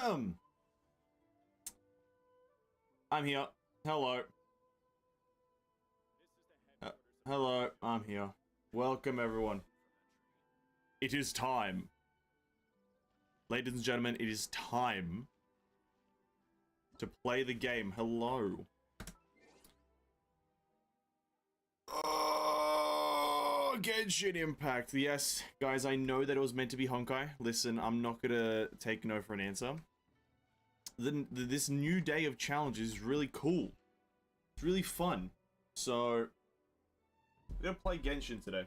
I'm here. Hello. Hello, I'm here. Welcome, everyone. It is time. Ladies and gentlemen, it is time to play the game. Hello. Oh, Genshin Impact. Yes, guys, I know that it was meant to be Honkai. Listen, I'm not gonna take no for an answer. This new day of challenges is really cool. It's really fun. So, we're gonna play Genshin today.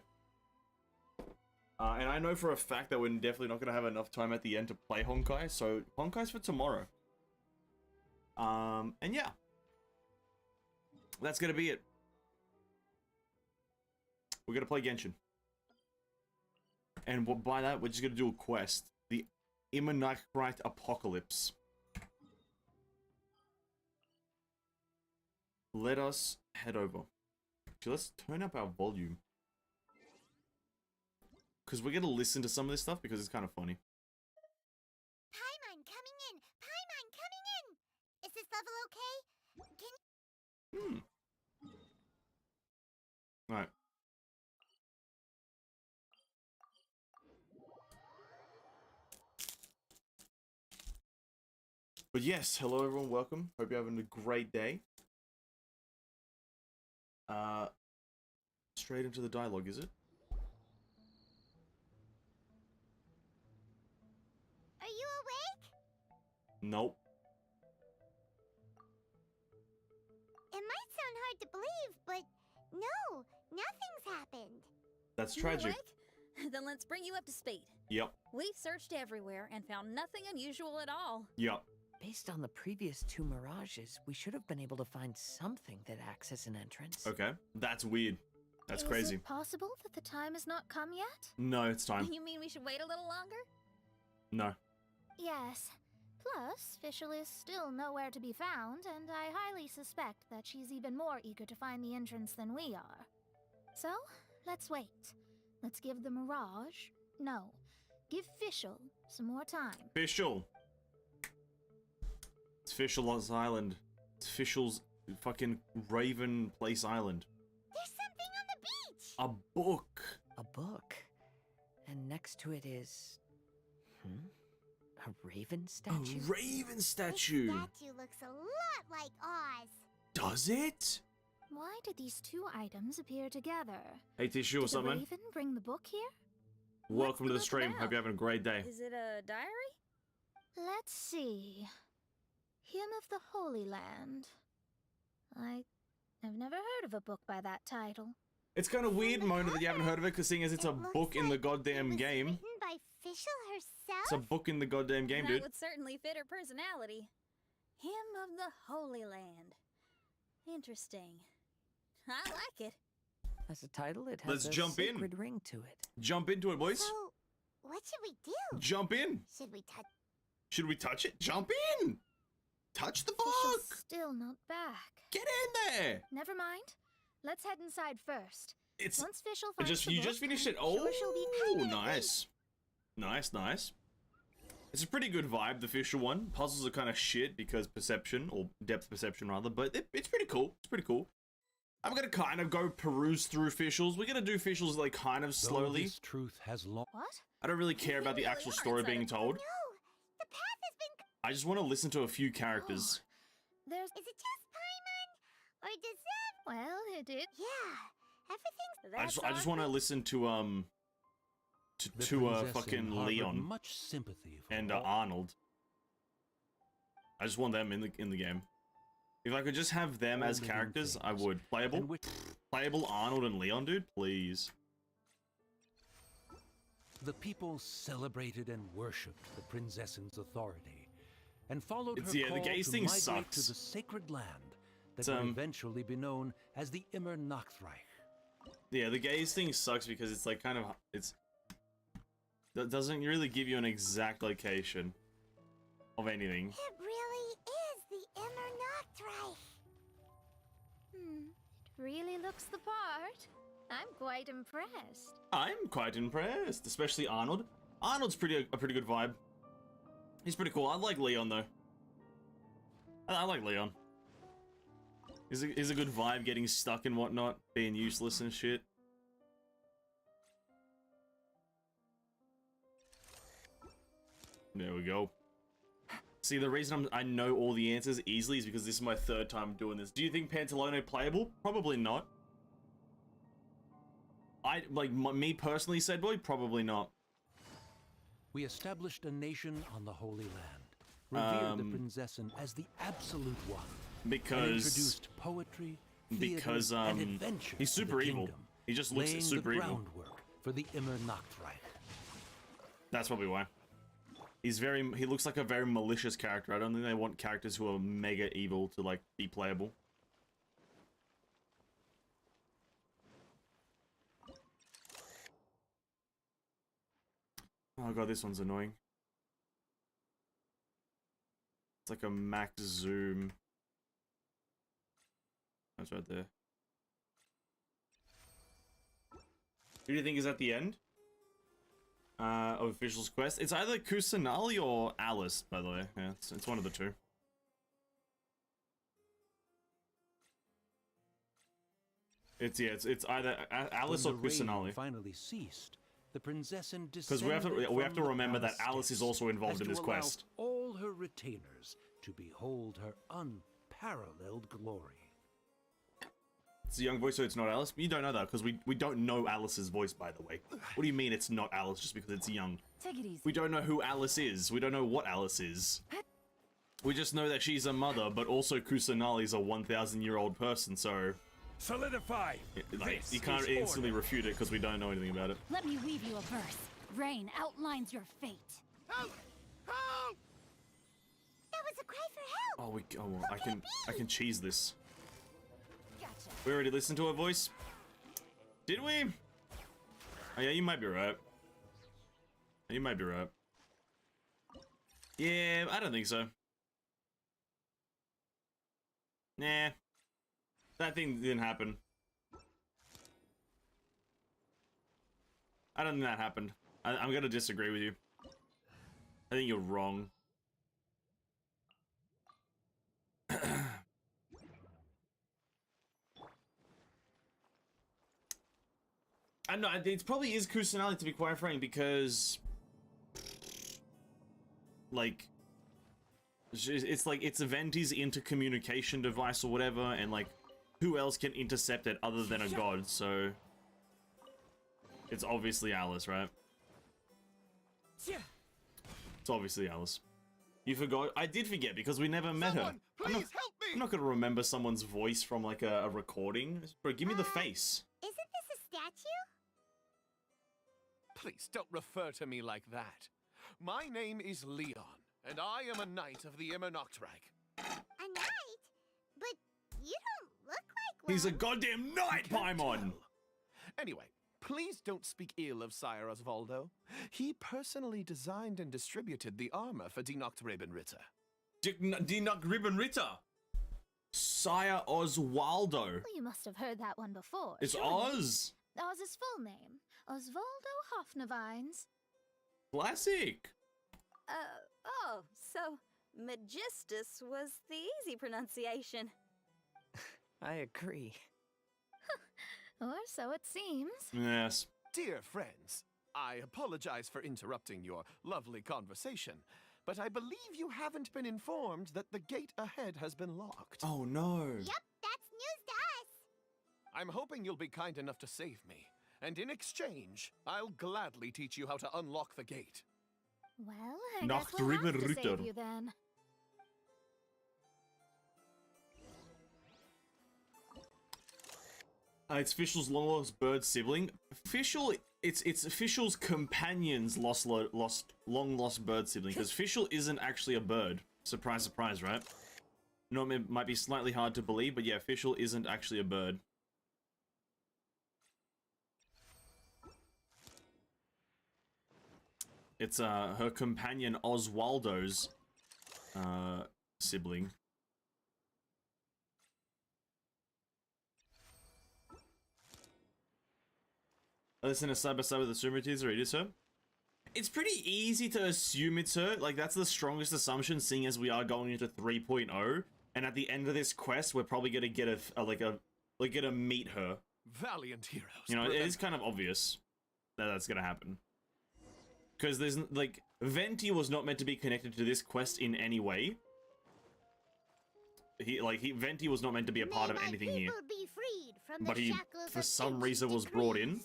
And I know for a fact that we're definitely not gonna have enough time at the end to play Honkai, so Honkai's for tomorrow. And yeah. That's gonna be it. We're gonna play Genshin. And by that, we're just gonna do a quest. The Immunite Apocalypse. Let us head over. Actually, let's turn up our volume. Because we're gonna listen to some of this stuff because it's kind of funny. Paimon coming in! Paimon coming in! Is this level okay? Can you... Alright. But yes, hello everyone, welcome. Hope you're having a great day. Straight into the dialogue, is it? Are you awake? Nope. It might sound hard to believe, but no, nothing's happened. That's tragic. Awake? Then let's bring you up to speed. Yep. We've searched everywhere and found nothing unusual at all. Yep. Based on the previous two mirages, we should have been able to find something that acts as an entrance. Okay. That's weird. That's crazy. Is it possible that the time has not come yet? No, it's time. You mean we should wait a little longer? No. Yes. Plus, Fischl is still nowhere to be found, and I highly suspect that she's even more eager to find the entrance than we are. So, let's wait. Let's give the Mirage... No. Give Fischl some more time. Fischl. It's Fischl's Island. It's Fischl's fucking Raven Place Island. There's something on the beach! A book. A book. And next to it is... A raven statue? A raven statue. This statue looks a lot like Oz. Does it? Why did these two items appear together? Hey, Tissue, what's Did up, the man? raven bring the book here? Welcome to the book stream. about? Hope you're having a great day. Is it a diary? Let's see. Hymn of the Holy Land. I've never heard of a book by that title. It's kind of weird, Mona, that you haven't heard of it, because seeing as it's a It book looks in the like goddamn it was game. written by Fischl herself? It's a book in the goddamn game, That dude. would certainly fit her personality. Hymn of the Holy Land. Interesting. I like it. As a title, it has Let's a jump in. sacred ring to it. Jump into it, boys. So, what should we do? Jump in. Should we touch... Should we touch it? Jump in. Touch the Fischl's book. still not back. Get in there. Never mind. Let's head inside first. It's Once Fischl finds the you book, just finished it. I'm Oh, sure she'll be nice. Nice. It's a pretty good vibe, the Fischl one. Puzzles are kind of shit because perception, or depth perception rather, but it's pretty cool. It's pretty cool. I'm gonna kind of go peruse through Fischl's. We're gonna do Fischl's like kind of slowly. This truth has long. What? I don't really care about the really actual are story being inside told. No, the path has been... I just want to listen to a few characters. There's... Is it just Paimon? Or does that... Well, it did. Yeah, everything's... I just want to listen to The to princess fucking harbored Leon much sympathy for and all- Arnold. I just want them in the game. If I could just have them All as living characters, I things. would. and which Playable Arnold and Leon, dude, please. the people celebrated and worshipped the princess's authority, and followed her Yeah, the call gaze to thing migrate sucks. to the sacred land that It's, would eventually be known as the Immunite. Yeah, the gaze thing sucks because it's like kind of that doesn't really give you an exact location of anything. It really is the Immunite. It really looks the part. I'm quite impressed. I'm quite impressed, especially Arnold. Arnold's a pretty good vibe. He's pretty cool. I like Leon though. I like Leon. He's a good vibe, getting stuck and whatnot, being useless and shit. There we go. See, the reason I know all the answers easily is because this is my third time doing this. Do you think Pantalone playable? Probably not. Me personally said, boy, probably not. We established a nation on the Holy Land, revered the Prinzessin as the absolute one, and introduced poetry, theater, and adventure he's to the super evil. kingdom, He just looks laying super the evil. groundwork for the Immer Nachtreich. That's probably why. He looks like a very malicious character. I don't think they want characters who are mega evil to, like, be playable. Oh god, this one's annoying. It's like a max zoom. That's right there. Who do you think is at the end? Of Official's Quest? It's either Kusanali or Alice, by the way. Yeah, it's one of the two. It's either Alice or When the rain Kusanali. finally ceased, the Prinzessin Because we have to remember that Alice is also involved in this quest. All her retainers to behold her unparalleled glory. It's a young voice, so it's not Alice. You don't know that because we don't know Alice's voice, by the way. What do you mean it's not Alice just because it's young? Take it easy. We don't know who Alice is. We don't know what Alice is. We just know that she's a mother, but also Kusanali's a 1,000-year-old person, so Solidify! like, you can't instantly refute it because we don't know anything about it. Let me weave you a verse. Rain outlines your fate. Help! Help! That was a cry for help! I can cheese this. Gotcha. We already listened to her voice? Did we? Oh yeah, you might be right. You might be right. Yeah, I don't think so. Nah. That thing didn't happen. I don't think that happened. I'm gonna disagree with you. I think you're wrong. I know, it probably is Kusanali, to be quite frank, because like it's like it's Aventi's intercommunication device or whatever, and like who else can intercept it other than a god? So it's obviously Alice, right? It's obviously Alice. You forgot? I did forget because we never met her. Please help me! I'm not gonna remember someone's voice from like a recording. Bro, give me the face. Isn't this a statue? Please don't refer to me like that. My name is Leon, and I am a knight of the Immer Nachtreich. A knight? But you don't look like one. He's a goddamn knight, Paimon! Tell. Anyway, please don't speak ill of Sire Osvaldo. He personally designed and distributed the armor for Die Nachtrebenritter. Die Nachtrebenritter! Sire Oswaldo. Well, you must have heard that one before. It's surely. Oz! Oz's full name, Osvaldo Hoffnevines. Classic! Oh, so Magistus was the easy pronunciation. I agree. Or so it seems. Yes. Dear friends, I apologize for interrupting your lovely conversation, but I believe you haven't been informed that the gate ahead has been locked. Oh no. Yep, that's news to us. I'm hoping you'll be kind enough to save me, and in exchange, I'll gladly teach you how to unlock the gate. Well, I guess we'll have to save you then. It's Fischl's long lost bird sibling. Fischl, it's Fischl's companion's long lost bird sibling, because Fischl isn't actually a bird. Surprise, surprise, right? No, it might be slightly hard to believe, but yeah, Fischl isn't actually a bird. It's her companion Oswaldo's sibling. Listen to side by side with the Sumer teaser, it is her. It's pretty easy to assume it's her. Like, that's the strongest assumption, seeing as we are going into 3.0. And at the end of this quest, we're probably gonna get gonna meet her. Valiant heroes. You know, it is kind of obvious that that's gonna happen. Because there's, like, Venti was not meant to be connected to this quest in any way. Venti was not meant to be a part of anything here. But he, for some reason, was brought in.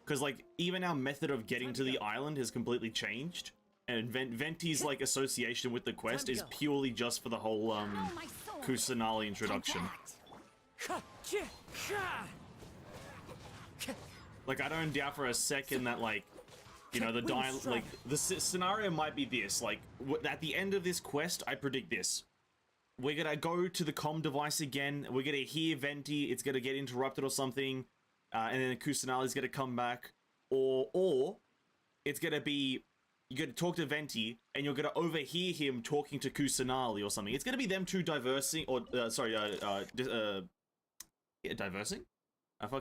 Because, like, even our method of getting to the island has completely changed. And Venti's, like, association with the quest is purely just for the whole, Kusanali introduction. Like, I don't doubt for a second that, like, you know, the scenario might be this. Like, at the end of this quest, I predict this. We're gonna go to the comm device again. We're gonna hear Venti. It's gonna get interrupted or something. And then Kusanali's gonna come back. Or it's gonna be, you're gonna talk to Venti, and you're gonna overhear him talking to Kusanali or something. It's gonna be them two diversing, or, diversing? What's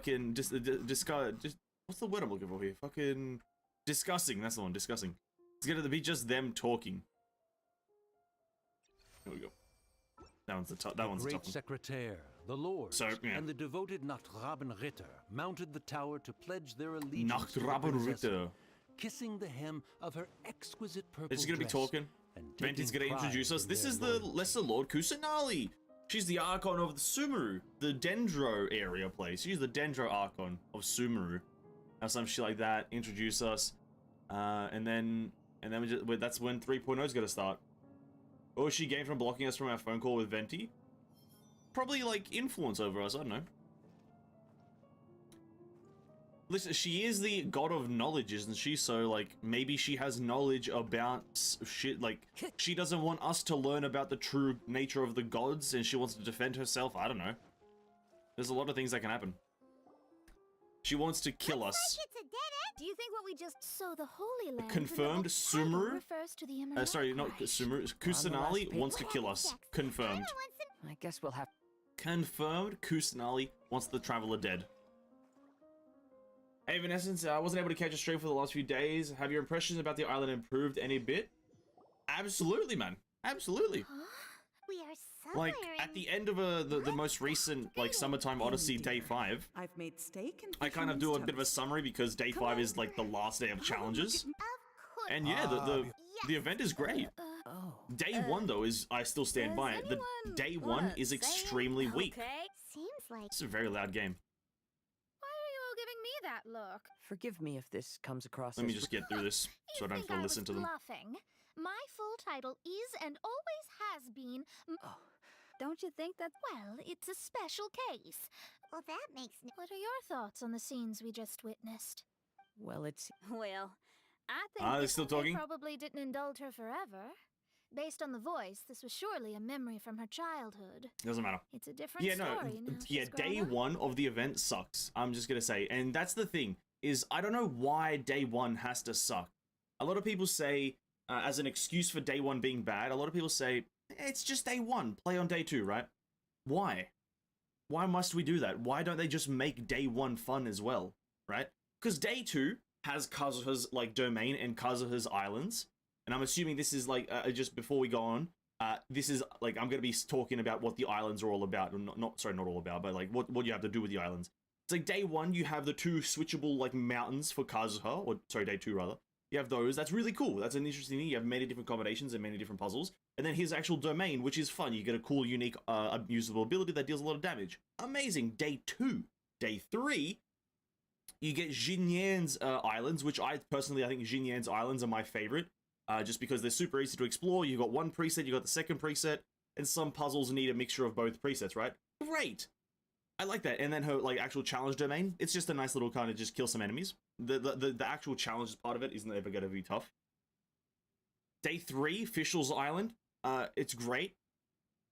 the word I'm looking for here? Fucking discussing, that's the one, discussing. It's gonna be just them talking. Here we go. That one's the tough one. Great Secretaire, the Lord, and the devoted Nachtrabenritter mounted the tower to pledge their allegiance to the princess, kissing the hem of her exquisite purple They're just gonna be talking. Venti's gonna introduce us. This is the Lesser Lord Kusanali. She's the Archon of the Sumeru, the Dendro area place. She's the Dendro Archon of Sumeru. Or some shit like that. Introduce us, and then that's when 3.0 is gonna start. Or she gained from blocking us from our phone call with Venti? Probably, like, influence over us, I don't know. Listen, she is the god of knowledge, isn't she? So, like, maybe she has knowledge about shit, like, she doesn't want us to learn about the true nature of the gods, and she wants to defend herself, I don't know. There's a lot of things that can happen. She wants to kill us. Do you think what we just so the Holy Land confirmed Sumeru? refers to the Sorry, not Sumeru. Kusanali wants to kill us. Confirmed. I guess we'll have. Confirmed. Kusanali wants the Traveler dead. Hey, Evanescence, I wasn't able to catch a stream for the last few days. Have your impressions about the island improved any bit? Absolutely, man. Absolutely. We are like at the end of the most recent like Summertime Odyssey Day 5. I've made steak and I kind of do a bit of a summary because Day 5 is like the last day of challenges. Of course. And yeah, the event is great. Day 1 though is I still stand by it. The Day 1 is extremely weak. Seems like It's a very loud game. Why are you all giving me that look? Forgive me if this comes across Let me as just get through this so I don't have to listen to them. Bluffing? My full title is and always has been. Don't you think that's... Well, it's a special case. well, that makes no What are your thoughts on the scenes we just witnessed? well, it's Well, I think... They're still talking? They probably didn't indulge her forever. Based on the voice, this was surely a memory from her childhood. Doesn't matter. It's a different Yeah, no. story now. Yeah, she's grown Day up. 1 of the event sucks. I'm just gonna say, and that's the thing is I don't know why Day 1 has to suck. A lot of people say, as an excuse for Day 1 being bad, a lot of people say it's just Day 1. Play on Day 2, right? Why? Why must we do that? Why don't they just make Day 1 fun as well, right? Because Day 2 has Kazuha's like domain and Kazuha's islands, and I'm assuming this is like just before we go on. This is like I'm gonna be talking about what the islands are all about, or not all about, but like what you have to do with the islands. It's like Day 1, you have the 2 switchable like mountains for Kazuha, or sorry, Day 2 rather. You have those. That's really cool. That's an interesting thing. You have many different combinations and many different puzzles. And then his actual domain, which is fun. You get a cool, unique, usable ability that deals a lot of damage. Amazing. Day 2. Day 3, you get Jinyan's islands, which I personally, I think Jinyan's islands are my favorite. Just because they're super easy to explore. You've got one preset, you've got the second preset, and some puzzles need a mixture of both presets, right? Great. I like that. And then her like actual challenge domain, it's just a nice little kind of just kill some enemies. The actual challenge part of it isn't ever going to be tough. Day 3, Fischl's Island. It's great.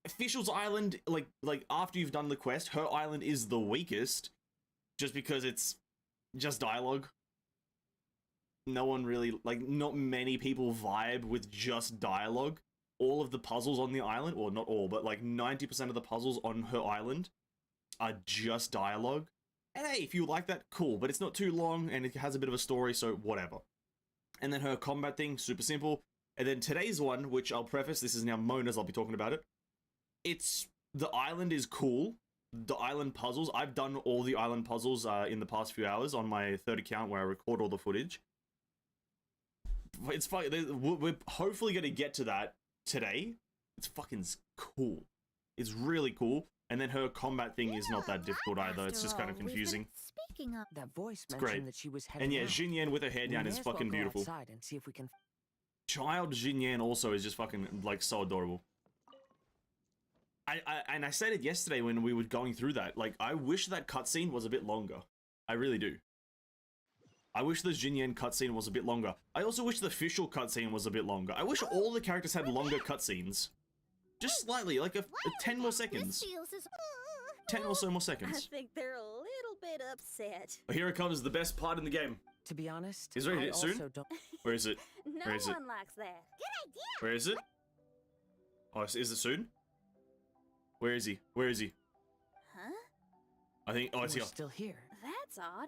Fischl's Island, like after you've done the quest, her island is the weakest, just because it's just dialogue. No one really, like, not many people vibe with just dialogue. All of the puzzles on the island, or not all, but like 90% of the puzzles on her island are just dialogue. And hey, if you like that, cool, but it's not too long and it has a bit of a story, so whatever. And then her combat thing, super simple. And then today's one, which I'll preface, this is now Mona's, I'll be talking about it. The island is cool. The island puzzles, I've done all the island puzzles in the past few hours on my third account where I record all the footage. It's fun. We're hopefully going to get to that today. It's fucking cool. It's really cool. And then her combat thing is not that difficult either. It's just kind of confusing. Speaking of that voice it's mentioned great. that she was heading And yeah, out. Xinyan with her hair down is fucking beautiful. Outside and see if we can... Child Xinyan also is just fucking like so adorable. I said it yesterday when we were going through that. Like, I wish that cutscene was a bit longer. I really do. I wish the Xinyan cutscene was a bit longer. I also wish the official cutscene was a bit longer. I wish all the characters had longer cutscenes. Just slightly, like a 10 more seconds. 10 or so more I seconds. think they're a little bit upset. Here it comes, the best part in the game. To be honest, Is it I soon? also don't... Where is it? No Where is it? one likes that. Good idea. Where is it? Oh, is it soon? Where is he? Where is he? Huh? I think, oh, it's We're here. still here. That's odd.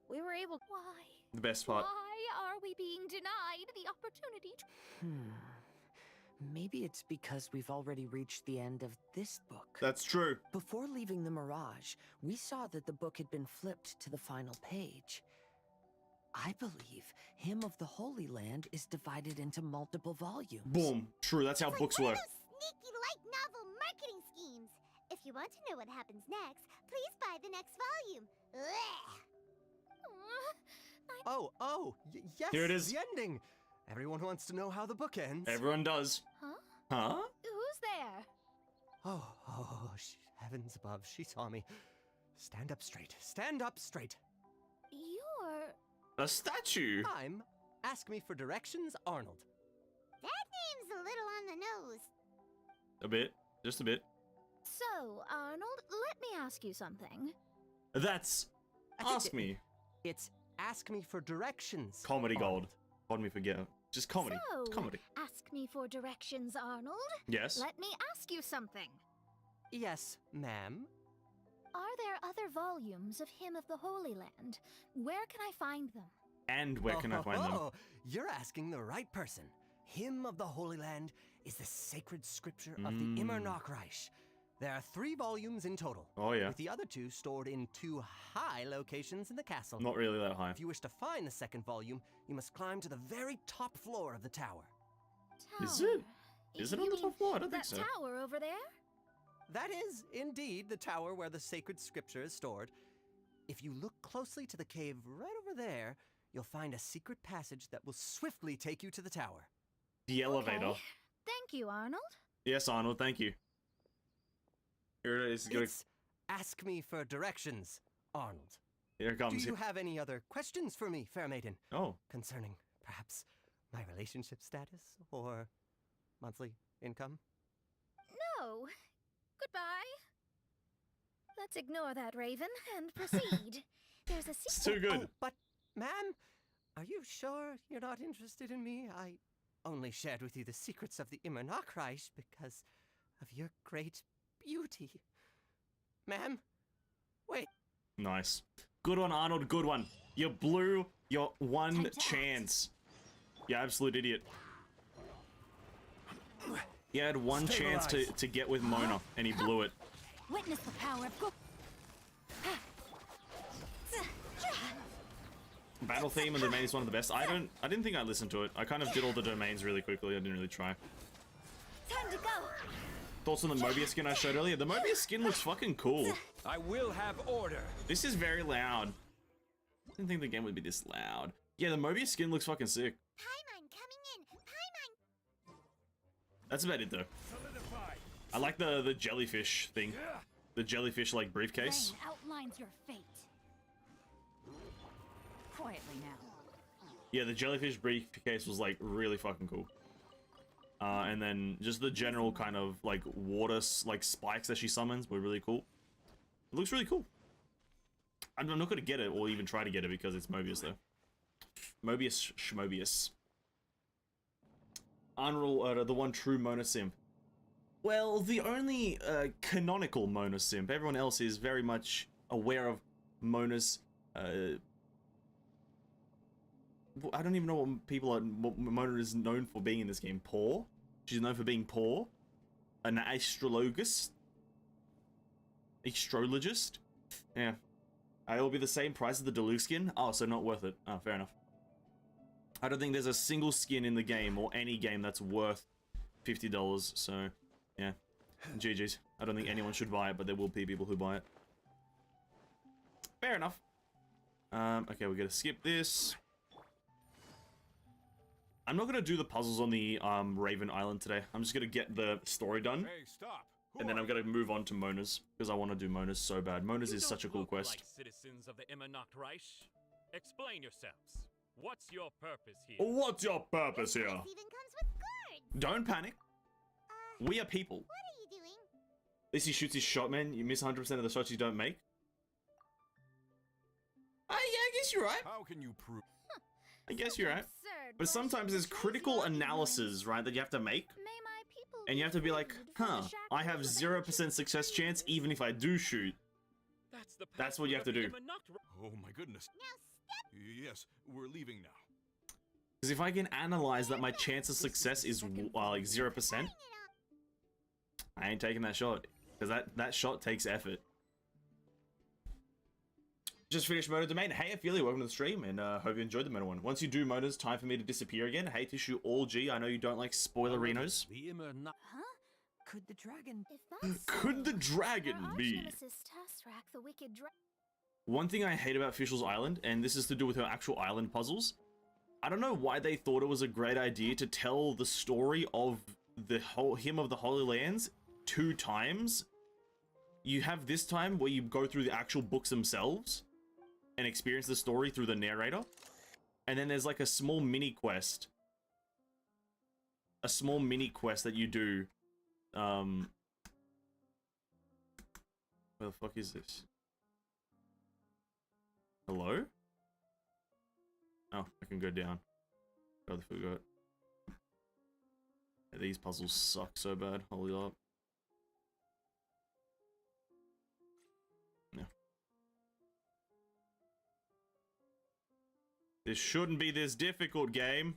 We were able. why? The best part. Why are we being denied the opportunity to... Maybe it's because we've already reached the end of this book. That's true. Before leaving the Mirage, we saw that the book had been flipped to the final page. I believe Hymn of the Holy Land is divided into multiple volumes. Boom. True, that's how It's books like one work. of those sneaky light novel marketing schemes. If you want to know what happens next, please buy the next volume. Ugh. Yes. Here it is. The ending. Everyone wants to know how the book ends. Everyone does. Huh? Huh? Who's there? Heavens above, she saw me. Stand up straight. Stand up straight. You're... A statue. I'm Ask Me for Directions, Arnold. That name's a little on the nose. A bit. Just a bit. So, Arnold, let me ask you something. That's I think Ask Me. It's Ask Me for Directions. Comedy gold. Arnold. Pardon me for getting. Just comedy. So, It's comedy. ask me for directions, Arnold. Yes. Let me ask you something. Yes, ma'am. Are there other volumes of Hymn of the Holy Land? Where can I find them? And where can I find them? Oh, you're asking the right person. Hymn of the Holy Land is the sacred scripture of the Immernachtreich. There are 3 volumes in total. Oh yeah. With the other 2 stored in 2 high locations in the castle. Not really that high. If you wish to find the second volume, you must climb to the very top floor of the tower. Is it? Is it on You the mean top floor? I don't think that so. tower over there? That is indeed the tower where the sacred scripture is stored. If you look closely to the cave right over there, you'll find a secret passage that will swiftly take you to the tower. The elevator. Okay. Thank you, Arnold. Yes, Arnold. Thank you. Here it is. It's Ask Me for Directions, Arnold. Here it comes. Do you have any other questions for me, fair maiden? Oh. Concerning, perhaps, my relationship status or monthly income? No. Goodbye. Let's ignore that, Raven, and proceed. There's a It's secret. too good. Oh, but, ma'am, are you sure you're not interested in me? I only shared with you the secrets of the Immernachtreich because of your great beauty. Ma'am, wait. Nice. Good one, Arnold. Good one. You blew your one chance. You absolute idiot. You had one chance to get with Mona, and he blew it. Witness the power of go. Battle theme and the domain is one of the best. I didn't think I listened to it. I kind of did all the domains really quickly. I didn't really try. Time to go. Thoughts on the Mobius skin I showed earlier? The Mobius skin looks fucking cool. I will have order. This is very loud. I didn't think the game would be this loud. Yeah, the Mobius skin looks fucking sick. Paimon coming in. Paimon. That's about it though. I like the jellyfish thing. The jellyfish like briefcase. Rain outlines your fate. Quietly now. Yeah, the jellyfish briefcase was like really fucking cool. And then just the general kind of like water like spikes that she summons were really cool. It looks really cool. I'm not gonna get it or even try to get it because it's Mobius though. Mobius Schmobius. Arnold, the one true Mona simp. Well, the only canonical Mona simp. Everyone else is very much aware of Mona's I don't even know what Mona is known for being in this game. Poor? She's known for being poor? An astrologist? Astrologist? Yeah. It'll be the same price as the deluxe skin? Oh, so not worth it. Oh, fair enough. I don't think there's a single skin in the game, or any game, that's worth $50, so, yeah. GG's. I don't think anyone should buy it, but there will be people who buy it. Fair enough. Okay, we're gonna skip this. I'm not gonna do the puzzles on the Raven Island today. I'm just gonna get the story done. Hey, stop. And then I'm gonna move on to Mona's, because I want to do Mona's so bad. Mona's is such a cool quest. Like citizens of the Reich. Explain yourselves. What's your purpose here? What's your purpose here? Even comes with guards. Don't panic. We are people. What are you doing? At least he shoots his shot, man. You miss 100% of the shots you don't make. Yeah, I guess you're right. How can you prove? I guess you're right. But sometimes there's critical analysis, right, that you have to make. And you have to be like, huh, I have 0% success chance even if I do shoot. That's what you have to do. Oh my goodness. Now step. Yes, we're leaving now. Because if I can analyze that my chance of success is like 0%, I ain't taking that shot. Because that shot takes effort. Just finished Mona Domain. Hey, Ophelia, welcome to the stream, and hope you enjoyed the Mona one. Once you do Mona's, time for me to disappear again. Hate to shoot all G. I know you don't like spoilerinos. Huh? Could the dragon... Could the dragon be? One thing I hate about Fischl's Island, and this is to do with her actual island puzzles, I don't know why they thought it was a great idea to tell the story of the Hymn of the Holy Lands 2 times. You have this time where you go through the actual books themselves and experience the story through the narrator. And then there's like a small mini quest. A small mini quest that you do. Where the fuck is this? Hello? Oh, I can go down. Totally forgot. Yeah, these puzzles suck so bad. Holy up. Yeah. This shouldn't be this difficult, game.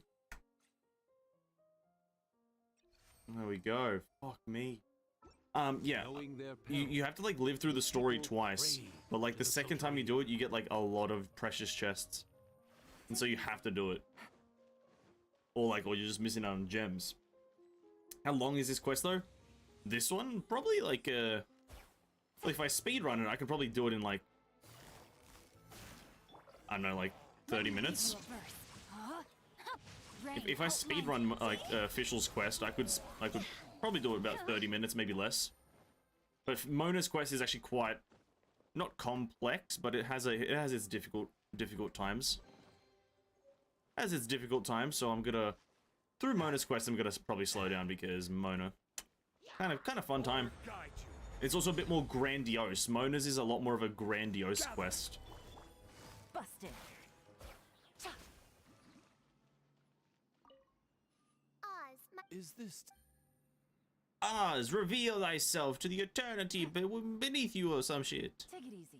There we go. Fuck me. Yeah. You have to like live through the story twice. But like the second time you do it, you get like a lot of precious chests. And so you have to do it. Or you're just missing out on gems. How long is this quest though? This one? Probably like if I speedrun it, I could probably do it in like, I don't know, like 30 minutes. If I speedrun like Fischl's quest, I could probably do it about 30 minutes, maybe less. But Mona's quest is actually quite not complex, but it has its difficult times. Has its difficult times, so I'm gonna through Mona's quest I'm gonna probably slow down because Mona kind of fun time. It's also a bit more grandiose. Mona's is a lot more of a grandiose quest. Busted. Is this... Oz, reveal thyself to the eternity beneath you or some shit. Take it easy.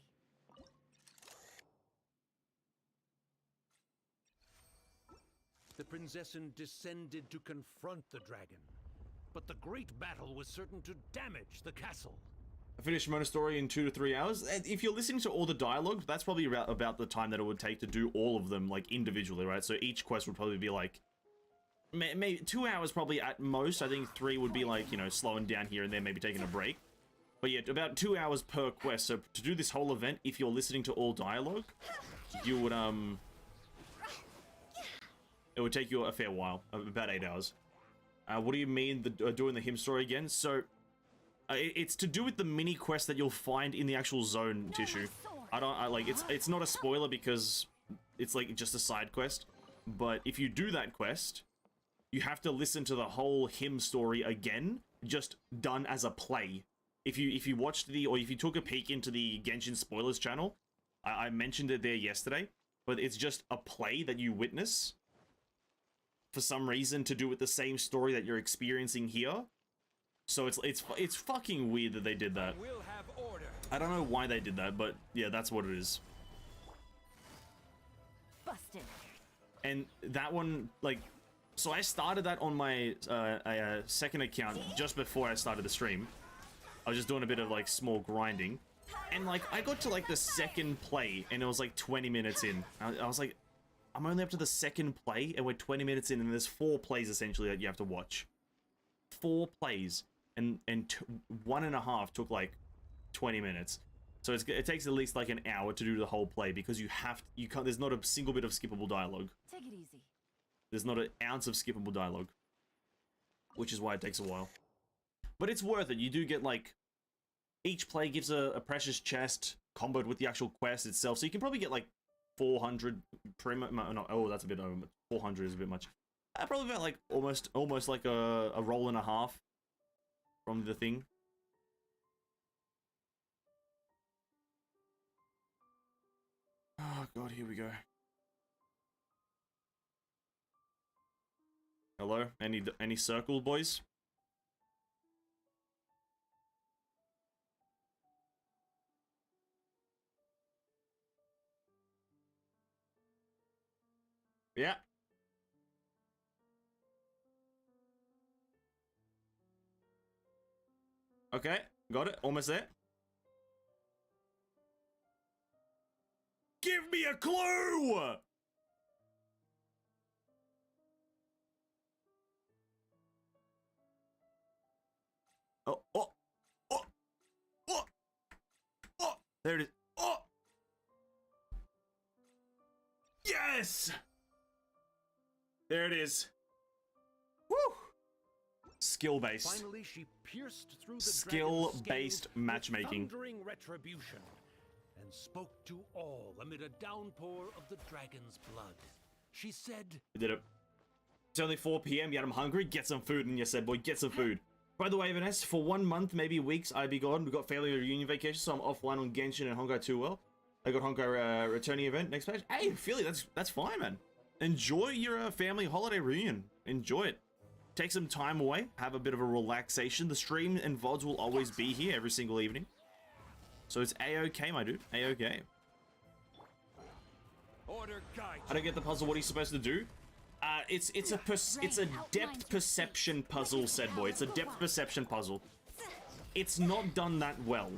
The Prinzessin descended to confront the dragon, but the great battle was certain to damage the castle. I finished Mona story in 2 to 3 hours. If you're listening to all the dialogue, that's probably about the time that it would take to do all of them, like, individually, right? So each quest would probably be, like, maybe 2 hours probably at most. I think 3 would be, like, you know, slowing down here and there, maybe taking a break. But yeah, about 2 hours per quest. So to do this whole event, if you're listening to all dialogue, you would, it would take you a fair while, about 8 hours. What do you mean doing the hymn story again? So, it's to do with the mini quest that you'll find in the actual zone tissue. It's not a spoiler because it's like just a side quest. But if you do that quest, you have to listen to the whole hymn story again, just done as a play. If you watched or if you took a peek into the Genshin spoilers channel, I mentioned it there yesterday, but it's just a play that you witness for some reason to do with the same story that you're experiencing here. So it's fucking weird that they did that. We'll have order. I don't know why they did that, but yeah, that's what it is. Busted. And that one, like, so I started that on my second account just before I started the stream. I was just doing a bit of like small grinding, and like I got to like the second play, and it was like 20 minutes in. I was like, I'm only up to the second play, and we're 20 minutes in, and there's 4 plays essentially that you have to watch. 4 plays, and 1.5 took like 20 minutes. So it takes at least like an hour to do the whole play because you can't. There's not a single bit of skippable dialogue. Take it easy. There's not an ounce of skippable dialogue, which is why it takes a while. But it's worth it. You do get like, each play gives a precious chest comboed with the actual quest itself. So you can probably get like 400 no, oh, that's a bit over. 400 is a bit much. Probably about like almost like a roll and a half from the thing. Oh god, here we go. Hello? Any circle, boys? Yeah. Okay, got it. Almost there. Give me a clue! Oh, oh, oh, oh, oh, there it is. Oh! Yes! There it is. Woo! Skill-based. Finally, she pierced through the skill-based matchmaking. Thundering retribution, and spoke to all amid a downpour of the dragon's blood. She said, We did it. It's only 4 p.m. yet I'm hungry. Get some food. And you said, boy, get some food. By the way, Vanessa, for 1 month, maybe weeks, I'd be gone. We got family reunion vacation, so I'm offline on Genshin and Honkai 2 well. I got Honkai returning event next page. Hey, Philly, that's fine, man. Enjoy your family holiday reunion. Enjoy it. Take some time away. Have a bit of a relaxation. The stream and VODs will always be here every single evening. So it's A-okay, my dude. A-okay. I don't get the puzzle. What are you supposed to do? It's a depth perception puzzle, said boy. It's a depth perception puzzle. It's not done that well.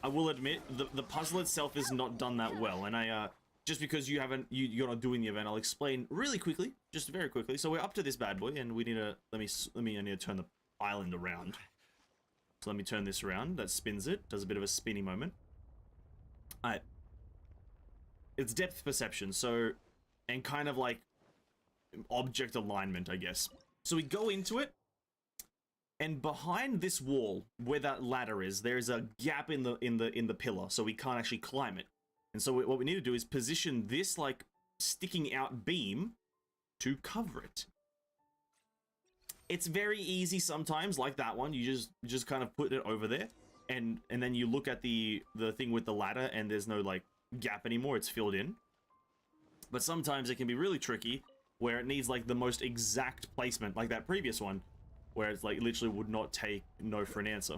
I will admit, the puzzle itself is not done that well, and I just because you're not doing the event, I'll explain really quickly, just very quickly. So we're up to this bad boy, and we need to I need to turn the island around. So let me turn this around. That spins it, does a bit of a spinny moment. Alright. It's depth perception, so, and kind of like object alignment, I guess. So we go into it, and behind this wall, where that ladder is, there's a gap in the pillar, so we can't actually climb it. And so what we need to do is position this like sticking out beam to cover it. It's very easy sometimes, like that one. You just kind of put it over there, and then you look at the thing with the ladder, and there's no like gap anymore. It's filled in. But sometimes it can be really tricky, where it needs like the most exact placement, like that previous one, where it's like literally would not take no for an answer,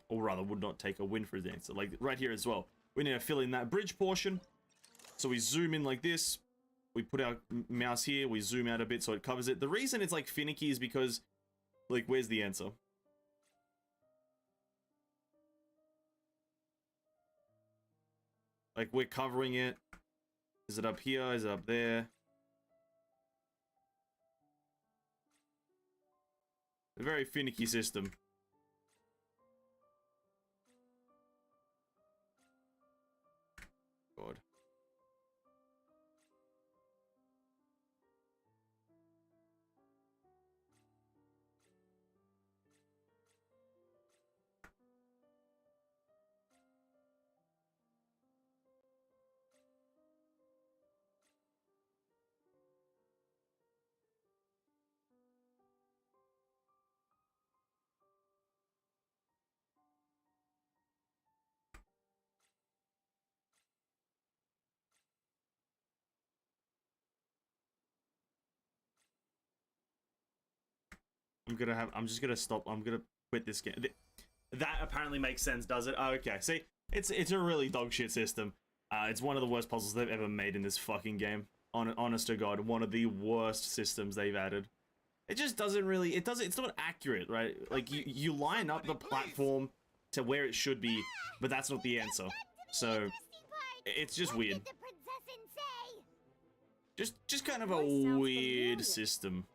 or rather would not take a win for the answer. Like right here as well, we need to fill in that bridge portion. So we zoom in like this. We put our mouse here, we zoom out a bit so it covers it. The reason it's like finicky is because, like, where's the answer? Like, we're covering it. Is it up here? Is it up there? A very finicky system. God. I'm just gonna stop. I'm gonna quit this game. That apparently makes sense, does it? Oh, okay. See, it's a really dog shit system. It's one of the worst puzzles they've ever made in this fucking game. Honest to God, one of the worst systems they've added. It just doesn't really, it's not accurate, right? Like, you line up the platform to where it should be, but that's not the answer. So, it's just weird. Just kind of a weird system.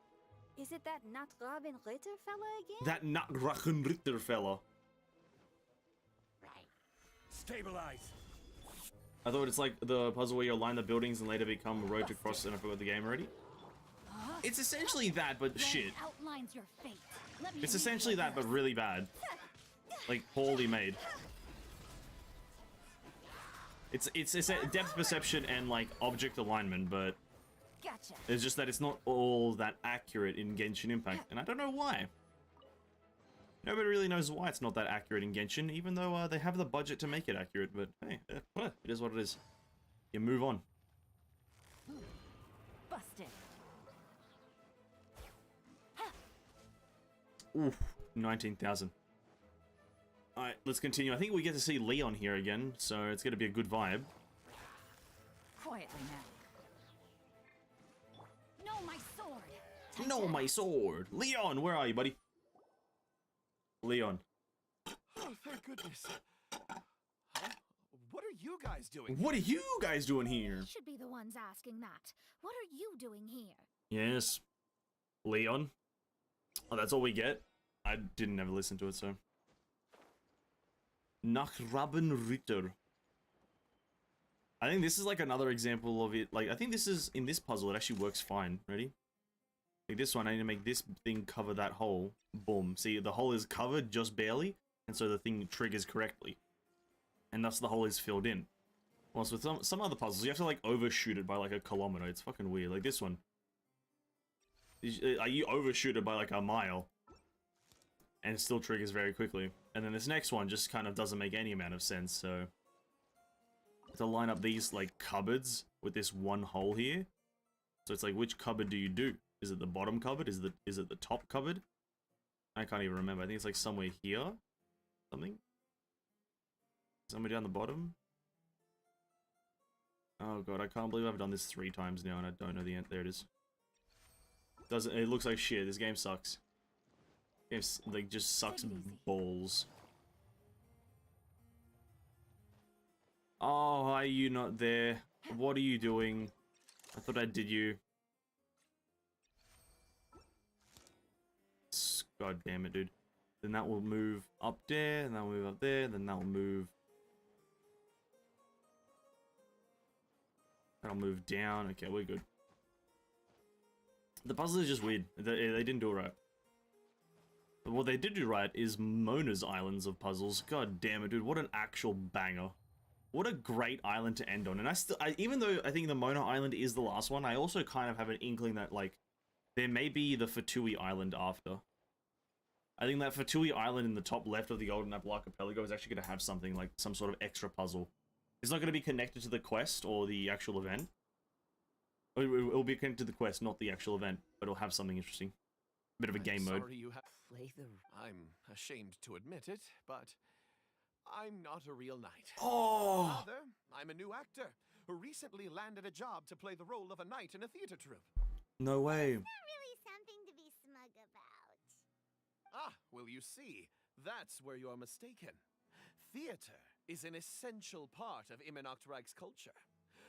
Is it that Not-Robin Ritter fella again? That Not-Robin Ritter fella. Stabilize. I thought it's like the puzzle where you align the buildings and later become a road to cross, and I forgot the game already. It's essentially that, but shit. Outlines your fate. It's essentially that, but really bad. Like, poorly made. It's a depth perception and, like, object alignment, but... Gotcha. It's just that it's not all that accurate in Genshin Impact, and I don't know why. Nobody really knows why it's not that accurate in Genshin, even though they have the budget to make it accurate, but hey, it is what it is. You move on. Busted. Oof, 19,000. Alright, let's continue. I think we get to see Leon here again, so it's gonna be a good vibe. Quietly now. No, my sword. No, my sword. Leon, where are you, buddy? Leon. Oh, thank goodness. Huh? What are you guys doing? What are you guys doing here? We should be the ones asking that. What are you doing here? Yes. Leon. Oh, that's all we get? I didn't ever listen to it, so. Not-Robin Ritter. I think this is like another example of it. Like, I think this is, in this puzzle, it actually works fine. Ready? Like this one, I need to make this thing cover that hole. Boom. See, the hole is covered just barely, and so the thing triggers correctly. And thus the hole is filled in. Whilst with some other puzzles, you have to like overshoot it by like a kilometer. It's fucking weird. Like this one. You overshoot it by like a mile. And it still triggers very quickly. And then this next one just kind of doesn't make any amount of sense, so... To line up these like cupboards with this one hole here. So it's like, which cupboard do you do? Is it the bottom cupboard? Is it the top cupboard? I can't even remember. I think it's like somewhere here. Something? Somewhere down the bottom? Oh god, I can't believe I've done this 3 times now and I don't know the end. There it is. It looks like shit. This game sucks. Game like just sucks balls. Oh, why are you not there? What are you doing? I thought I did you. God damn it, dude. Then that will move up there, and that will move up there, then that will move. That'll move down. Okay, we're good. The puzzle is just weird. They didn't do it right. But what they did do right is Mona's Islands of puzzles. God damn it, dude. What an actual banger. What a great island to end on. And even though I think the Mona Island is the last one, I also kind of have an inkling that, like, there may be the Fatui Island after. I think that Fatui Island in the top left of the Golden Apple Archipelago is actually going to have something like some sort of extra puzzle. It's not going to be connected to the quest or the actual event. It'll be connected to the quest, not the actual event, but it'll have something interesting. A bit of a game mode. I'm ashamed to admit it, but I'm not a real knight. Oh! Rather, I'm a new actor who recently landed a job to play the role of a knight in a theater troupe. No way. It's not really something to be smug about. Ah, well, you see, that's where you're mistaken. Theater is an essential part of Immonoctorag's culture.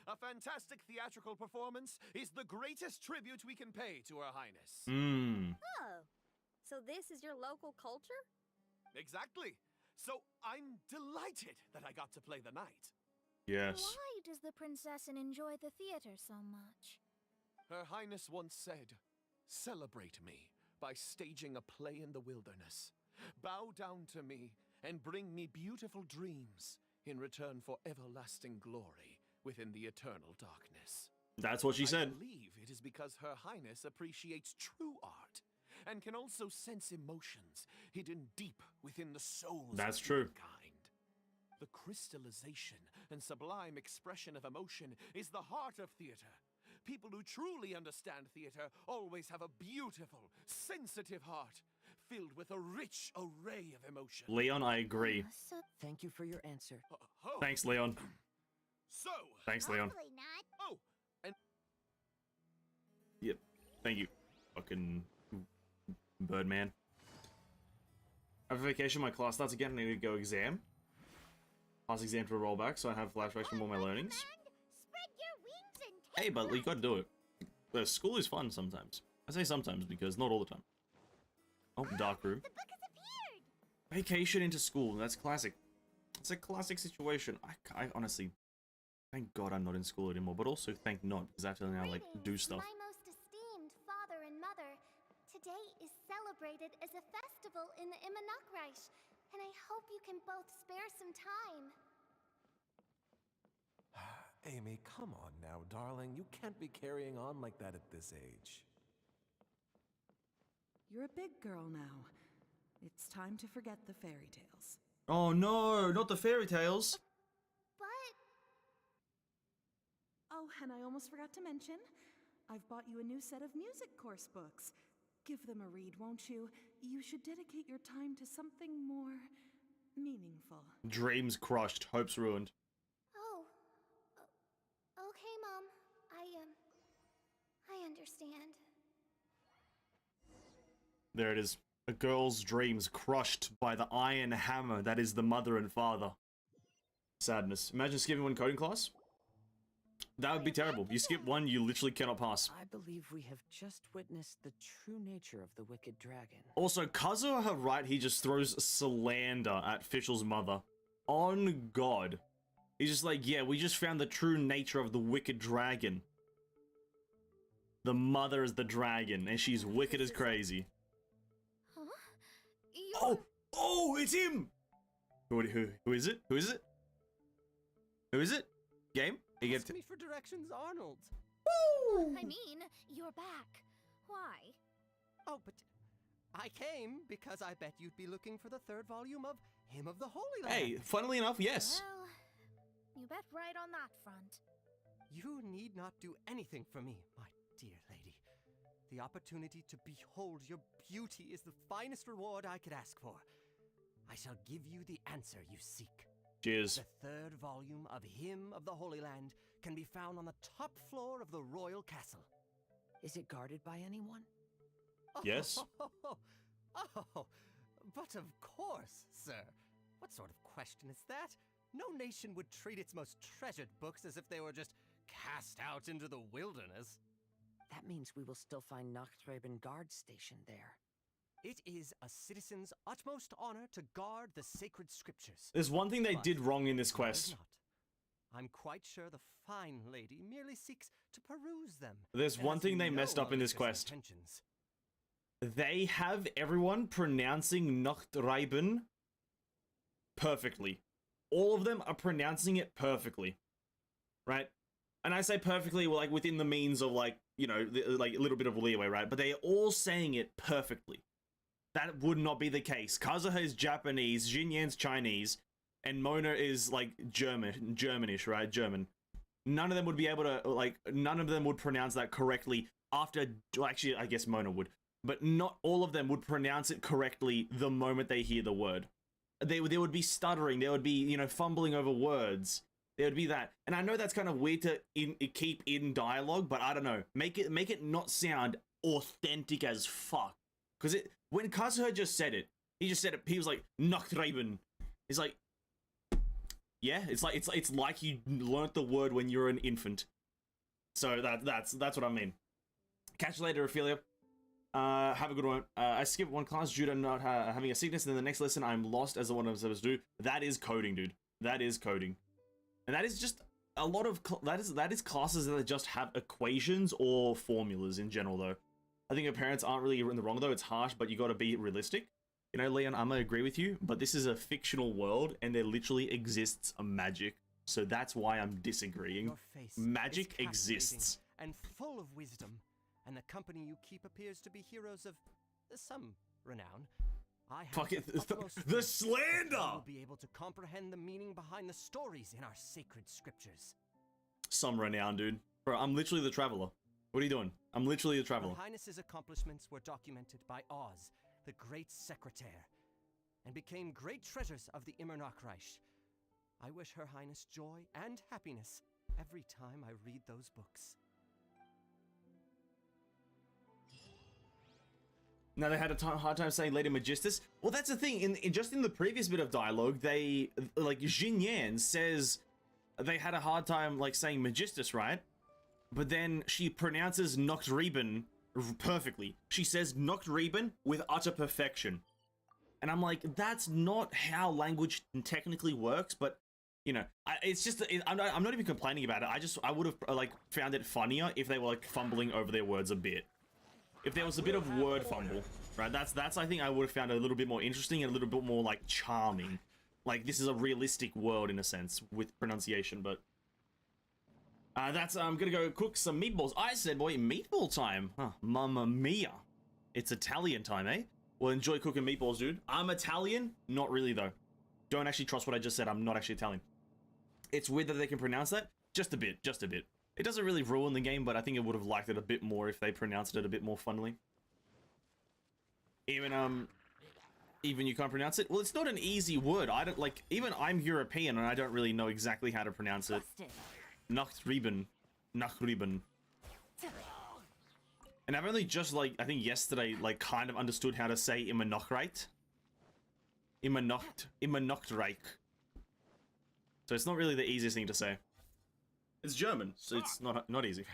A fantastic theatrical performance is the greatest tribute we can pay to Her Highness. Oh, so this is your local culture? Exactly. So I'm delighted that I got to play the knight. Yes. Why does the princessin enjoy the theater so much? Her Highness once said, "Celebrate me by staging a play in the wilderness. Bow down to me and bring me beautiful dreams in return for everlasting glory within the eternal darkness." That's what she said. I believe it is because Her Highness appreciates true art and can also sense emotions hidden deep within the souls That's of true. mankind. The crystallization and sublime expression of emotion is the heart of theater. People who truly understand theater always have a beautiful, sensitive heart filled with a rich array of emotion. Leon, I agree. Thank you for your answer. Thanks, Leon. So. Thanks, Leon. Hopefully not. Oh, and Yep. Thank you. Fucking Birdman. I have a vacation. My class starts again. I need to go exam. Pass exam to a rollback, so I have flashbacks from all my learnings. Spread your wings and take Hey, but you flight. gotta do it. School is fun sometimes. I say sometimes because not all the time. Oh, dark room. The book has appeared. Vacation into school. That's classic. It's a classic situation. I honestly, thank God I'm not in school anymore, but also thank not because I have to now like do Greetings, stuff. My most esteemed father and mother. Today is celebrated as a festival in the Immonokreich, and I hope you can both spare some time. Amy, come on now, darling. You can't be carrying on like that at this age. You're a big girl now. It's time to forget the fairy tales. Oh no, not the fairy tales. But Oh, and I almost forgot to mention, I've bought you a new set of music course books. Give them a read, won't you? You should dedicate your time to something more meaningful. Dreams crushed, hopes ruined. okay, Mom. I understand. There it is. A girl's dreams crushed by the iron hammer that is the mother and father. Sadness. Imagine skipping one coding class. That would be terrible. You skip one, you literally cannot pass. I believe we have just witnessed the true nature of the wicked dragon. Also, Kazuha, right, he just throws slander at Fischl's mother. On God. He's just like, yeah, we just found the true nature of the wicked dragon. The mother is the dragon, and she's wicked as crazy. Huh? Oh, it's him! Who is it? Who is it? Who is it? Game? You get Ask me for directions, Arnold. I mean, you're back. Why? Oh, but I came because I bet you'd be looking for the third volume of Hymn of the Holy Land. Hey, funnily enough, yes. Well, you bet right on that front. You need not do anything for me, my dear lady. The opportunity to behold your beauty is the finest reward I could ask for. I shall give you the answer you seek. Cheers. The third volume of Hymn of the Holy Land can be found on the top floor of the royal castle. Is it guarded by anyone? Yes. Oh, but of course, sir. What sort of question is that? No nation would treat its most treasured books as if they were just cast out into the wilderness. That means we will still find Nachthreben guard stationed there. It is a citizen's utmost honor to guard the sacred scriptures. There's one thing they did wrong in this There is quest. not. I'm quite sure the fine lady merely seeks to peruse them. There's and one has thing they no messed up in this malicious quest. intentions. They have everyone pronouncing Nachtreiben perfectly. All of them are pronouncing it perfectly. Right? And I say perfectly, well, like, within the means of, like, you know, like, a little bit of leeway, right? But they are all saying it perfectly. That would not be the case. Kazuha is Japanese, Jinyan's Chinese, and Mona is, like, Germanish, right? German. None of them would be able to, like, none of them would pronounce that correctly after, well, actually, I guess Mona would. But not all of them would pronounce it correctly the moment they hear the word. They would be stuttering, they would be, you know, fumbling over words. There would be that. And I know that's kind of weird to keep in dialogue, but I don't know. Make it not sound authentic as fuck. Because when Kazuha just said it, he was like, Nachtreiben. He's like, yeah, it's like you learnt the word when you're an infant. So that's what I mean. Catch you later, Ophelia. Have a good one. I skipped one class due to not having a sickness, and then the next lesson I'm lost as the one I'm supposed to do. That is coding, dude. That is coding. And that is just a lot of, that is classes that just have equations or formulas in general, though. I think your parents aren't really in the wrong, though. It's harsh, but you gotta be realistic. You know, Leon, I'm gonna agree with you, but this is a fictional world, and there literally exists a magic. So that's why I'm disagreeing. Your face Magic is exists. captivating and full of wisdom, and the company you keep appears to be heroes of some renown. I have Fuck it, utmost the faith that slander! you will be able to comprehend the meaning behind the stories in our sacred scriptures. Some renown, dude. Bro, I'm literally the traveler. What are you doing? I'm literally the traveler. Her Highness's accomplishments were documented by Oz, the great secretaire, and became great treasures of the Immonokreich. I wish Her Highness joy and happiness every time I read those books. Now they had a hard time saying Lady Magistus. Well, that's the thing. In just in the previous bit of dialogue, they like Jin Yan says they had a hard time like saying Magistus, right? But then she pronounces Noctreben perfectly. She says Noctreben with utter perfection, and I'm like, that's not how language technically works. But you know, it's just I'm not even complaining about it. I would have like found it funnier if they were like fumbling over their words a bit. If there was a bit of word fumble, right? That's I think I would have found it a little bit more interesting and a little bit more like charming. Like this is a realistic world in a sense with pronunciation, but I'm gonna go cook some meatballs. I said, boy, meatball time. Huh, mamma mia. It's Italian time, eh? Well, enjoy cooking meatballs, dude. I'm Italian? Not really though. Don't actually trust what I just said. I'm not actually Italian. It's weird that they can pronounce that. Just a bit, just a bit. It doesn't really ruin the game, but I think I would have liked it a bit more if they pronounced it a bit more funnily. Even you can't pronounce it? Well, it's not an easy word. I don't like, even I'm European and I don't really know exactly how to pronounce it. Nachtrieben. Nachtrieben. And I've only just like, I think yesterday, like kind of understood how to say Immernochreich. Immernochtreich. So it's not really the easiest thing to say. It's German, so it's not easy.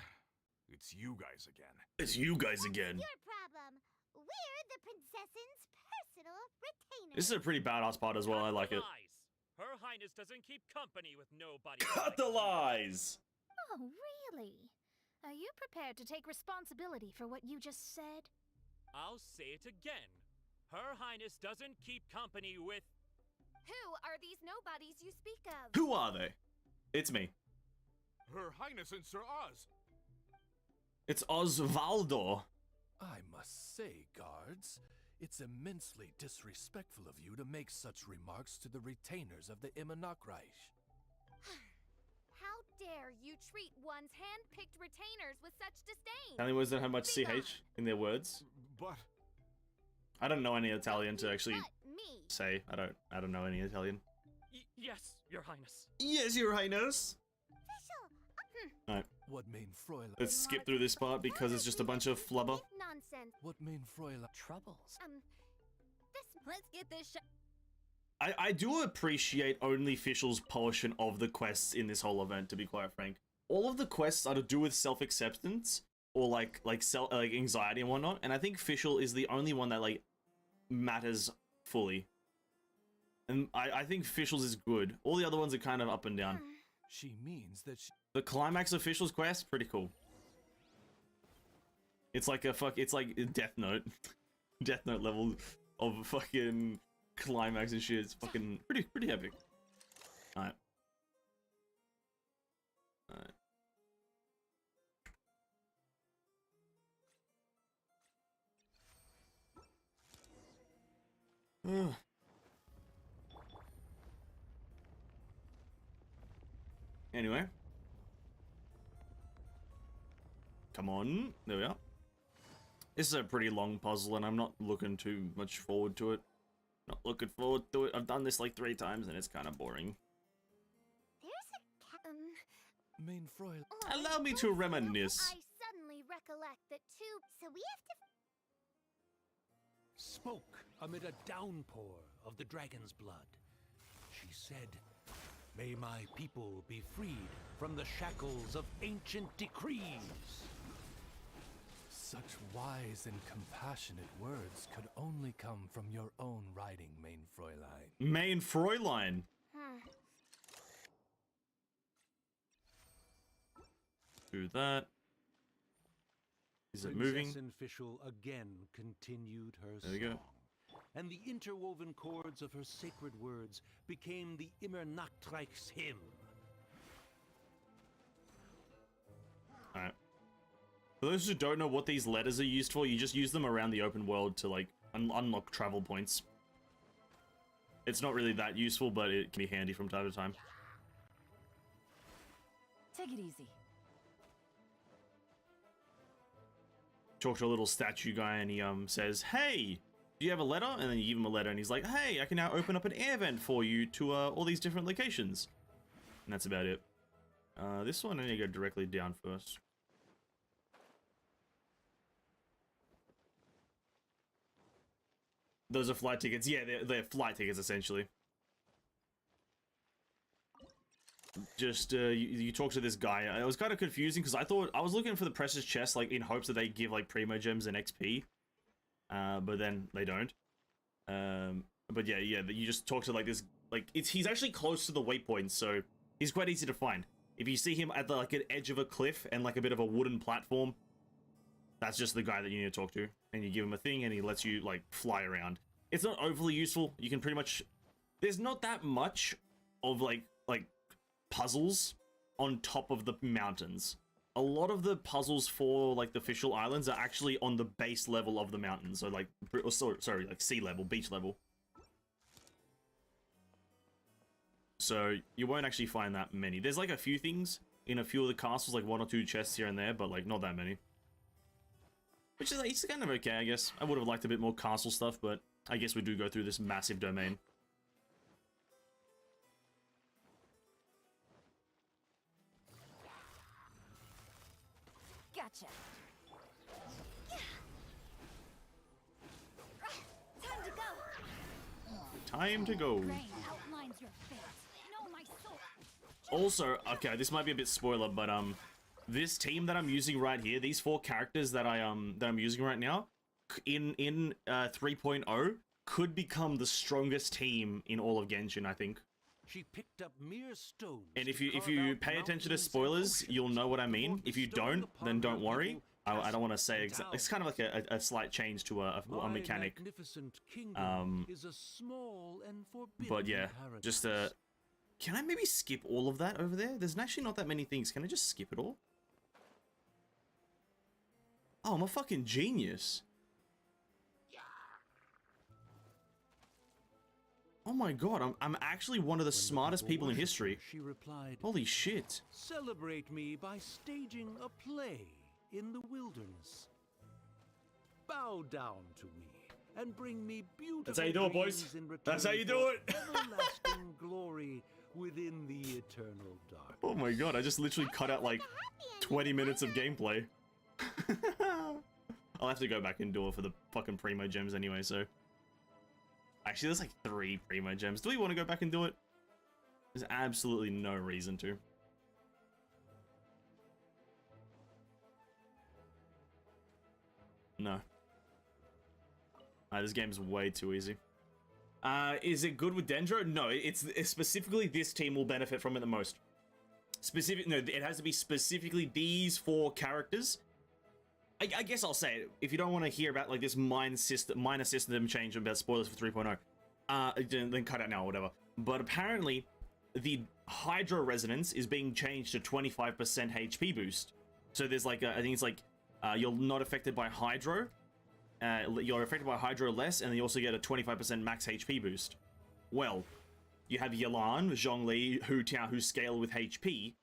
It's you guys again. It's you guys again. Your problem. We're the princess's personal retainers. This is a pretty badass part as well. I like it. Her Highness doesn't keep company with nobody. Cut the lies! Oh, really? Are you prepared to take responsibility for what you just said? I'll say it again. Her Highness doesn't keep company with... Who are these nobodies you speak of? Who are they? It's me. Her Highness and Sir Oz. It's Osvaldo. I must say, guards, it's immensely disrespectful of you to make such remarks to the retainers of the Immernochreich. How dare you treat one's hand-picked retainers with such disdain? Only words don't have much CH in their words. But I don't know any Italian to actually say. I don't know any Italian. Yes, Your Highness. Yes, Your Highness. Alright. What main Fräulein? Let's skip through this part because it's just a bunch of flubber. Nonsense. What main Fräulein? Troubles. Let's get this I do appreciate only Fischl's portion of the quests in this whole event, to be quite frank. All of the quests are to do with self-acceptance or like anxiety and whatnot, and I think Fischl is the only one that like matters fully. And I think Fischl's is good. All the other ones are kind of up and down. She means that The climax of Fischl's quest, pretty cool. It's like it's like Death Note. Death Note level of fucking climax and shit. It's fucking pretty epic. Alright. Alright. Anyway. Come on. There we are. This is a pretty long puzzle and I'm not looking too much forward to it. Not looking forward to it. I've done this like 3 times and it's kind of boring. There's a main Fräulein. Allow me to reminisce. I suddenly recollect that so we have to... Spoke amid a downpour of the dragon's blood. She said, "May my people be freed from the shackles of ancient decrees." Such wise and compassionate words could only come from your own writing, main Fräulein. Main Fräulein. Do that. Is it moving? Princess Fischl again continued her There we go. song, and the interwoven chords of her sacred words became the Immernachtreich's hymn. Alright. For those who don't know what these letters are used for, you just use them around the open world to like unlock travel points. It's not really that useful, but it can be handy from time to time. Take it easy. Talk to a little statue guy and he says, "Hey, do you have a letter? And then you give him a letter, and he's like, hey, I can now open up an air vent for you to all these different locations. And that's about it. This one I need to go directly down first. Those are flight tickets. Yeah, they're flight tickets, essentially. Just, you talk to this guy. It was kind of confusing, because I was looking for the precious chest, like, in hopes that they give, like, Primo Gems and XP. But then they don't. But yeah, you just talk to, like, this, like, he's actually close to the waypoint, so he's quite easy to find. If you see him at, the, like, an edge of a cliff and, like, a bit of a wooden platform, that's just the guy that you need to talk to. And you give him a thing, and he lets you, like, fly around. It's not overly useful. You can pretty much... There's not that much of, like puzzles on top of the mountains. A lot of the puzzles for, like, the official islands are actually on the base level of the mountains. So, like... Sorry, like, sea level, beach level. So, you won't actually find that many. There's, like, a few things in a few of the castles, like 1 or 2 chests here and there, but, like, not that many. Which is, like, it's kind of okay, I guess. I would have liked a bit more castle stuff, but I guess we do go through this massive domain. Gotcha. Time to go. Time to go. Rain outlines your fate. Know my soul. Also, okay, this might be a bit spoiler, but this team that I'm using right here, these 4 characters that I'm using right now, in 3.0 could become the strongest team in all of Genshin, I think. She picked up mere stones. And if you pay attention to spoilers, you'll know what I mean. If you don't, then don't worry. I don't want to say exactly. It's kind of like a slight change to a mechanic. But yeah, just can I maybe skip all of that over there? There's actually not that many things. Can I just skip it all? Oh, I'm a fucking genius. Oh my god, I'm actually one of the smartest people in history. She replied, holy shit. Celebrate me by staging a play in the wilderness. Bow down to me and bring me beautiful That's how you do it, boys. That's how you do it. Everlasting glory within the eternal dark. Oh my god, I just literally cut out like 20 minutes of gameplay. I'll have to go back and do it for the fucking Primo Gems anyway, so... Actually, there's like 3 Primo Gems. Do we want to go back and do it? There's absolutely no reason to. No. This game's way too easy. Is it good with Dendro? No, it's specifically this team will benefit from it the most. No, it has to be specifically these 4 characters. I guess I'll say it. If you don't want to hear about like this minor system change about spoilers for 3.0, then cut it now or whatever. But apparently, the Hydro Resonance is being changed to 25% HP boost. So there's like, I think it's like, you're not affected by Hydro. You're affected by Hydro less, and then you also get a 25% max HP boost. Well, you have Yelan, Zhongli, Hu Tao who scale with HP,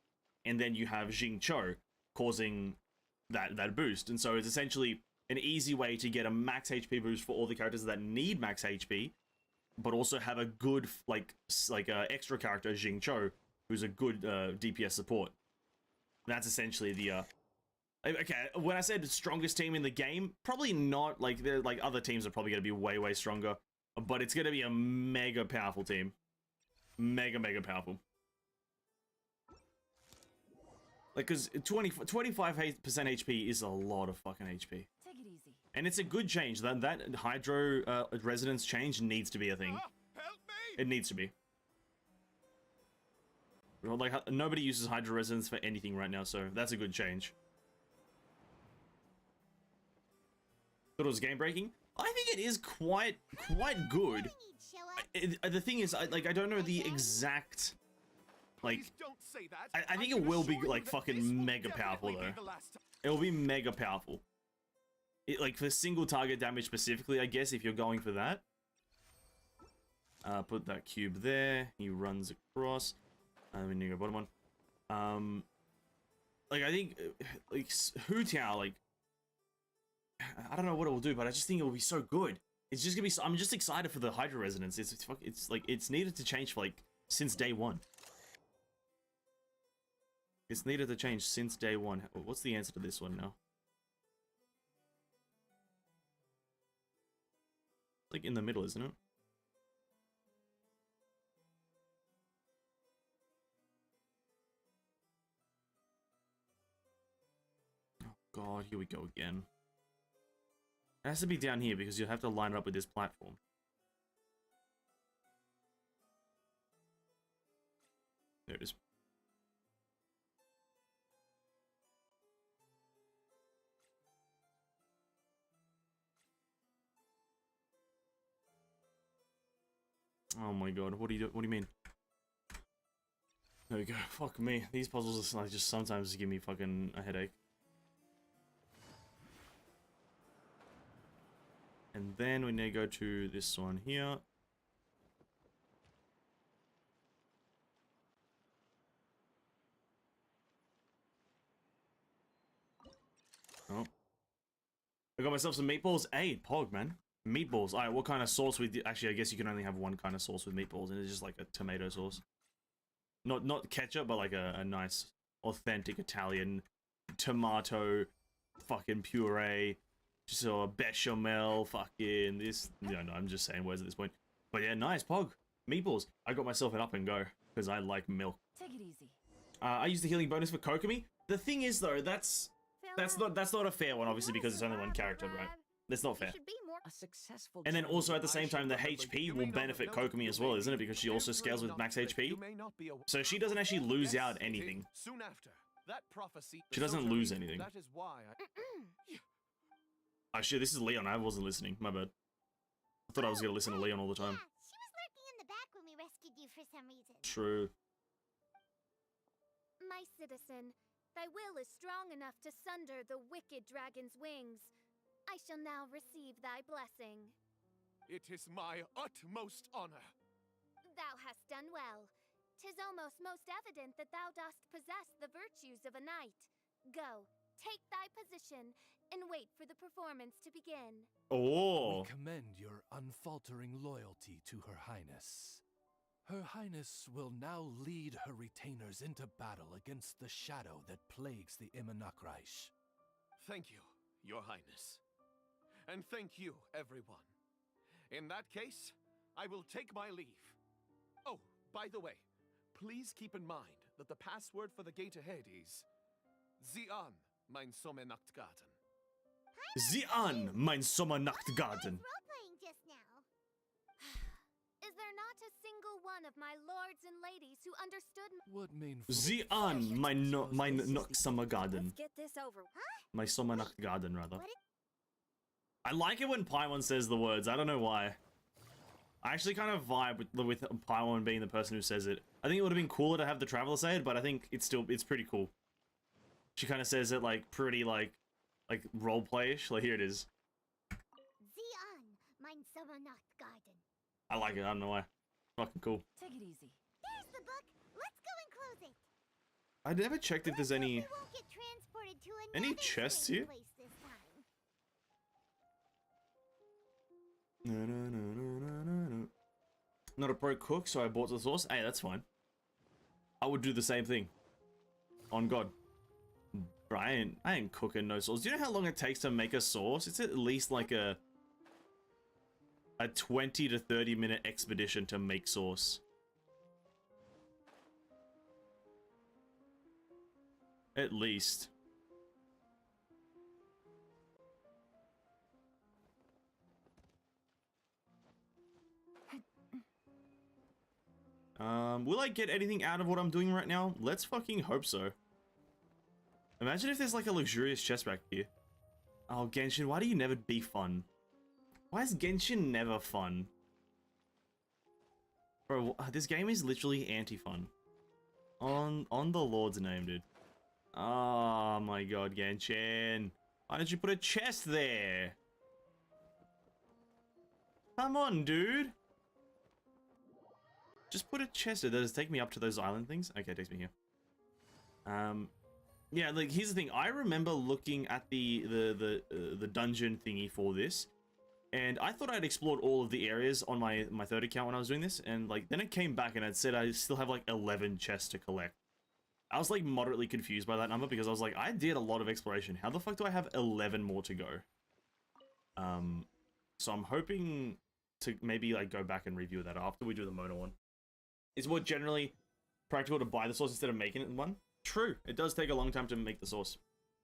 and then you have Jingqiu causing that boost. And so it's essentially an easy way to get a max HP boost for all the characters that need max HP, but also have a good extra character, Jingqiu, who's a good DPS support. That's essentially the okay, when I said strongest team in the game, probably not. Like, they're like other teams are probably going to be way stronger, but it's going to be a mega powerful team. Mega powerful. Like, because 25% HP is a lot of fucking HP. Take it easy. And it's a good change. That Hydro Resonance change needs to be a thing. Help me! It needs to be. Like, nobody uses Hydro Resonance for anything right now, so that's a good change. Thought it was game breaking? I think it is quite good. The thing is, I don't know the exact... Like, I think it will be, like, fucking mega powerful, though. It will be mega powerful. Like, for single target damage specifically, I guess, if you're going for that. Put that cube there. He runs across. We need to go bottom one. Like, I think, like, Hu Tao, like, I don't know what it will do, but I just think it will be so good. It's just gonna be. I'm just excited for the Hydra resonance. It's like it's needed to change for like since day one. It's needed to change since day one. What's the answer to this one now? Like in the middle, isn't it? Oh god, here we go again. It has to be down here because you'll have to line it up with this platform. There it is. Oh my god, what do you mean? There we go. Fuck me. These puzzles are like just sometimes give me fucking a headache. And then we need to go to this one here. Oh. I got myself some meatballs. Hey, Pog, man. Meatballs. Alright, what kind of sauce we actually, I guess you can only have one kind of sauce with meatballs, and it's just like a tomato sauce. Not ketchup, but like a nice, authentic Italian tomato fucking puree. Just a bechamel fucking this. No, I'm just saying words at this point. But yeah, nice, Pog. Meatballs. I got myself an up and go, because I like milk. Take it easy. I used the healing bonus for Kokomi. The thing is, though, that's not a fair one, obviously, because it's only one character, right? That's not fair. A successful And then also at the same time, the HP will benefit Kokomi as well, isn't it? Because she also scales with max HP. So she doesn't actually lose out anything. Soon after, that prophecy, She doesn't lose anything. That is why Oh shit, this is Leon. I wasn't listening. My bad. I thought I was gonna listen to Leon all the time. Yeah, she was lurking in the back when we rescued you for some reason. True. My citizen, thy will is strong enough to sunder the wicked dragon's wings. I shall now receive thy blessing. it is my utmost honor. Thou hast done well. 'Tis almost most evident that thou dost possess the virtues of a knight. Go, take thy position, and wait for the performance to begin. Oh. We commend your unfaltering loyalty to Her Highness. Her Highness will now lead her retainers into battle against the shadow that plagues the Immonakreich. Thank you, Your Highness. And thank you, everyone. In that case, I will take my leave. Oh, by the way, please keep in mind that the password for the gate ahead is Zian, mein Sommernachtgarten. Zian, mein Sommernachtgarten. Role-playing just now. Is there not a single one of my lords and ladies who understood What mean Zian, mein Sommergarten. Let's get this over. My Sommernachtgarten, rather. I like it when Paimon says the words. I don't know why. I actually kind of vibe with Paimon being the person who says it. I think it would have been cooler to have the Traveler say it, but I think it's pretty cool. She kind of says it like pretty like roleplay-ish. Like here it is. Zian, mein Sommernachtgarten. I like it. I don't know why. Fucking cool. Take it easy. There's the book. Let's go and close it. I never checked if there's any We won't get transported to any another chests strange here. place this time. Not a pro cook, so I bought the sauce. Hey, that's fine. I would do the same thing. On God. Bro, I ain't cooking no sauce. Do you know how long it takes to make a sauce? It's at least like a 20 to 30 minute expedition to make sauce. At least. Will I get anything out of what I'm doing right now? Let's fucking hope so. Imagine if there's like a luxurious chest back here. Oh, Genshin, why do you never be fun? Why is Genshin never fun? Bro, this game is literally anti-fun. On the Lord's name, dude. Oh my god, Genshin. Why didn't you put a chest there? Come on, dude. Just put a chest there. Does it take me up to those island things? Okay, it takes me here. Yeah, like here's the thing. I remember looking at the dungeon thingy for this, And I thought I'd explored all of the areas on my third account when I was doing this, and like then it came back and it said I still have like 11 chests to collect. I was like moderately confused by that number because I was like, I did a lot of exploration. How the fuck do I have 11 more to go? So I'm hoping to maybe like go back and review that after we do the Mona one. It's more generally practical to buy the sauce instead of making it in one. True, it does take a long time to make the sauce.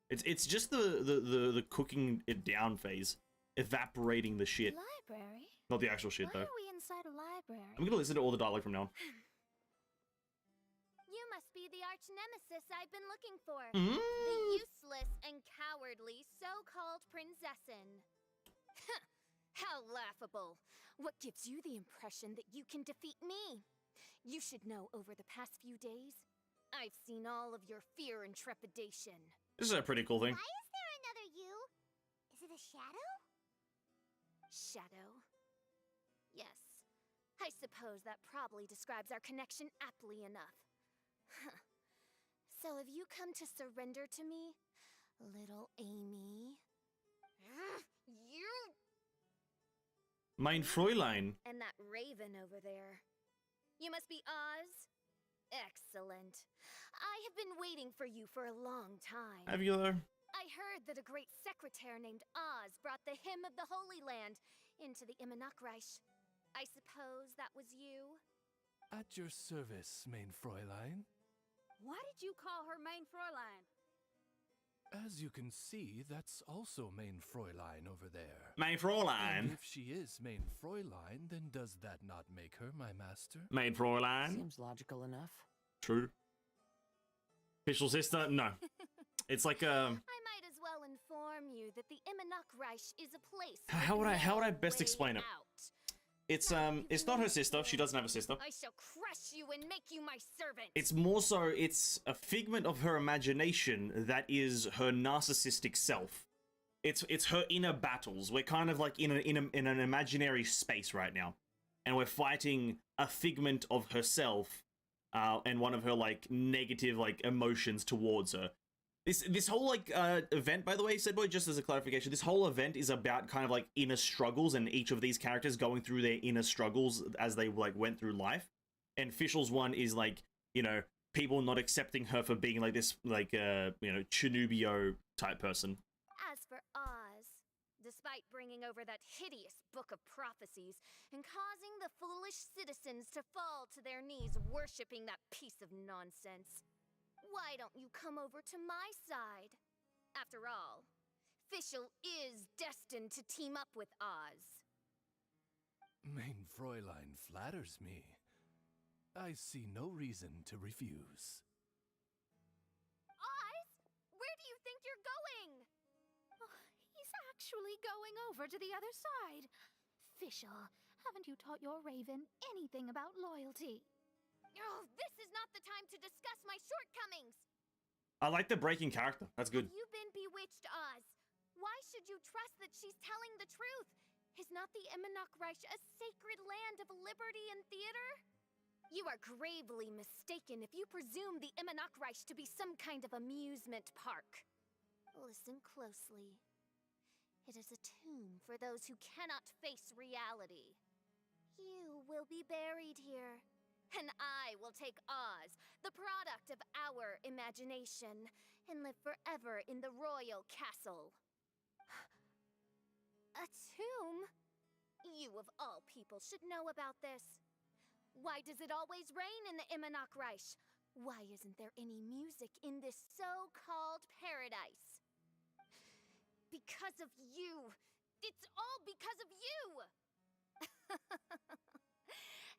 It's just the cooking it down phase, evaporating the shit. Library? Not the actual shit though. Why are we inside a library? I'm gonna listen to all the dialogue from now on. You must be the arch nemesis I've been looking for. Mm. The useless and cowardly so-called princessin. How laughable. What gives you the impression that you can defeat me? You should know over the past few days, I've seen all of your fear and trepidation. This is a pretty cool thing. Why is there another you? Is it a shadow? Shadow? Yes. I suppose that probably describes our connection aptly enough. So have you come to surrender to me, little Amy? You! Mein Fräulein. And that raven over there. You must be Oz? Excellent. I have been waiting for you for a long time. Have you though? I heard that a great secretary named Oz brought the hymn of the Holy Land into the Immonakreich. I suppose that was you? At your service, mein Fräulein. Why did you call her Mein Fräulein? As you can see, that's also mein Fräulein over there. Mein And Fräulein. if she is mein Fräulein, then does that not make her my master? Mein Fräulein. Seems logical enough. True. Official sister? No. It's like I might as well inform you that the Immonakreich is a place. How would I with best no explain way it? out. It's not her sister. She doesn't have a sister. I shall crush you and make you my servant. It's more so it's a figment of her imagination that is her narcissistic self. It's her inner battles. We're kind of like in an imaginary space right now, and we're fighting a figment of herself, and one of her like negative like emotions towards her. This whole like event, by the way, said boy, just as a clarification, this whole event is about kind of like inner struggles and each of these characters going through their inner struggles as they like went through life. And Fischl's one is like, you know, people not accepting her for being like this like you know, Chinubio type person. As for Oz, despite bringing over that hideous book of prophecies and causing the foolish citizens to fall to their knees worshipping that piece of nonsense, why don't you come over to my side? After all, Fischl is destined to team up with Oz. Mein Fräulein flatters me. I see no reason to refuse. Oz? Where do you think you're going? He's actually going over to the other side. Fischl, haven't you taught your raven anything about loyalty? Oh, this is not the time to discuss my shortcomings! I like the breaking character. That's good. Have you been bewitched, Oz? Why should you trust that she's telling the truth? Is not the Immonakreich a sacred land of liberty and theater? You are gravely mistaken if you presume the Immonakreich to be some kind of amusement park. Listen closely. It is a tomb for those who cannot face reality. You will be buried here. And I will take Oz, the product of our imagination, and live forever in the royal castle. A tomb? You of all people should know about this. Why does it always rain in the Immonakreich? Why isn't there any music in this so-called paradise? Because of you! It's all because of you!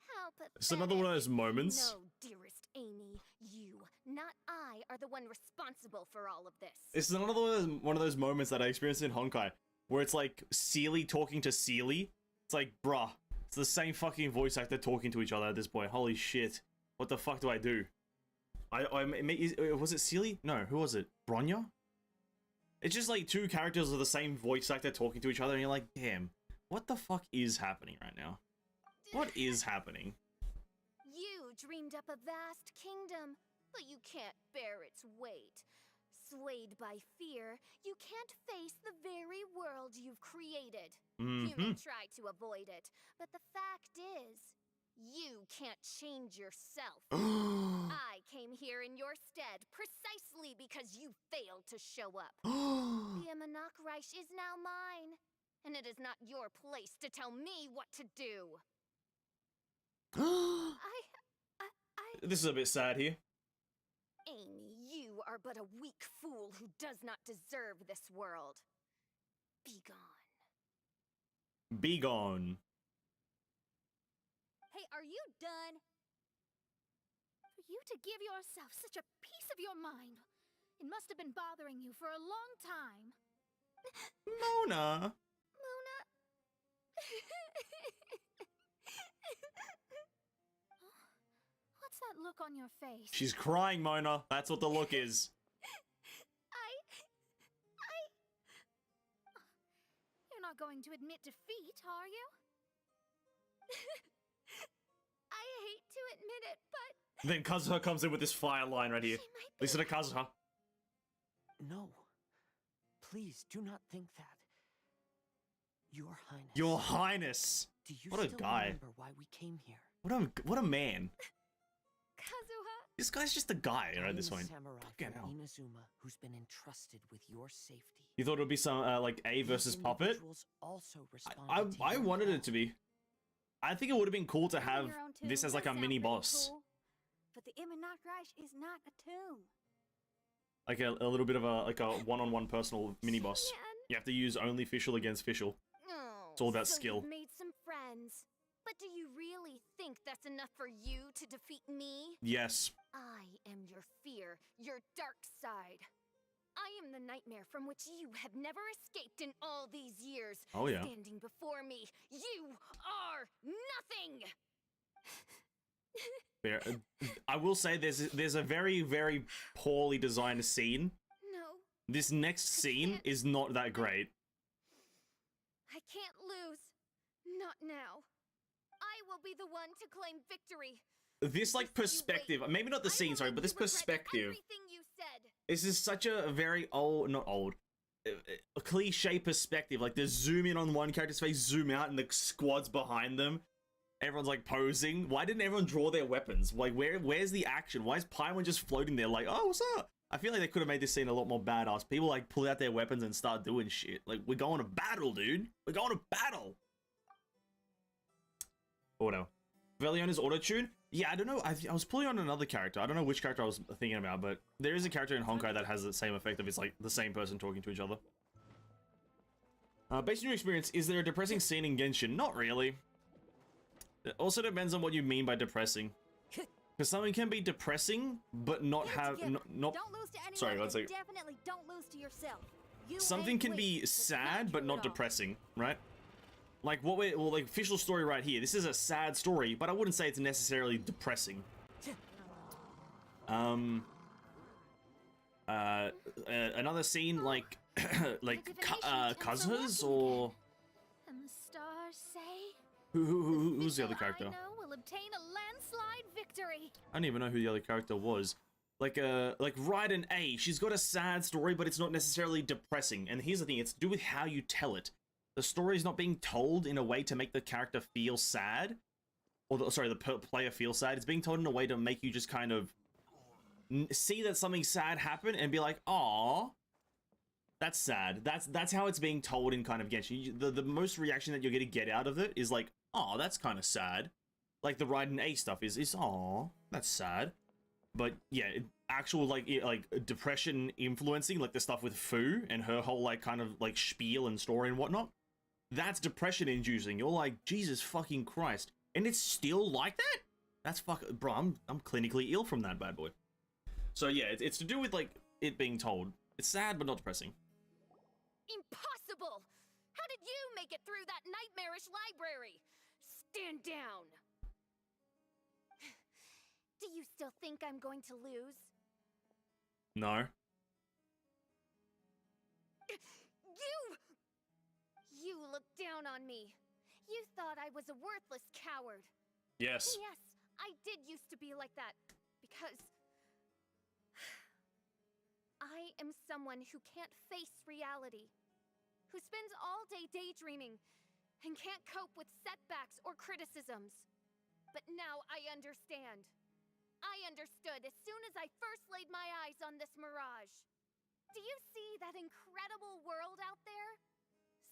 How pathetic. It's another one of those moments. No, dearest Amy, you, not I, are the one responsible for all of this. This is another one of those moments that I experienced in Honkai, where it's like Seely talking to Seely. It's like, bruh, it's the same fucking voice actor talking to each other at this point. Holy shit. What the fuck do I do? Was it Seely? No, who was it? Bronya? It's just like two characters of the same voice actor talking to each other, and you're like, damn, what the fuck is happening right now? What is happening? You dreamed up a vast kingdom, but you can't bear its weight. Swayed by fear, you can't face the very world you've created. Mm-hmm. You may try to avoid it, but the fact is, you can't change yourself. I came here in your stead precisely because you failed to show up. The Imanok-Reich is now mine, and it is not your place to tell me what to do. This is a bit sad here. Amy, you are but a weak fool who does not deserve this world. Be gone. Be gone. Hey, are you done? For you to give yourself such a piece of your mind, it must have been bothering you for a long time. Mona. Mona. What's that look on your face? She's crying, Mona. That's what the look is. You're not going to admit defeat, are you? I hate to admit it, but... Then Kazuha comes in with this fire line right here. Listen to Kazuha. No. Please, do not think that. Your Highness. Your Highness. Do you What a still guy. remember why we came here? What a man. Kazuha. This guy's just a guy, right? This one. Samurai Fucking from hell. Inazuma, who's been entrusted with your safety. You thought it would be some like A versus These Puppet? individuals also responded I to your wanted call. it to be. I think it would have been cool to have Your own tomb this as like does a sound mini pretty boss. cool, but the Imanok-Reich is not a tomb. Like a little bit of a one-on-one personal mini boss. Man. You have to use only Fischl against Fischl. Oh, It's all about so skill. You've made some friends. But do you really think that's enough for you to defeat me? Yes. I am your fear, your dark side. I am the nightmare from which you have never escaped in all these years. Oh, yeah. Standing before me, you are nothing! Fair. I will say there's a very, very poorly designed scene. No, This next scene is not that great. I can't lose. Not now. I will be the one to claim victory. This like perspective, maybe not the scene, sorry, but this perspective. Everything you said. This is such a very not old, a cliche perspective. Like they zoom in on one character's face, zoom out, and the squad's behind them. Everyone's like posing. Why didn't everyone draw their weapons? Like where's the action? Why is Paimon just floating there like, oh, what's up? I feel like they could have made this scene a lot more badass. People like pull out their weapons and start doing shit. Like we're going to battle, dude. We're going to battle. Auto. Veliona's auto-tune? Yeah, I don't know. I was pulling on another character. I don't know which character I was thinking about, but there is a character in Honkai that has the same effect of it's like the same person talking to each other. Based on your experience, is there a depressing scene in Genshin? Not really. It also depends on what you mean by depressing. Because something can be depressing, but not have... not Don't lose to anyone, sorry, one second. definitely don't lose to yourself. You Something ain't can weak, be but sad, but true not at all. depressing, right? Like what we like official story right here. This is a sad story, but I wouldn't say it's necessarily depressing. Another scene like Kazuha's or And the stars say, who's the other character? I know will obtain a landslide victory. I don't even know who the other character was. Like Raiden A. She's got a sad story, but it's not necessarily depressing. And here's the thing: it's to do with how you tell it. The story is not being told in a way to make the character feel sad, or the player feel sad. It's being told in a way to make you just kind of see that something sad happened and be like, "Aw, that's sad." That's how it's being told in kind of Genshin. The most reaction that you're gonna get out of it is like, "Aw, that's kind of sad." Like the Raiden A stuff is "Aw, that's sad." But yeah, actual like depression influencing, like the stuff with Fu and her whole like kind of like spiel and story and whatnot. That's depression inducing. You're like, Jesus fucking Christ. And it's still like that? That's bro, I'm clinically ill from that bad boy. So yeah, it's to do with like it being told. It's sad but not depressing. Impossible! How did you make it through that nightmarish library? Stand down! Do you still think I'm going to lose? No. You looked down on me. You thought I was a worthless coward. Yes. Yes, I did used to be like that. Because I am someone who can't face reality, who spends all day daydreaming and can't cope with setbacks or criticisms. But now I understand. I understood as soon as I first laid my eyes on this mirage. Do you see that incredible world out there?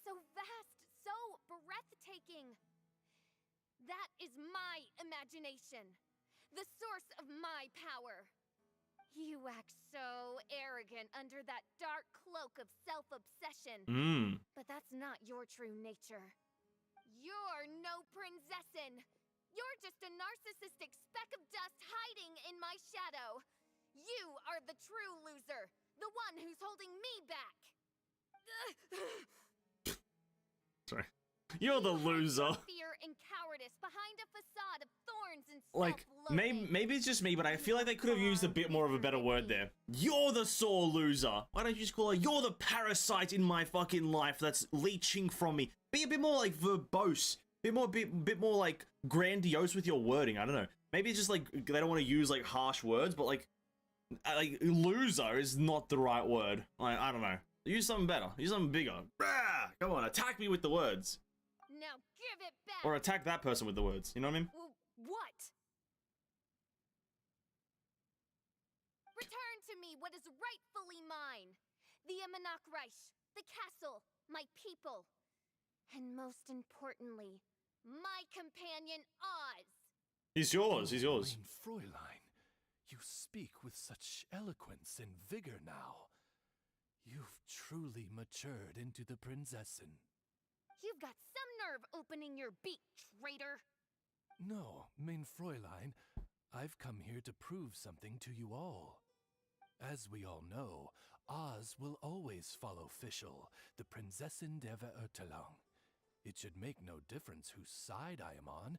So vast, so breathtaking. That is my imagination, the source of my power. You act so arrogant under that dark cloak of self-obsession. But that's not your true nature. You're no princessin. You're just a narcissistic speck of dust hiding in my shadow. You are the true loser, the one who's holding me back. Sorry. You're the loser. Fear and cowardice behind a facade of thorns and Like, maybe it's just me, but I feel like they could have used a bit more of a better word there. You're the sore loser. Why don't you just call her, you're the parasite in my fucking life that's leeching from me. Be a bit more, like, verbose. Bit more, like, grandiose with your wording. I don't know. Maybe it's just, like, they don't want to use, like, harsh words, but, like, loser is not the right word. Like, I don't know. Use something better. Use something bigger. Rah! Come on, attack me with the words. Now give it back. Or attack that person with the words. You know what I mean? What? Return to me what is rightfully mine. The Imanok Reich, the castle, my people, and most importantly, my companion Oz. He's yours. He's yours. Mein Fräulein, you speak with such eloquence and vigor now. You've truly matured into the Prinzessin. You've got some nerve opening your beak, traitor. No, mein Fräulein, I've come here to prove something to you all. As we all know, Oz will always follow Fischl, the Prinzessin der Verurteilung. It should make no difference whose side I am on,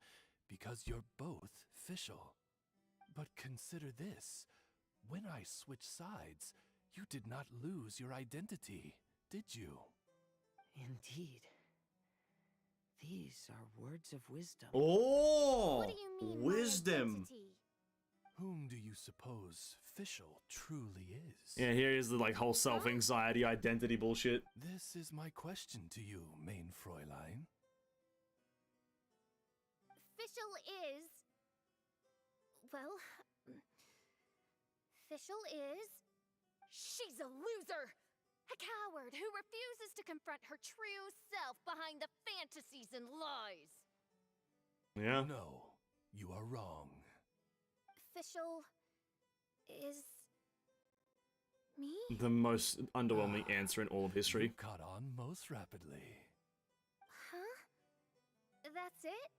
because you're both Fischl. But consider this. When I switched sides, you did not lose your identity, did you? Indeed. These are words of wisdom. Oh! What do you mean, wisdom. Whom do you suppose Fischl truly is? Yeah, here is the, like, whole self-anxiety, identity bullshit. This is my question to you, mein Fräulein. Fischl is... Well... Fischl is... She's a loser! A coward who refuses to confront her true self behind the fantasies and lies. Yeah. No, you are wrong. Fischl is... me? The most underwhelming answer in all of history. You caught on most rapidly. Huh? That's it?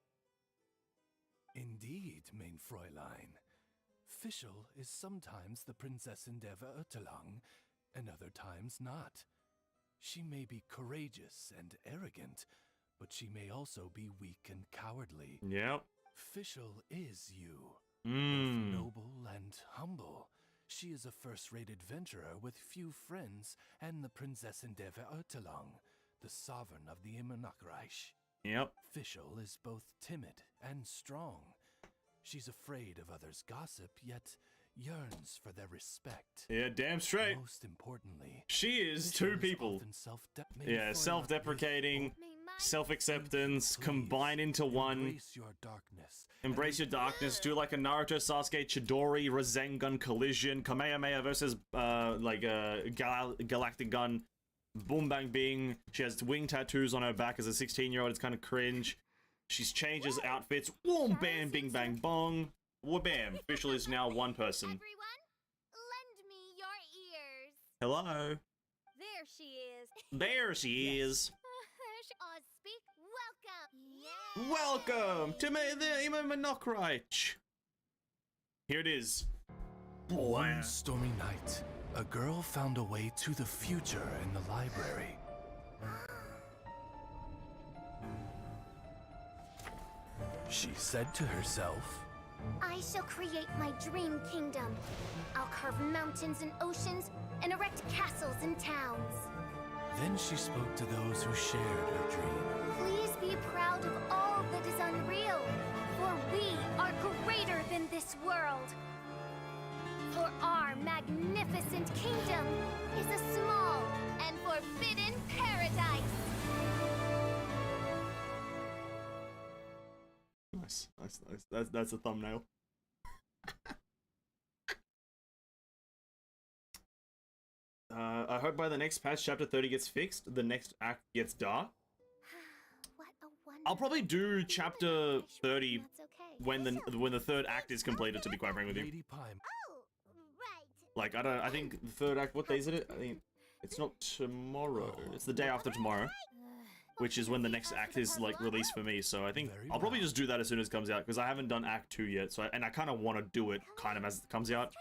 Indeed, mein Fräulein. Fischl is sometimes the Prinzessin der Verurteilung, and other times not. She may be courageous and arrogant, but she may also be weak and cowardly. Yep. Fischl is you. Both noble and humble. She is a first-rate adventurer with few friends and the Prinzessin der Verurteilung, the sovereign of the Imanok Reich. Yep. Fischl is both timid and strong. She's afraid of others' gossip, yet yearns for their respect. Yeah, damn straight. Most importantly, she is two people. Yeah, self-deprecating, self-acceptance, combine into one. Embrace your darkness. Embrace your darkness. Do like a Naruto, Sasuke, Chidori, Rasengan collision, Kamehameha versus Galactic Gun, Boom Bang Bing. She has wing tattoos on her back as a 16-year-old. It's kind of cringe. She's changes outfits. Boom, bam, bing, bang, bong. Whoa, bam. Fischl is now one person. Everyone, lend me your ears. Hello. There she is. There she is. Oz speak. Welcome. Welcome to the Imanok Reich. Here it is. One stormy night, a girl found a way to the future in the library. She said to herself, I shall create my dream kingdom. I'll carve mountains and oceans and erect castles and towns. Then she spoke to those who shared her dream. Please be proud of all that is unreal, for we are greater than this world. For our magnificent kingdom is a forbidden paradise! Nice, nice, nice. That's a thumbnail. I hope by the next patch, chapter 30 gets fixed, the next act gets dark. What a wonderful I'll probably do chapter 30 That's okay. when the third act is completed, to be quite frank with you. Lady Pime. Oh, right. Like, I think the third act, what day is it? I think it's not tomorrow. It's the day after tomorrow, which is when the next act is, like, released for me. So I think I'll probably just do that as soon as it comes out, because I haven't done act 2 yet. So I kind of want to do it kind of as it comes out.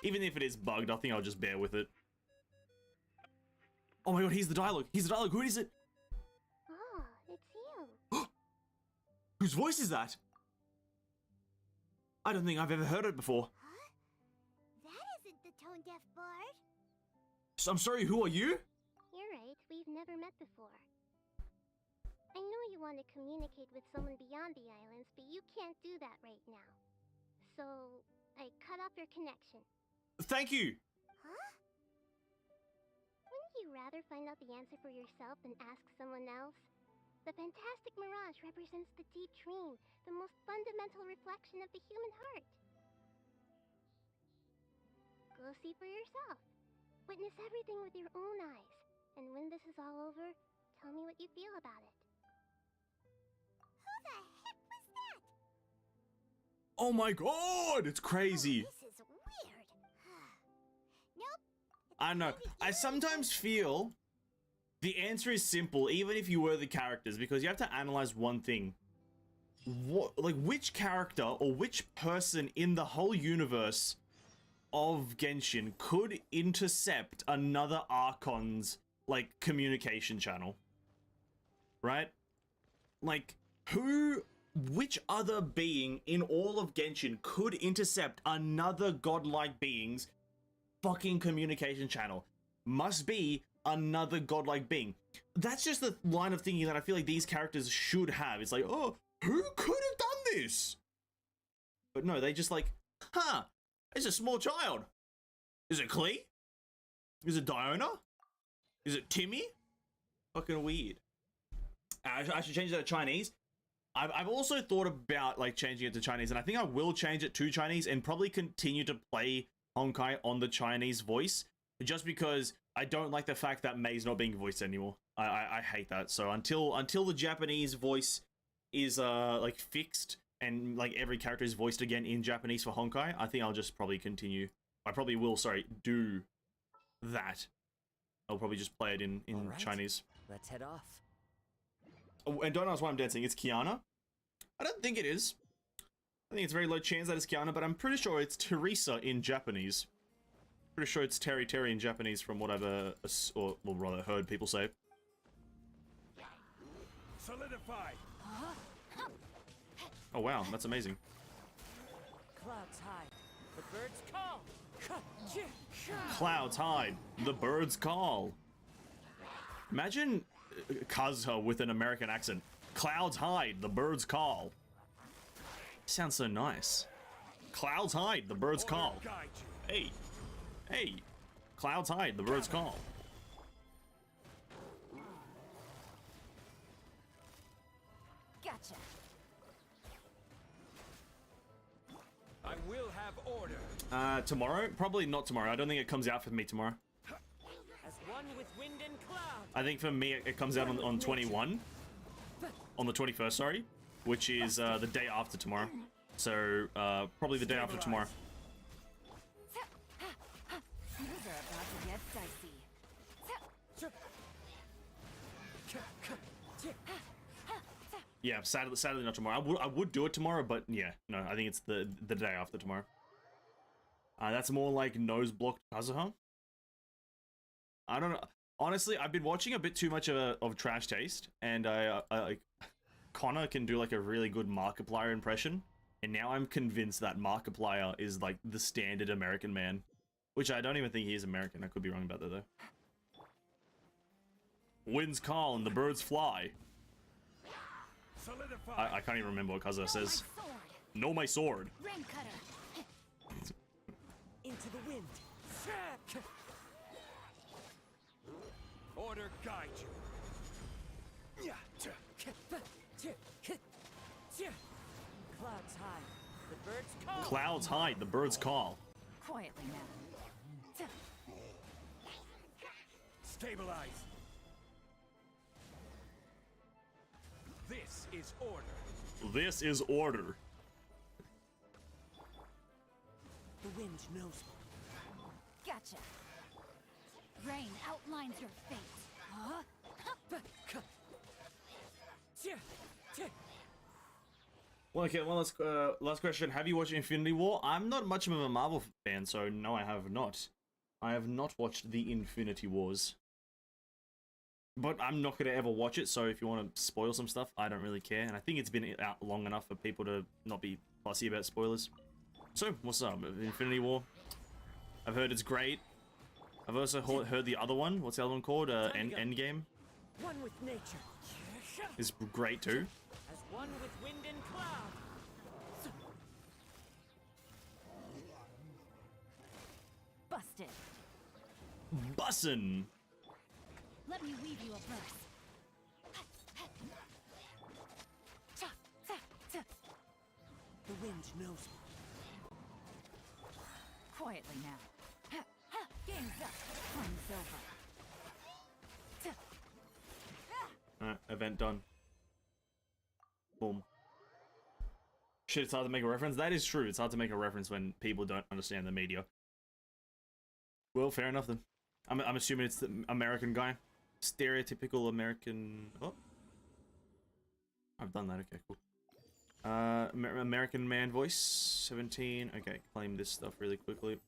Even if it is bugged, I think I'll just bear with it. Oh my god, here's the dialogue. Here's the dialogue. Who is it? Oh, it's you. Whose voice is that? I don't think I've ever heard it before. Huh? That isn't the tone-deaf bard. So, I'm sorry, who are you? You're right, we've never met before. I know you want to communicate with someone beyond the islands, but you can't do that right now. So, I cut off your connection. Thank you. Huh? Wouldn't you rather find out the answer for yourself than ask someone else? The fantastic mirage represents the deep dream, the most fundamental reflection of the human heart. Go see for yourself. Witness everything with your own eyes. And when this is all over, tell me what you feel about it. Who the heck was that? Oh my god, it's crazy. Oh, this is weird. Nope. I know. I sometimes feel the answer is simple, even if you were the characters, because you have to analyze one thing. What, like, which character or which person in the whole universe of Genshin could intercept another Archon's, like, communication channel? Right? Like, which other being in all of Genshin could intercept another godlike being's fucking communication channel? Must be another godlike being. That's just the line of thinking that I feel like these characters should have. It's like, oh, who could have done this? But no, they just like, huh, it's a small child. Is it Klee? Is it Diona? Is it Timmy? Fucking weird. I should change that to Chinese. I've also thought about like changing it to Chinese, and I think I will change it to Chinese and probably continue to play Honkai on the Chinese voice, just because I don't like the fact that Mei's not being voiced anymore. I hate that. So until the Japanese voice is like fixed and like every character is voiced again in Japanese for Honkai, I think I'll just probably continue. I probably will, do that. I'll probably just play it in right. Chinese. Let's head off. Oh, and don't ask why I'm dancing. It's Kiana. I don't think it is. I think it's very low chance that it's Kiana, but I'm pretty sure it's Teresa in Japanese. Pretty sure it's Terry in Japanese from what I've or well, rather heard people say. Solidify. Oh wow, that's amazing. Clouds hide. The birds call. Clouds hide. The birds call. Imagine Kazuha with an American accent. Clouds hide. The birds call. Sounds so nice. Clouds hide. The birds call. Hey. Hey. Clouds hide. The birds call. Gotcha. I will have order. Tomorrow? Probably not tomorrow. I don't think it comes out for me tomorrow. As one with wind and cloud. I think for me it comes out on 21. On the 21st, sorry. Which is the day after tomorrow. So, probably the day after tomorrow. Things are about to get dicey. Yeah, sadly not tomorrow. I would do it tomorrow, but yeah, no, I think it's the day after tomorrow. That's more like nose blocked Kazuha. I don't know. Honestly, I've been watching a bit too much of Trash Taste, and I like Connor can do like a really good Markiplier impression, and now I'm convinced that Markiplier is like the standard American man, which I don't even think he is American. I could be wrong about that though. Winds call and the birds fly. I can't even remember what Kazuha says. Know my sword. Rain cutter. Into the wind. Order guide you. Clouds high. The birds call. Clouds hide, the birds call. Quietly now. Stabilize. This is order. This is order. The wind knows. Gotcha. Rain outlines your fate. Huh? Well, okay, well, last question. Have you watched Infinity War? I'm not much of a Marvel fan, so no, I have not. I have not watched the Infinity Wars. But I'm not going to ever watch it, so if you want to spoil some stuff, I don't really care. And I think it's been out long enough for people to not be fussy about spoilers. So, what's up? Infinity War? I've heard it's great. I've also heard the other one. What's the other one called? Endgame? One with nature. Is great too. As one with wind and cloud. Busted. Bussin'! Let me weave you a verse. The wind knows. Quietly now. Game's up. Time's over. Event done. Boom. Shit, it's hard to make a reference. That is true. It's hard to make a reference when people don't understand the media. Well, fair enough then. I'm assuming it's the American guy. Stereotypical American... Oh. I've done that. Okay, cool. American man voice. 17. Okay, claim this stuff really quickly.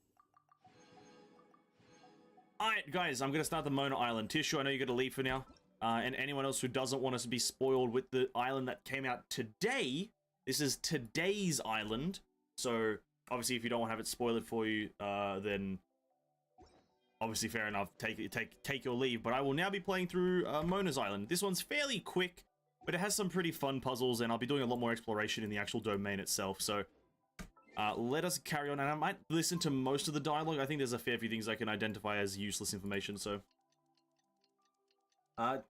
Alright, guys, I'm gonna start the Mona Island. Tissue, I know you gotta leave for now. And anyone else who doesn't want us to be spoiled with the island that came out today, this is today's island. So, obviously, if you don't want to have it spoiled for you, then obviously fair enough. Take your leave. But I will now be playing through Mona's Island. This one's fairly quick, but it has some pretty fun puzzles, and I'll be doing a lot more exploration in the actual domain itself. So, let us carry on, and I might listen to most of the dialogue. I think there's a fair few things I can identify as useless information. So. I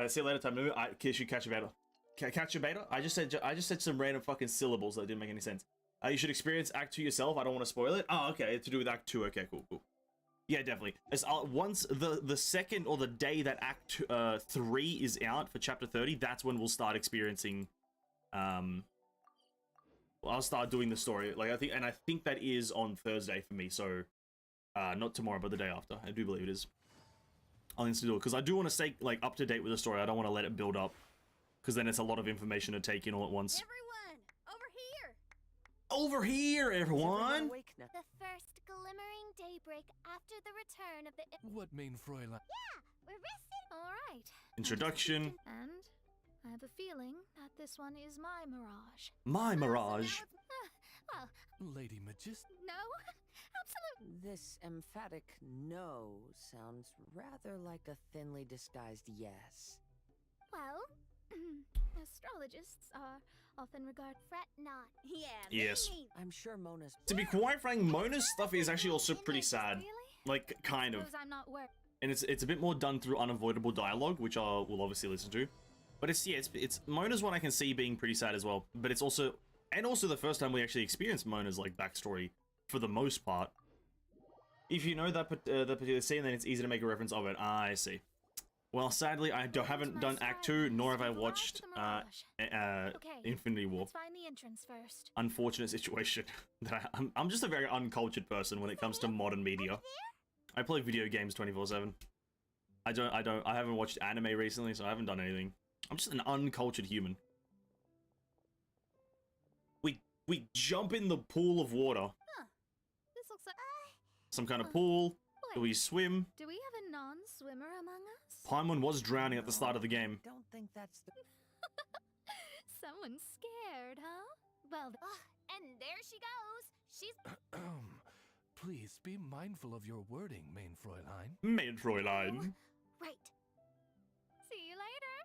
see you later, time. I kiss you, catch a beta. Catch a beta? I just said some random fucking syllables that didn't make any sense. You should experience Act 2 yourself. I don't want to spoil it. Oh, okay. It's to do with Act 2. Okay, cool. Yeah, definitely. As once the second or the day that Act 3 is out for Chapter 30, that's when we'll start experiencing. I'll start doing the story. Like I think that is on Thursday for me. So, not tomorrow, but the day after. I do believe it is. I'll need to do it because I do want to stay like up to date with the story. I don't want to let it build up because then it's a lot of information to take in all at once. Everyone, over here! Over here, everyone! The first glimmering daybreak after the return of the... What mean, Fräulein? Yeah, we're resting. All right. Introduction. And I have a feeling that this one is my mirage. My mirage. Well, Lady Magist. no, absolutely. This emphatic no sounds rather like a thinly disguised yes. Well, astrologists are often regarded. Fret not. Yeah. Yes. I'm sure Mona's... To be quite frank, Mona's stuff is actually also pretty sad. Really? Like, kind of. Suppose I'm not worried. And it's a bit more done through unavoidable dialogue, which we'll obviously listen to. But it's Mona's one I can see being pretty sad as well. But it's also... And also the first time we actually experienced Mona's, like, backstory, for the most part. If you know that particular scene, then it's easy to make a reference of it. I see. Well, sadly, I haven't done Act 2, nor have I watched Infinity War. Let's find the entrance first. Unfortunate situation. I'm just a very uncultured person when it comes to modern media. I play video games 24/7. I haven't watched anime recently, so I haven't done anything. I'm just an uncultured human. We jump in the pool of water. Huh. This looks like... Some kind of pool. Do we swim? Do we have a non-swimmer among us? Paimon was drowning at the start of the game. I don't think that's the... Someone's scared, huh? Well, And there she goes. She's... Please be mindful of your wording, Main Fräulein. Main Fräulein. Right. see you later.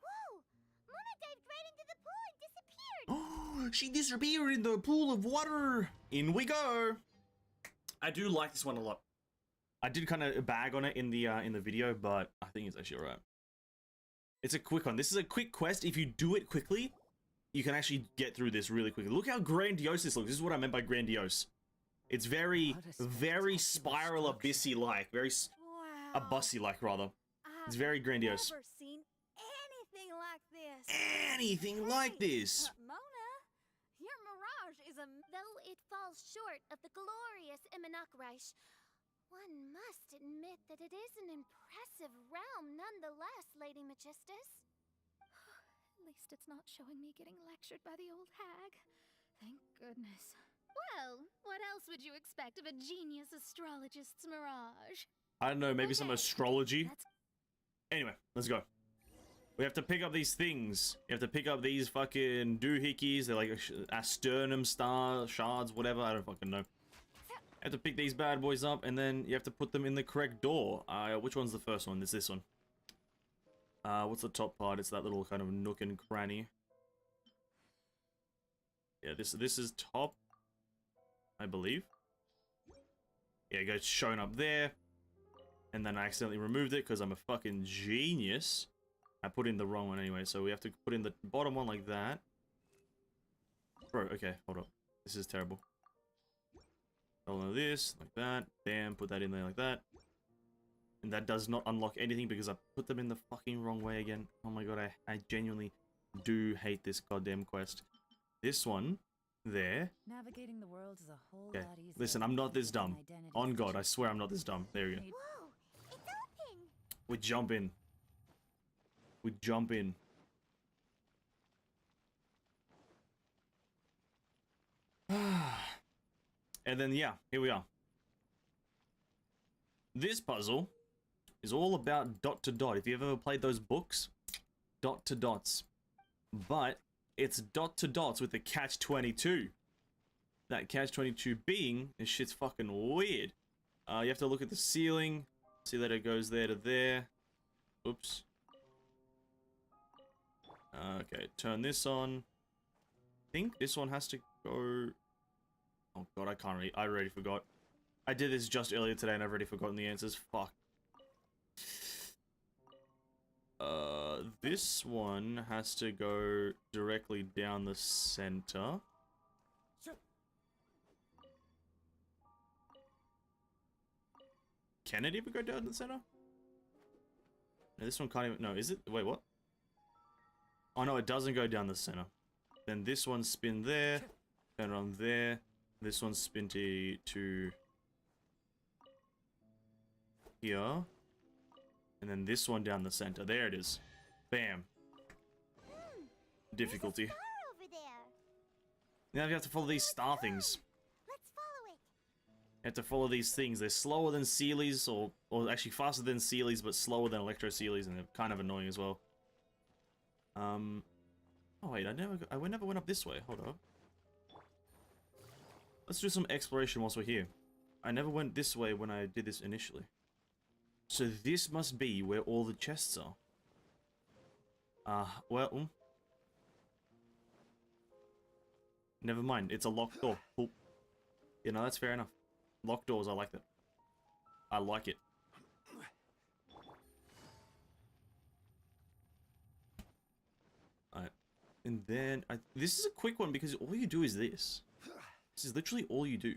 Whoa! Mona dived right into the pool and disappeared. Oh, she disappeared in the pool of water. In we go. I do like this one a lot. I did kind of bag on it in the video, but I think it's actually alright. It's a quick one. This is a quick quest. If you do it quickly, you can actually get through this really quickly. Look how grandiose this looks. This is what I meant by grandiose. It's very, very spiral abyssy-like. Very abussy-like, rather. It's very grandiose. I've never seen anything like this. Anything like this. Mona, your mirage is a... Though it falls short of the glorious Immonocreich, one must admit that it is an impressive realm nonetheless, Lady Magistus. At least it's not showing me getting lectured by the old hag. Thank goodness. Well, what else would you expect of a genius astrologist's mirage? I don't know, maybe some astrology. Anyway, let's go. We have to pick up these things. You have to pick up these fucking doohickeys. They're like asternum star shards, whatever. I don't fucking know. You have to pick these bad boys up, and then you have to put them in the correct door. Which one's the first one? It's this one. What's the top part? It's that little kind of nook and cranny. Yeah, this is top, I believe. Yeah, it goes showing up there. And then I accidentally removed it because I'm a fucking genius. I put in the wrong one anyway, so we have to put in the bottom one like that. Bro, okay, hold up. This is terrible. Follow this, like that. Bam, put that in there like that. And that does not unlock anything because I put them in the fucking wrong way again. Oh my god, I genuinely do hate this goddamn quest. This one, there. Navigating the world is a whole Okay, lot easier. listen, I'm not this dumb. On God, I swear I'm not this dumb. There we go. Whoa, it's open! We jump in. We jump in. And then, yeah, here we are. This puzzle is all about dot to dot. If you've ever played those books, dot to dots. But it's dot to dots with a catch-22. That catch-22 being, this shit's fucking weird. You have to look at the ceiling, see that it goes there to there. Oops. Okay, turn this on. I think this one has to go... Oh god, I can't read. I already forgot. I did this just earlier today and I've already forgotten the answers. Fuck. This one has to go directly down the center. Can it even go down the center? No, this one can't even... No, is it? Wait, what? Oh no, it doesn't go down the center. Then this one spin there. Turn it on there. This one's spin to here. And then this one down the center. There it is. Bam. Difficulty. There's a star over there. Now you have to follow these star things. Let's follow it. You have to follow these things. They're slower than Sealies, or actually faster than Sealies, but slower than Electro Sealies, and they're kind of annoying as well. Oh wait, I never went up this way. Hold up. Let's do some exploration whilst we're here. I never went this way when I did this initially. So this must be where all the chests are. Well... Never mind, it's a locked door. Cool. You know, that's fair enough. Locked doors, I like that. I like it. Alright. And then... this is a quick one because all you do is this. This is literally all you do.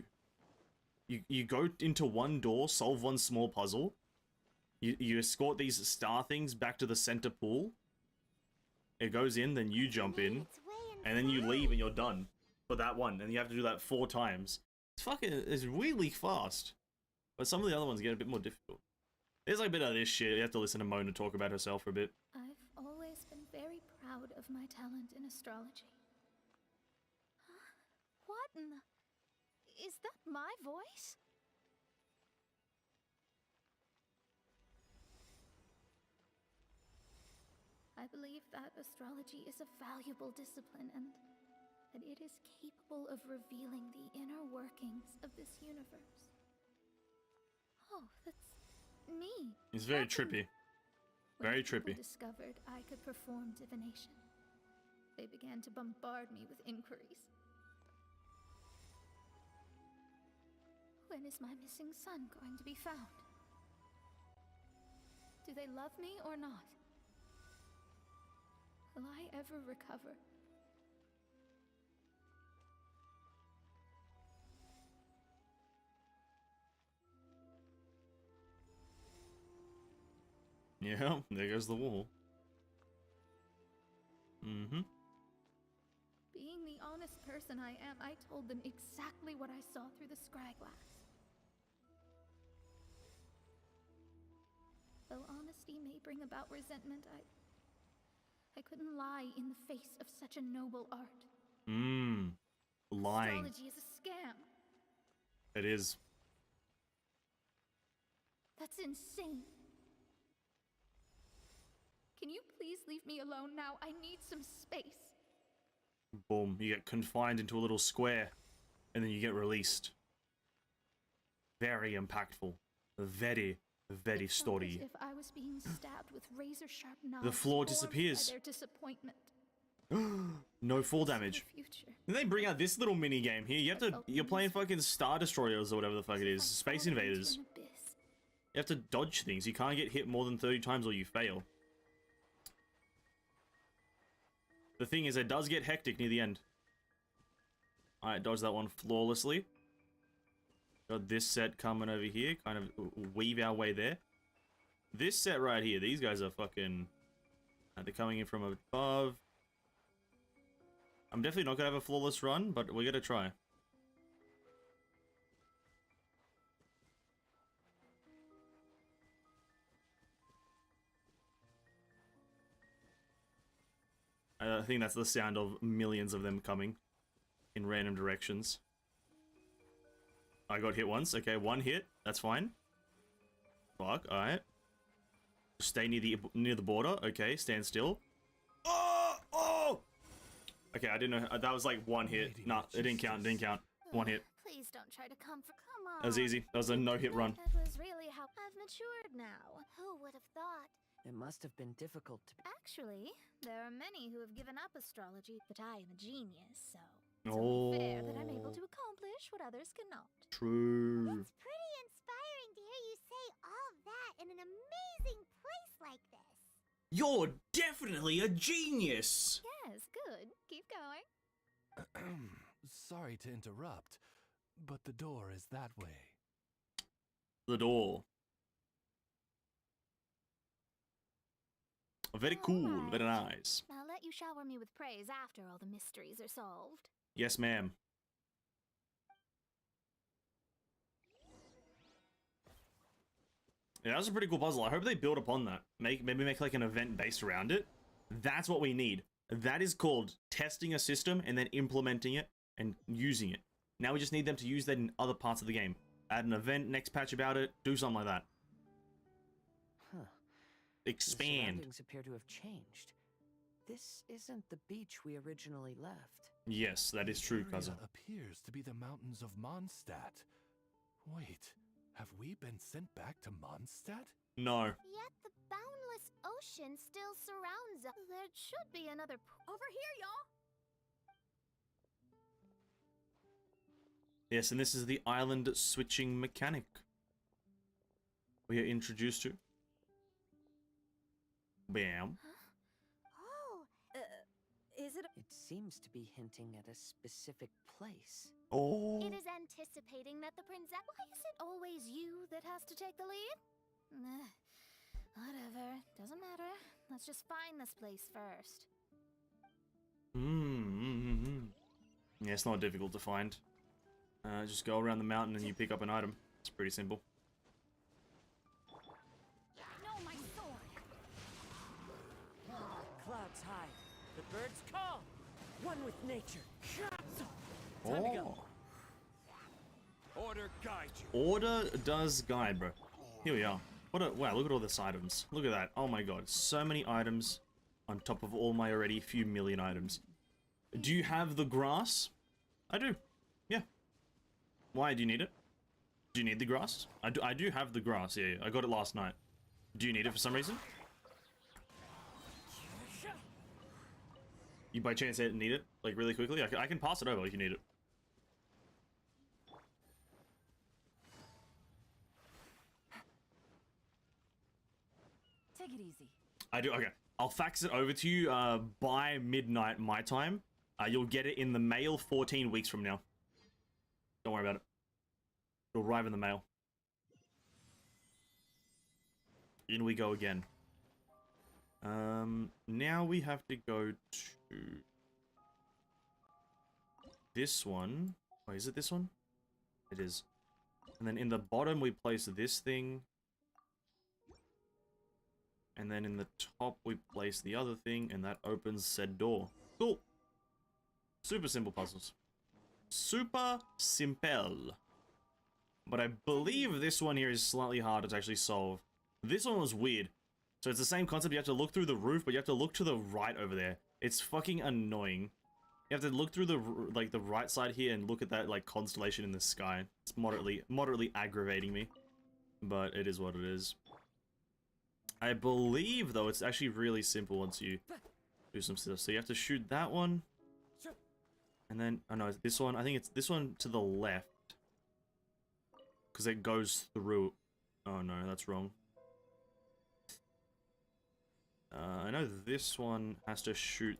You go into one door, solve one small puzzle. You escort these star things back to the center pool. It goes in, then you jump in. And then you leave and you're done. For that one. And you have to do that 4 times. It's really fast. But some of the other ones get a bit more difficult. There's like a bit of this shit. You have to listen to Mona talk about herself for a bit. I've always been very proud of my talent in astrology. Huh? What in the... Is that my voice? I believe that astrology is a valuable discipline and that it is capable of revealing the inner workings of this universe. Oh, that's me. It's very trippy. Very trippy. When people discovered I could perform divination, they began to bombard me with inquiries. When is my missing son going to be found? they love me or not? Will I ever recover? Yeah, there goes the wall. Mm-hmm. Being the honest person I am, I told them exactly what I saw through the scryglass. Though honesty may bring about resentment, I couldn't lie in the face of such a noble art. Lying. Astrology is a scam. It is. That's insane. Can you please leave me alone now? I need some space. Boom. You get confined into a little square, and then you get released. Very impactful. Very, very story. As if I was being stabbed with razor-sharp knives. The floor formed disappears. By their disappointment. No fall damage. Then they bring out this little mini game here. You're playing fucking Star Destroyers or whatever the fuck it is. Space Invaders. You have to dodge things. You can't get hit more than 30 times or you fail. The thing is, it does get hectic near the end. Alright, dodge that one flawlessly. Got this set coming over here. Kind of weave our way there. This set right here, these guys are fucking... they're coming in from above. I'm definitely not going to have a flawless run, but we're going to try. I think that's the sound of millions of them coming in random directions. I got hit once. Okay, one hit. That's fine. Fuck. All right. Stay near the border. Okay, stand still. Oh! Oh! Okay, I didn't know. That was like one hit. Nah, it didn't count. Didn't count. One hit. Please don't try to comfort. Come on. That was easy. That was a no-hit run. That was really how I've matured now. Who would have thought? It must have been difficult to... Actually, there are many who have given up astrology, but I am a genius, so it's only fair that I'm able to accomplish what others cannot. True. It's pretty inspiring to hear you say all that in an amazing place like this. You're definitely a genius! Yes, good. Keep going. Sorry to interrupt, but the door is that way. The door. Very cool, very nice. I'll let you shower me with praise after all the mysteries are solved. Yes, ma'am. Yeah, that was a pretty cool puzzle. I hope they build upon that. Maybe make like an event based around it. That's what we need. That is called testing a system and then implementing it and using it. Now we just need them to use that in other parts of the game. Add an event, next patch about it, do something like that. Huh. Expand. The surroundings appear to have changed. This isn't the beach we originally left. Yes, that is true, The area Kazuha. appears to be the mountains of Mondstadt. Wait, have we been sent back to Mondstadt? No. Yet the boundless ocean still surrounds us. There should be another Over here, y'all! Yes, and this is the island switching mechanic we are introduced to. Bam. Oh, Is it? It seems to be hinting at a specific place. Oh. it is anticipating that the princess. Why is it always you that has to take the lead? Whatever. Doesn't matter. Let's just find this place first. Yeah, it's not difficult to find. Just go around the mountain and you pick up an item. It's pretty simple. No, my sword! Clouds high. The birds call. One with nature. Time to go. Order guide you. Order does guide, bro. Here we are. Wow, look at all this items. Look at that. Oh my god, so many items on top of all my already few million items. Do you have the grass? I do. Yeah. Why do you need it? Do you need the grass? I do have the grass. Yeah, I got it last night. Do you need it for some reason? You by chance need it like really quickly? I can pass it over if you need it. Take it easy. I do. Okay, I'll fax it over to you by midnight my time. You'll get it in the mail 14 weeks from now. Don't worry about it. It'll arrive in the mail. In we go again. Now we have to go to this one. Oh, is it this one? It is. And then in the bottom we place this thing. And then in the top we place the other thing, and that opens said door. Cool. Super simple puzzles. Super simple. But I believe this one here is slightly harder to actually solve. This one was weird. So it's the same concept. You have to look through the roof, but you have to look to the right over there. It's fucking annoying. You have to look through the the right side here and look at that like constellation in the sky. It's moderately aggravating me, but it is what it is. I believe though it's actually really simple once you do some stuff. So you have to shoot that one, and then oh no, it's this one. I think it's this one to the left because it goes through. Oh no, that's wrong. I know this one has to shoot.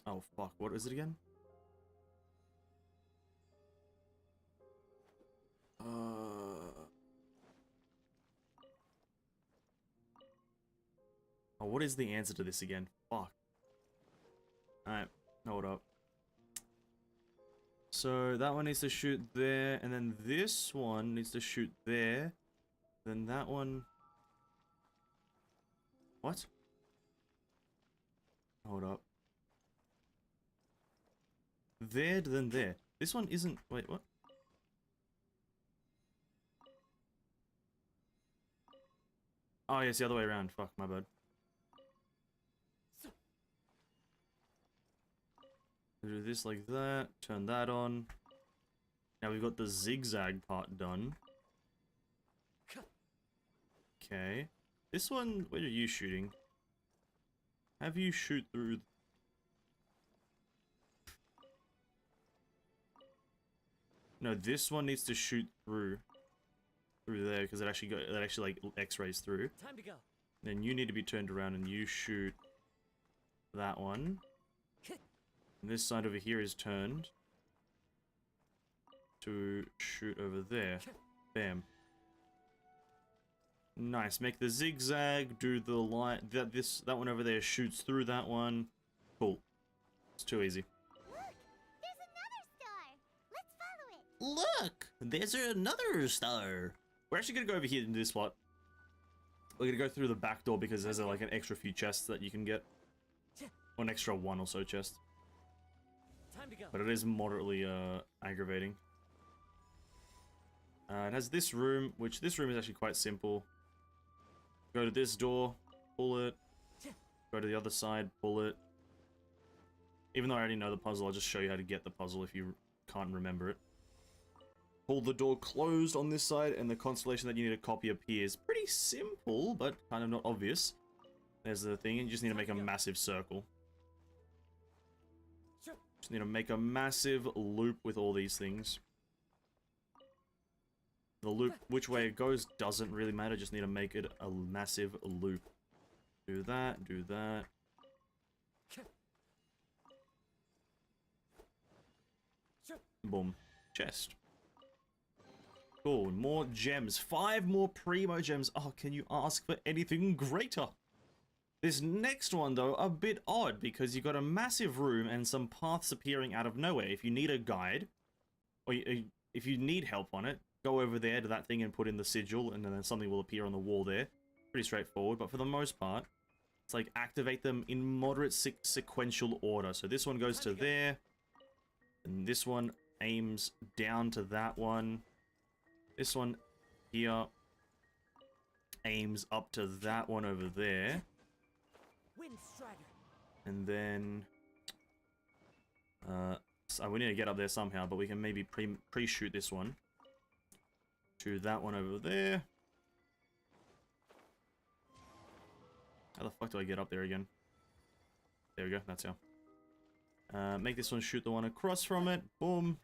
Oh fuck, what is it again? Oh, what is the answer to this again? Fuck. Alright, hold up. So that one needs to shoot there, and then this one needs to shoot there. Then that one... What? Hold up. There, then there. This one isn't... Wait, what? Oh, yes, the other way around. Fuck, my bad. Do this like that. Turn that on. Now we've got the zigzag part done. Okay. This one, where are you shooting? Have you shoot through... No, this one needs to shoot through there because it actually like X-rays through. Time to go. Then you need to be turned around and you shoot that one. And this side over here is turned to shoot over there. Bam. Nice. Make the zigzag. Do the light. That one over there shoots through that one. Cool. It's too easy. Look, there's another star. We're actually gonna go over here into this spot. We're gonna go through the back door because there's like an extra few chests that you can get, or an extra one or so chest. Time to go. But it is moderately aggravating. It has this room, which this room is actually quite simple. Go to this door, pull it. Go to the other side, pull it. Even though I already know the puzzle, I'll just show you how to get the puzzle if you can't remember it. Pull the door closed on this side, and the constellation that you need to copy appears. Pretty simple, but kind of not obvious. There's the thing, and you just need to make a massive circle. Just need to make a massive loop with all these things. The loop, which way it goes, doesn't really matter. Just need to make it a massive loop. Do that, do that. Boom. Chest. Cool, more gems. 5 more primo gems. Oh, can you ask for anything greater? This next one, though, a bit odd, because you've got a massive room and some paths appearing out of nowhere. If you need a guide, or if you need help on it, go over there to that thing and put in the sigil, and then something will appear on the wall there. Pretty straightforward, but for the most part, it's like activate them in moderate sequential order. So this one goes to there, and this one aims down to that one. This one here aims up to that one over there. And then so we need to get up there somehow, but we can maybe pre-shoot this one to that one over there. How the fuck do I get up there again? There we go, that's how. Make this one shoot the one across from it. Boom.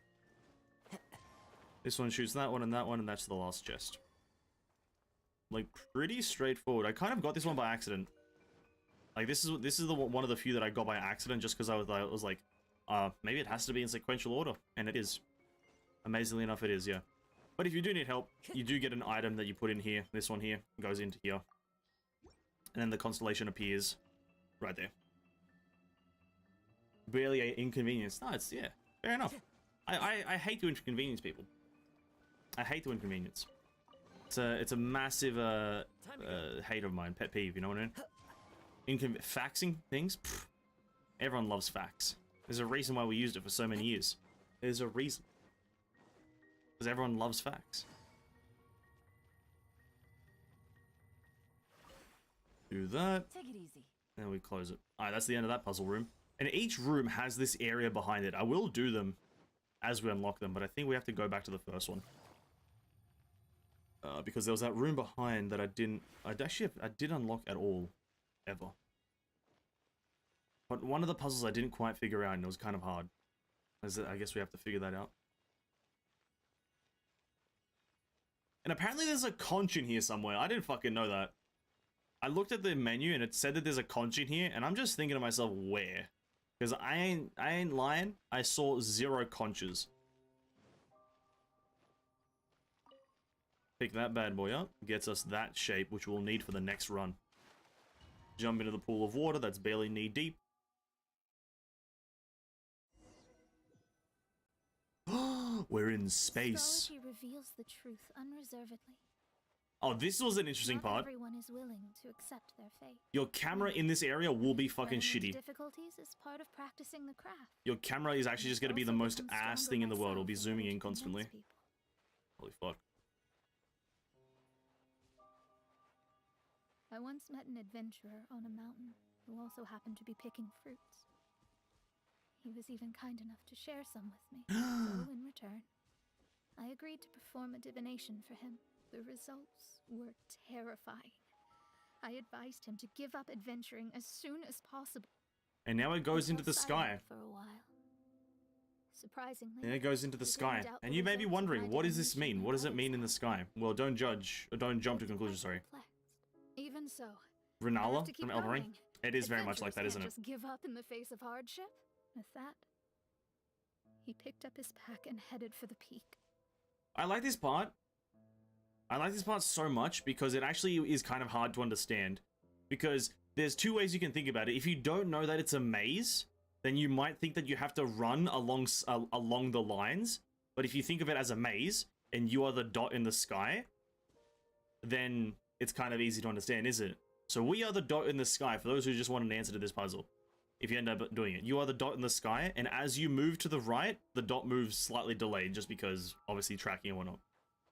This one shoots that one, and that's the last chest. like pretty straightforward. I kind of got this one by accident. Like this is the one of the few that I got by accident, just because I was like, maybe it has to be in sequential order, and it is. Amazingly enough, it is, yeah. But if you do need help, you do get an item that you put in here. This one here goes into here, and then the constellation appears right there. Barely an inconvenience. No, it's yeah, fair enough. I hate to inconvenience people. I hate to inconvenience. It's a massive hate of mine, pet peeve. You know what I mean? Faxing things. Pfft. Everyone loves fax. There's a reason why we used it for so many years. There's a reason. Because everyone loves fax. Do that. Take it easy. Then we close it. Alright, that's the end of that puzzle room. And each room has this area behind it. I will do them as we unlock them, but I think we have to go back to the first one. Because there was that room behind that I did unlock at all, ever. But one of the puzzles I didn't quite figure out, and it was kind of hard. I guess we have to figure that out. And apparently there's a conch in here somewhere. I didn't fucking know that. I looked at the menu and it said that there's a conch in here, and I'm just thinking to myself, where? Because I ain't lying. I saw 0 conches. Pick that bad boy up. Gets us that shape, which we'll need for the next run. Jump into the pool of water that's barely knee deep. We're in space. Astrology reveals the truth unreservedly. Oh, this was an interesting part. Everyone is willing to accept their fate. Your camera in this area will be fucking shitty. Difficulties is part of practicing the craft. Your camera is actually just going to be the most ass thing in the world. It'll be zooming in constantly. Holy fuck. I once met an adventurer on a mountain who also happened to be picking fruits. He was even kind enough to share some with me. So in return, I agreed to perform a divination for him. The results were terrifying. I advised him to give up adventuring as soon as possible. And now it goes into the sky. For a while. Surprisingly, and it goes into the sky. And you may be wondering, what does this mean? What does it mean in the sky? Well, don't judge, or don't jump to conclusions, sorry. Even so, Renala from Elden Ring? It is very much like that, isn't it? Just give up in the face of hardship? With that, he picked up his pack and headed for the peak. I like this part. I like this part so much because it actually is kind of hard to understand. Because there's 2 ways you can think about it. If you don't know that it's a maze, then you might think that you have to run along the lines. But if you think of it as a maze, and you are the dot in the sky, then it's kind of easy to understand, isn't it? So we are the dot in the sky, for those who just want an answer to this puzzle. If you end up doing it, you are the dot in the sky, and as you move to the right, the dot moves slightly delayed, just because, obviously, tracking and whatnot.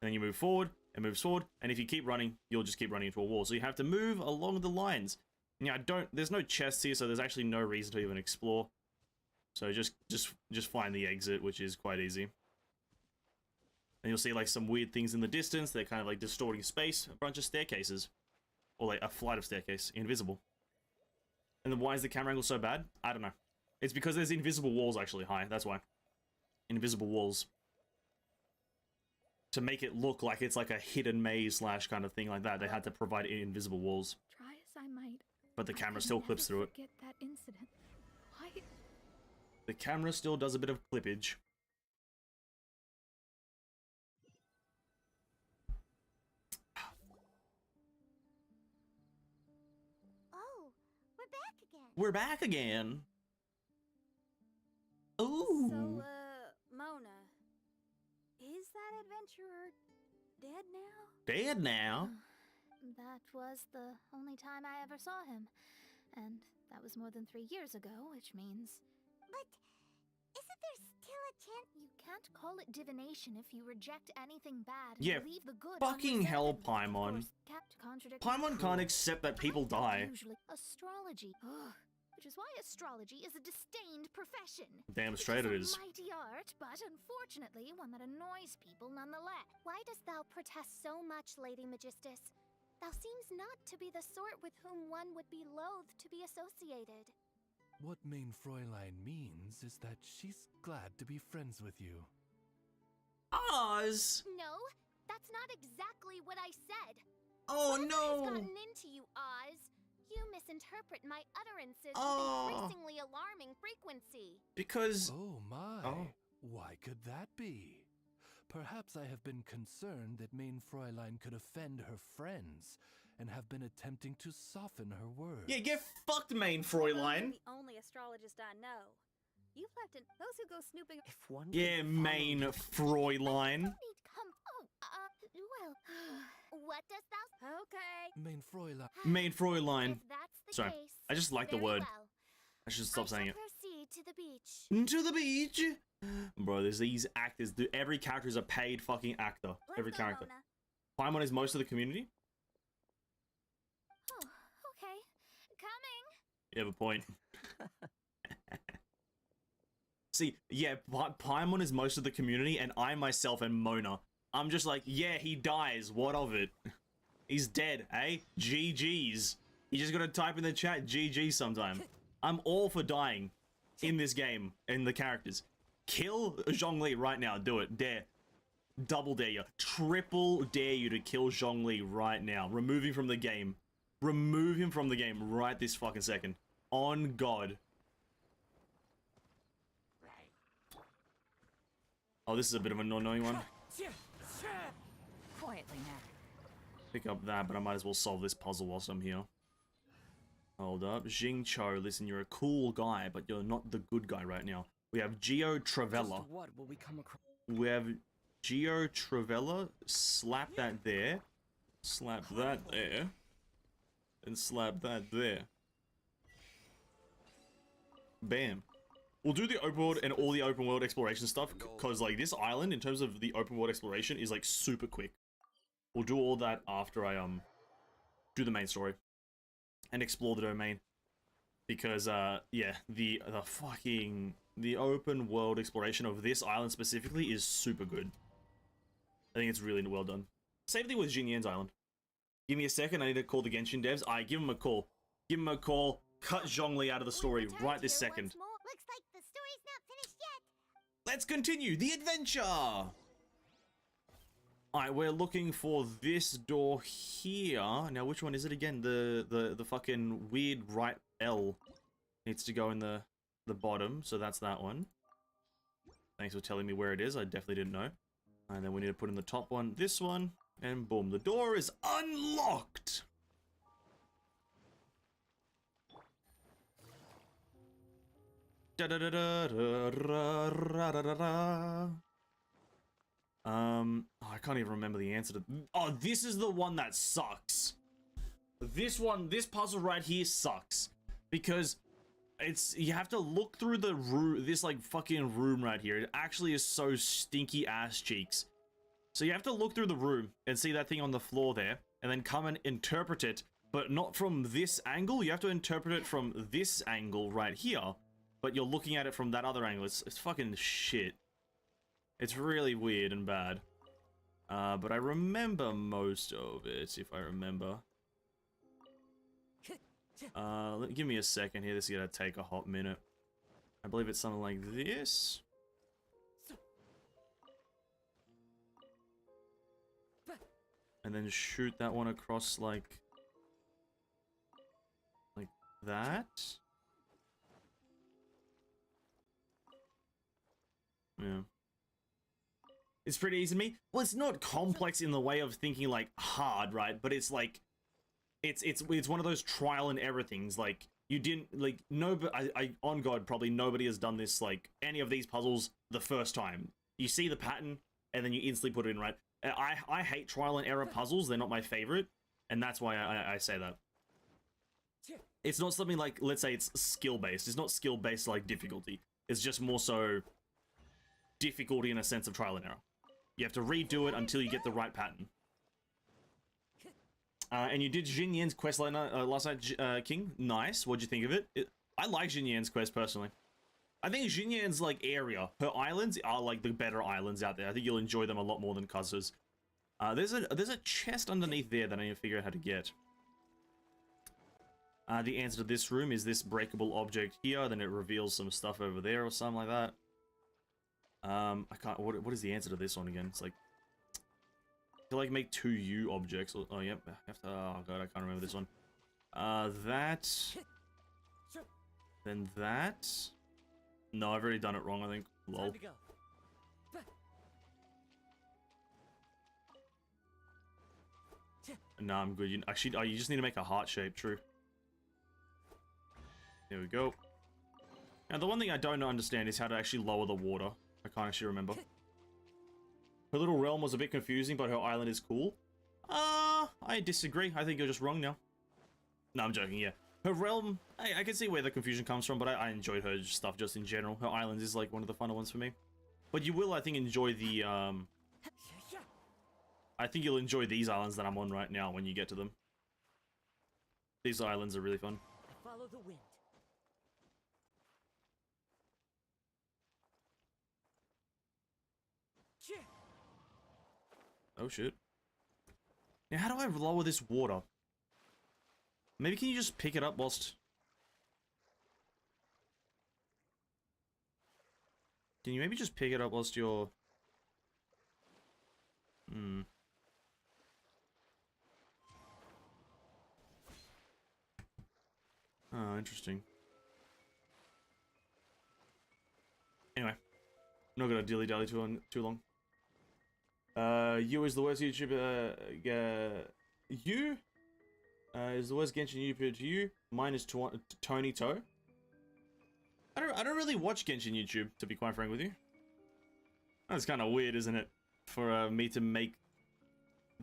And then you move forward, and moves forward, and if you keep running, you'll just keep running into a wall. So you have to move along the lines. And yeah, there's no chests here, so there's actually no reason to even explore. So just find the exit, which is quite easy. And you'll see, like, some weird things in the distance. They're kind of, like, distorting space. A bunch of staircases. Or, like, a flight of staircase. Invisible. And then why is the camera angle so bad? I don't know. It's because there's invisible walls actually high. That's why. Invisible walls. To make it look like it's like a hidden maze slash kind of thing like that, they had to provide invisible walls. Try as I might. But the camera still clips through it. Forget that incident. Why? The camera still does a bit of clippage. We're back again. Ooh. So, Mona, is that adventurer dead now? Dead now? That was the only time I ever saw him. And that was more than 3 years ago, which means... But isn't there still a chance? You can't call it divination if you reject anything bad and yeah, leave the good fucking hell, Paimon. Paimon can't accept that people die. Usually astrology. Which is why astrology is a disdained profession. Damn straight it is. It's a mighty art, but unfortunately one that annoys people nonetheless. Why dost thou protest so much, Lady Magistus? Thou seems not to be the sort with whom one would be loath to be associated. What Main Fräulein means is that she's glad to be friends with you. Oz! No, that's not exactly what I said. Oh What no! has gotten into you, Oz? You misinterpret my utterances Oh. with increasingly alarming frequency. Because... Oh my. Oh. Why could that be? Perhaps I have been concerned that Main Fräulein could offend her friends and have been attempting to soften her words. Yeah, get fucked, Main You're Fräulein. the only astrologist I know. You've left in those who go snooping. If one Yeah, could follow Main the- Fräulein. Need come. Oh, well. What does thou? Okay. Main Fräulein. Main Fräulein. If that's the Sorry, case, I just like the very word. well. I should stop saying it. Proceed to the beach. To the beach. Bro, there's these actors. Every character is a paid fucking actor. Let's Every go, character. Mona. Paimon is most of the community. Oh, okay. Coming. You have a point. See, yeah, Paimon is most of the community, and I myself am Mona. I'm just like, yeah, he dies. What of it? He's dead, eh? GG's. You just gotta type in the chat GG sometime. I'm all for dying in this game, in the characters. Kill Zhongli right now. Do it. Dare. Double dare you. Triple dare you to kill Zhongli right now. Remove him from the game. Remove him from the game right this fucking second. On God. Oh, this is a bit of an annoying one. Quietly now. Pick up that, but I might as well solve this puzzle whilst I'm here. Hold up. Jing Cho, listen, you're a cool guy, but you're not the good guy right now. We have Geo Travella. Just what will we come across? We have Geo Travella. Slap that there. Slap that there. And slap that there. Bam. We'll do the open world and all the open world exploration stuff, because like this island, in terms of the open world exploration, is like super quick. We'll do all that after I do the main story and explore the domain, because yeah, the open world exploration of this island specifically is super good. I think it's really well done. Same thing with Jinyan's island. Give me a second, I need to call the Genshin devs. Give them a call. Give them a call. Cut Zhongli out of the story right this second. Looks like the story's not finished yet. Let's continue the adventure! Alright, we're looking for this door here. Now, which one is it again? The fucking weird right L needs to go in the bottom, so that's that one. Thanks for telling me where it is, I definitely didn't know. And then we need to put in the top one, this one, and boom, the door is unlocked! Da da da da da da da da da da. Oh, I can't even remember the answer to. Oh, this is the one that sucks. This puzzle right here sucks because you have to look through the room. This like fucking room right here. It actually is so stinky ass cheeks. So you have to look through the room and see that thing on the floor there, and then come and interpret it, but not from this angle. You have to interpret it from this angle right here. But you're looking at it from that other angle. It's fucking shit. It's really weird and bad. But I remember most of it, if I remember. Give me a second here. This is gonna take a hot minute. I believe it's something like this. And then shoot that one across like that. Yeah. It's pretty easy to me. Well, it's not complex in the way of thinking like hard, right? But it's like it's one of those trial and error things. Like you didn't like I on God probably nobody has done this like any of these puzzles the first time. You see the pattern and then you instantly put it in, right? I hate trial and error puzzles. They're not my favorite, and that's why I say that. It's not something like, let's say it's skill based. It's not skill based like difficulty. It's just more so difficulty in a sense of trial and error. You have to redo it until you get the right pattern. And you did Jin Yan's quest last night, King. Nice. What'd you think of it? I like Jin Yan's quest personally. I think Jin Yan's like area, her islands are like the better islands out there. I think you'll enjoy them a lot more than Kazuha's. There's a chest underneath there that I need to figure out how to get. The answer to this room is this breakable object here. Then it reveals some stuff over there or something like that. I can't. What is the answer to this one again? It's like can like make 2 U objects. Oh, yep. I have to, oh god, I can't remember this one. That. Then that. No, I've already done it wrong, I think. Lol. Time to go. No, I'm good. Actually, oh, you just need to make a heart shape, true. There we go. Now, the one thing I don't understand is how to actually lower the water. I can't actually remember. Her little realm was a bit confusing, but her island is cool. I disagree. I think you're just wrong now. No, I'm joking, yeah. Her realm, I can see where the confusion comes from, but I enjoyed her stuff just in general. Her island is like one of the funner ones for me. But you will, I think, enjoy the, I think you'll enjoy these islands that I'm on right now when you get to them. These islands are really fun. Follow the wind. Oh shit. Now how do I lower this water? Maybe can you just pick it up whilst... Can you maybe just pick it up whilst you're... Oh, interesting. Anyway. I'm not gonna dilly-dally too long. You is the worst YouTuber, you? Is the worst Genshin YouTuber to you? Mine is Tony Toe. I don't really watch Genshin YouTube, to be quite frank with you. That's kind of weird, isn't it? For me to make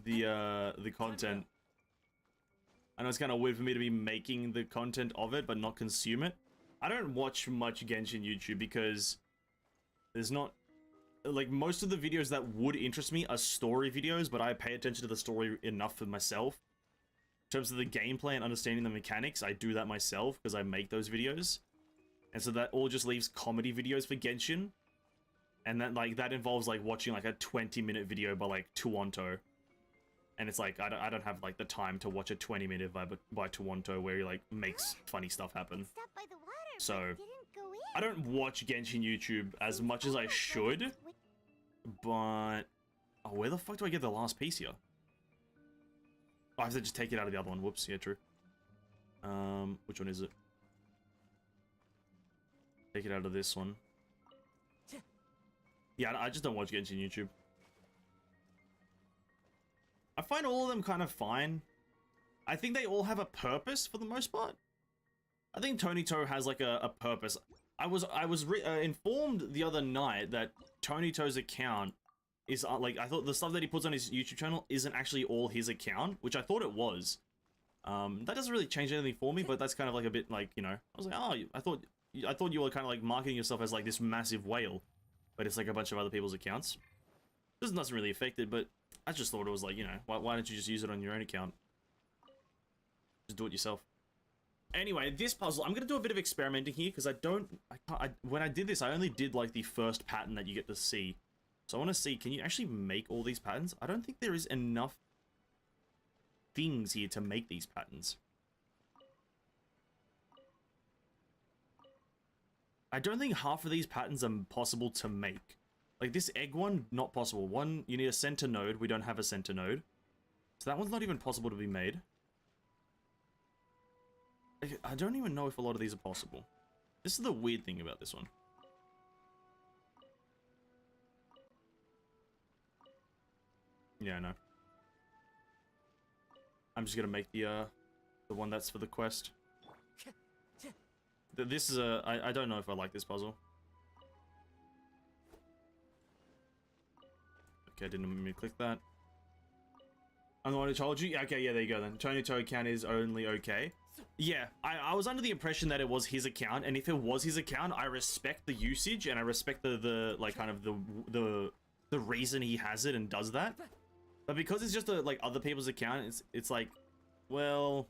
the content. I know it's kind of weird for me to be making the content of it, but not consume it. I don't watch much Genshin YouTube because there's not... Like, most of the videos that would interest me are story videos, but I pay attention to the story enough for myself. In terms of the gameplay and understanding the mechanics, I do that myself because I make those videos. And so that all just leaves comedy videos for Genshin. And that, like, that involves, like, watching, like, a 20-minute video by, like, Tuonto. And it's like, I don't have, like, the time to watch a 20-minute by Tuonto where he, like, makes funny stuff happen. So, I don't watch Genshin YouTube as much as I should. But... Oh, where the fuck do I get the last piece here? Oh, I have to just take it out of the other one. Whoops, yeah, true. Which one is it? Take it out of this one. Yeah, I just don't watch Genshin YouTube. I find all of them kind of fine. I think they all have a purpose for the most part. I think Tony Toe has like a purpose. I was informed the other night that Tony Toe's account is like, I thought the stuff that he puts on his YouTube channel isn't actually all his account, which I thought it was. That doesn't really change anything for me, but that's kind of like a bit like, you know, I was like, oh, I thought you were kind of like marketing yourself as like this massive whale, but it's like a bunch of other people's accounts. This doesn't really affect it, but I just thought it was like, you know, why don't you just use it on your own account? Just do it yourself. Anyway, this puzzle, I'm gonna do a bit of experimenting here because when I did this, I only did like the first pattern that you get to see. So I want to see, can you actually make all these patterns? I don't think there is enough things here to make these patterns. I don't think half of these patterns are possible to make. Like this egg one, not possible. One, you need a center node. We don't have a center node. So that one's not even possible to be made. I don't even know if a lot of these are possible. This is the weird thing about this one. Yeah, I know. I'm just gonna make the one that's for the quest. This is I don't know if I like this puzzle. Okay, I didn't mean to click that. I'm the one who told you? Okay, yeah, there you go then. Tony Toe account is only okay. Yeah, I was under the impression that it was his account, and if it was his account, I respect the usage, and I respect the like, kind of the reason he has it and does that. But because it's just like other people's account, it's like, well,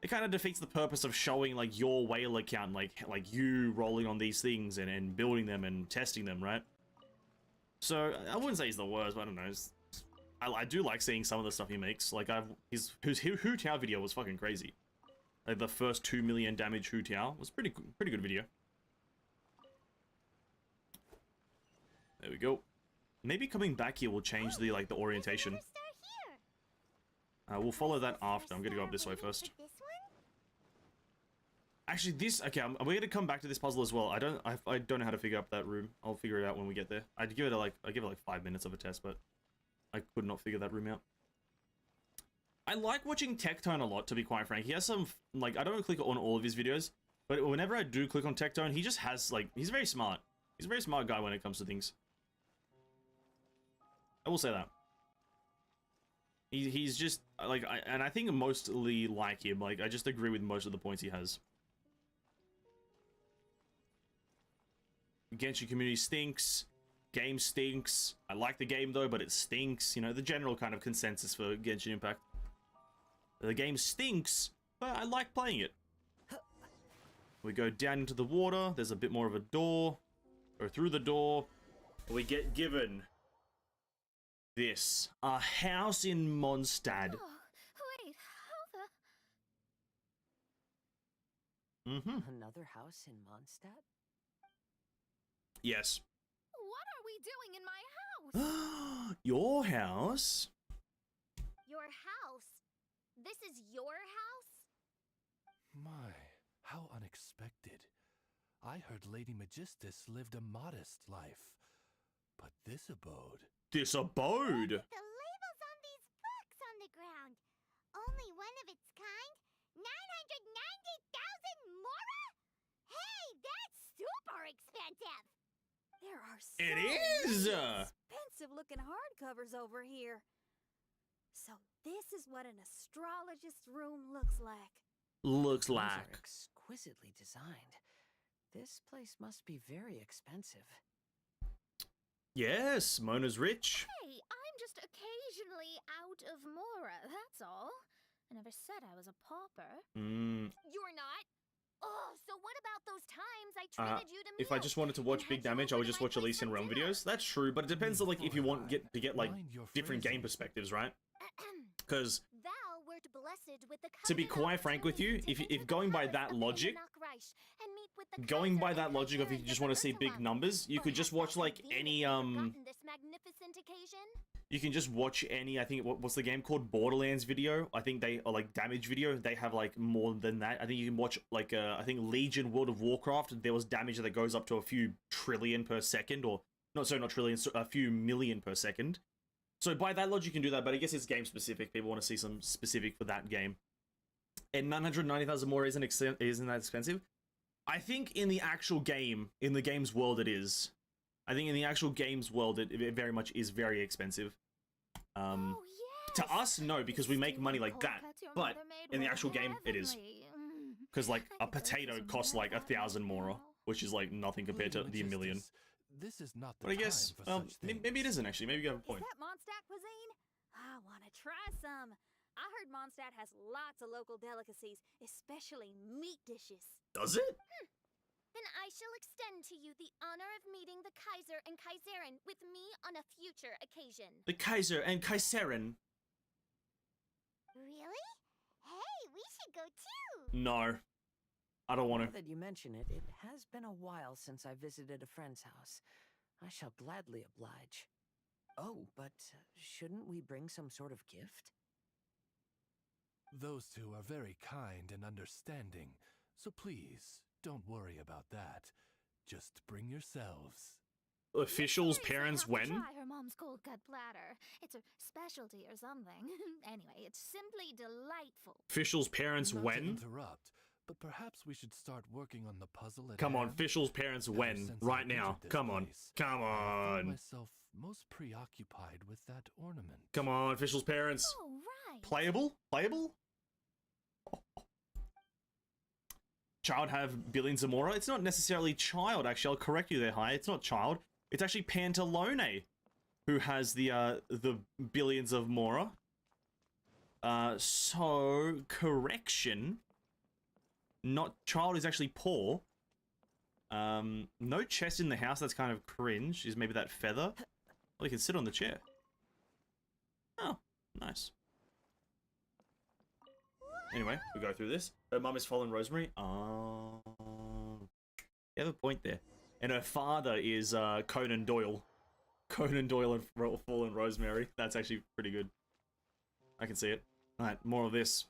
it kind of defeats the purpose of showing like your whale account, like you rolling on these things and building them and testing them, right? So I wouldn't say he's the worst, but I don't know. I do like seeing some of the stuff he makes. Like his Hu Tao video was fucking crazy. Like the first 2 million damage Hu Tao was pretty good video. There we go. Maybe coming back here will change the orientation. We'll follow that after. I'm gonna go up this way first. Actually, this... Okay, we're gonna come back to this puzzle as well. I don't know how to figure out that room. I'll figure it out when we get there. I'd give it like 5 minutes of a test, but I could not figure that room out. I like watching Tectone a lot, to be quite frank. He has some, like, I don't click on all of his videos, but whenever I do click on Tectone, he just has, like, he's very smart. He's a very smart guy when it comes to things. I will say that. He's just, like, and I think mostly like him, like, I just agree with most of the points he has. Genshin community stinks. Game stinks. I like the game, though, but it stinks. You know, the general kind of consensus for Genshin Impact. The game stinks, but I like playing it. We go down into the water. There's a bit more of a door. Go through the door. We get given this. A house in Mondstadt. Oh, wait, how the... Another house in Mondstadt? Yes. What are we doing in my house? Your house? Your house? This is your house? My, how unexpected. I heard Lady Magistus lived a modest life, but this abode... This abode? Look at the labels on these books on the ground. Only one of its kind? 990,000 mora? Hey, that's super expensive! There are so It is! expensive looking hardcovers over here. So this is what an astrologist's room looks like. Looks These like. are exquisitely designed. This place must be very expensive. Yes, Mona's rich. Hey, I'm just occasionally out of mora, that's all. I never said I was a pauper. You're not? Oh, so what about those times I treated you to meals? If I just wanted to watch Big Damage, I would just watch Elysian Realm videos. That's true, but it depends on, like, if you want to get like different game perspectives, right? Because Thou wert blessed with the to be quite frank with you, if going by that logic, going by that logic of if you just want to see big numbers, you could just watch like any this magnificent occasion? you can just watch any, I think, what's the game called? Borderlands video. I think they, or like Damage video, they have like more than that. I think you can watch like, I think Legion World of Warcraft, there was damage that goes up to a few trillion per second, or, no, sorry, not trillion, so a few million per second. So by that logic you can do that, but I guess it's game specific. People want to see some specific for that game. And 990,000 more isn't that expensive? I think in the actual game, in the game's world it is. I think in the actual game's world it very much is very expensive. To us, no, because we make money like that. But in the actual game, it is. Because like a potato costs like 1,000 more, which is like nothing compared to the million. This is not the But I guess, maybe it isn't actually. Maybe you have a point. Is that Mondstadt cuisine? I want to try some. I heard Mondstadt has lots of local delicacies, especially meat dishes. Does it? Then I shall extend to you the honor of meeting the Kaiser and Kaiserin with me on a future occasion. The Kaiser and Kaiserin. Really? Hey, we should go too! No. I don't want to. Now that you mention it, it has been a while since I visited a friend's house. I shall gladly oblige. Oh, but shouldn't we bring some sort of gift? Those two are very kind and understanding, so please, don't worry about that. Just bring yourselves. Officials' parents when? Try her mom's cold cut platter. It's a specialty or something. Anyway, it's simply delightful. Officials' parents Not when? to interrupt, but perhaps we should start working on the puzzle at Come on, hand. officials' parents when? Since Right I now. entered this Come on. place, Come I found on. myself most preoccupied with that ornament. Come on, officials' parents. Oh, right. Playable? Playable? Child have billions of mora? It's not necessarily child, actually. I'll correct you there, Hi. It's not child. It's actually Pantalone who has the billions of mora. So, correction. Not child is actually poor. No chest in the house, that's kind of cringe. Is maybe that feather? Well, you can sit on the chair. Oh, nice. Anyway, we go through this. Her mum is Fallen Rosemary. Oh. You have a point there. And her father is Conan Doyle. Conan Doyle and Fallen Rosemary. That's actually pretty good. I can see it. Alright, more of this.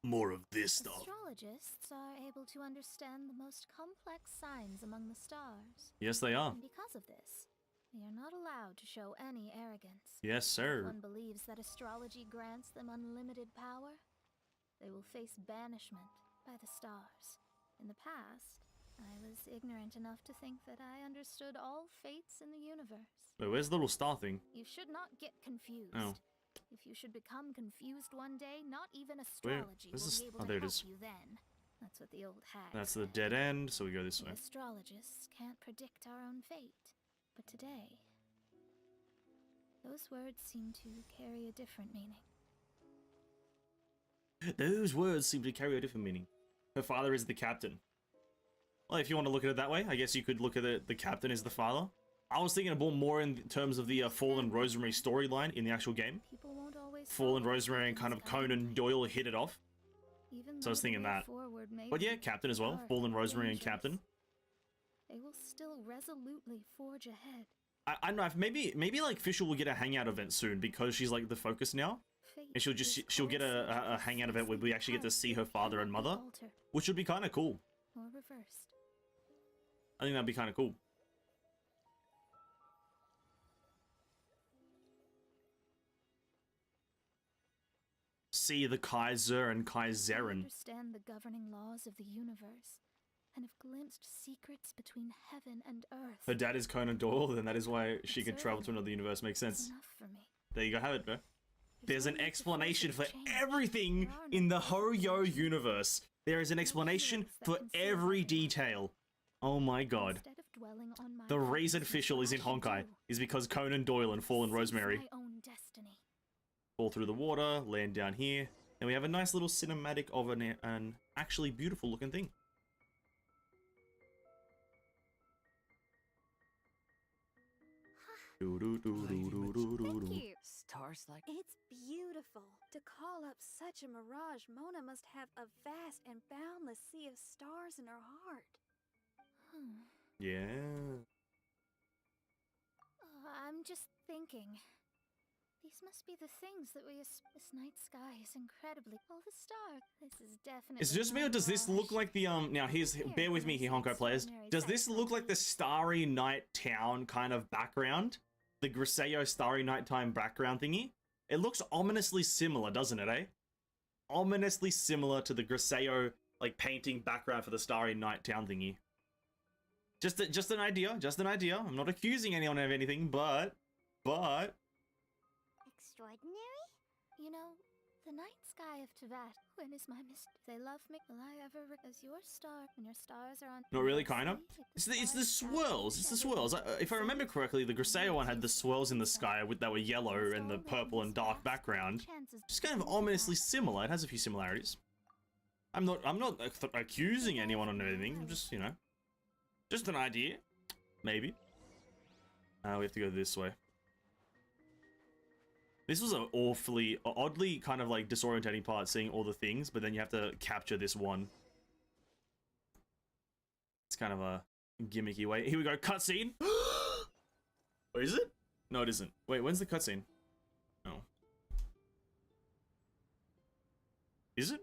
More of this stuff. Astrologists are able to understand the most complex signs among the stars. Yes, they are. And because of this, they are not allowed to show any arrogance. Yes, sir. If one believes that astrology grants them unlimited power, they will face banishment by the stars. In the past, I was ignorant enough to think that I understood all fates in the universe. Wait, where's the little star thing? You should not get confused. Oh. If you should become confused one day, not even astrology will be able to there it help is. you then. That's what the old hag That's the said. dead end, so we go this way. The astrologists can't predict our own fate. But today, those words seem to carry a different meaning. Those words seem to carry a different meaning. Her father is the captain. Well, if you want to look at it that way, I guess you could look at it, the captain is the father. I was thinking about more in terms of the Fallen Rosemary storyline in the actual game. Fallen Rosemary and kind of Conan Doyle hit it off. So I was thinking that. But yeah, captain as well. Fallen Rosemary and captain. They will still resolutely forge ahead. I don't know, if maybe like Fischl will get a hangout event soon because she's like the focus now. And she'll get a hangout event where we actually get to see her father and mother, which would be kind of cool. Or reversed. I think that'd be kind of cool. See the Kaiser and Kaiserin. Understand the governing laws of the universe and have glimpsed secrets between heaven and earth. Her dad is Conan Doyle, then that is why she could travel to another universe. Makes sense. There you go, have it, bro. There's an explanation for everything in the Ho-Yo universe. There is an explanation for every detail. Oh my god. The reason Fischl is in Honkai is because Conan Doyle and Fallen Rosemary fall through the water, land down here, and we have a nice little cinematic of an actually beautiful looking thing. Thank you. Stars like... It's beautiful. To call up such a mirage, Mona must have a vast and boundless sea of stars in her heart. Yeah. I'm just thinking. These must be the things that we... This night sky is incredibly... Oh, the star. This is definitely... Is it just me, or does this look like the, Now, bear with me here, Honkai players. Does this look like the Starry Night Town kind of background? The Griseo Starry Nighttime background thingy? It looks ominously similar, doesn't it, eh? Ominously similar to the Griseo, like, painting background for the Starry Night Town thingy. Just an idea, I'm not accusing anyone of anything, but... Extraordinary? You know, the night sky of Teyvat. When is my they love me? Will I ever as your star when your stars are on? Not really, kind of. It's the swirls. It's the swirls. If I remember correctly, the Griseo one had the swirls in the sky that were yellow and the purple and dark background. Just kind of ominously similar. It has a few similarities. I'm not accusing anyone on anything. I'm just, you know, just an idea. Maybe. We have to go this way. This was an oddly kind of like disorientating part, seeing all the things, but then you have to capture this one. It's kind of a gimmicky way. Here we go, cutscene! Or is it? No, it isn't. Wait, when's the cutscene? No. Is it?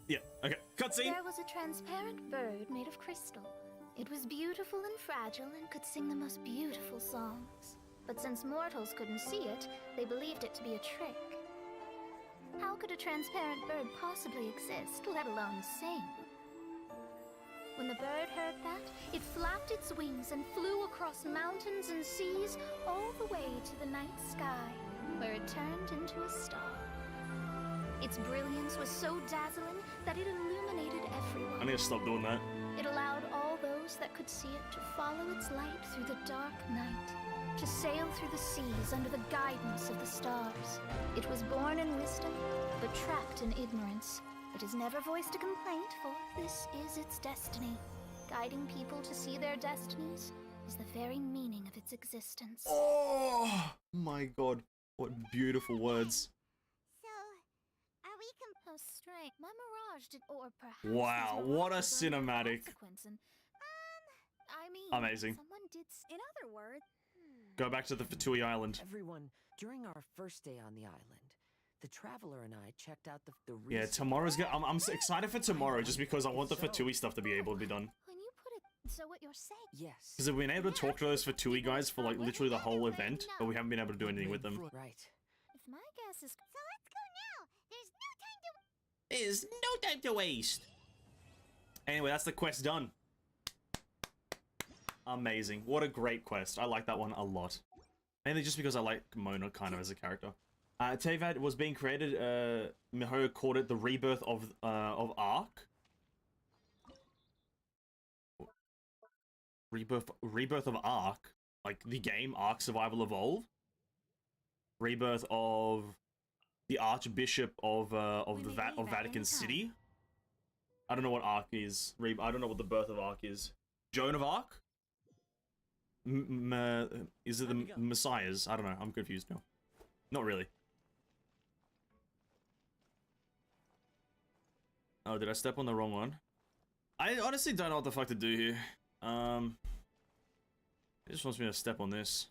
Yeah, okay, cutscene! There was a transparent bird made of crystal. It was beautiful and fragile and could sing the most beautiful songs. But since mortals couldn't see it, they believed it to be a trick. How could a transparent bird possibly exist, let alone sing? When the bird heard that, it flapped its wings and flew across mountains and seas all the way to the night sky, where it turned into a star. Its brilliance was so dazzling that it illuminated everyone. I need to stop doing that. It allowed all those that could see it to follow its light through the dark night, to sail through the seas under the guidance of the stars. It was born in wisdom, but trapped in ignorance. It has never voiced a complaint, for this is its destiny. Guiding people to see their destinies is the very meaning of its existence. Oh my god, what beautiful words. How strange. My mirage did, or perhaps... Wow, what a cinematic. And, I mean, amazing. Someone did... In other words... Go back to the Fatui Island. Everyone, during our first day on the island, the Traveler and I checked out the Yeah, tomorrow's good. I'm excited for tomorrow just because I want the Fatui stuff to be able to be done. When you put it, so what you're saying? Yes. Because we've been able to talk to those Fatui guys for like literally the whole event, but we haven't been able to do anything with them. Right. If my guess is So let's go now. There's no time to waste. Anyway, that's the quest done. Amazing. What a great quest. I like that one a lot. Mainly just because I like Mona kind of as a character. Tevad was being created. Miho called it the rebirth of Ark. Rebirth of Ark, like the game Ark Survival Evolved. Rebirth of the Archbishop of Vatican City. I don't know what Ark is. I don't know what the birth of Ark is. Joan of Arc? Is it the Messiahs? I don't know. I'm confused now. Not really. Oh, did I step on the wrong one? I honestly don't know what the fuck to do here. It just wants me to step on this.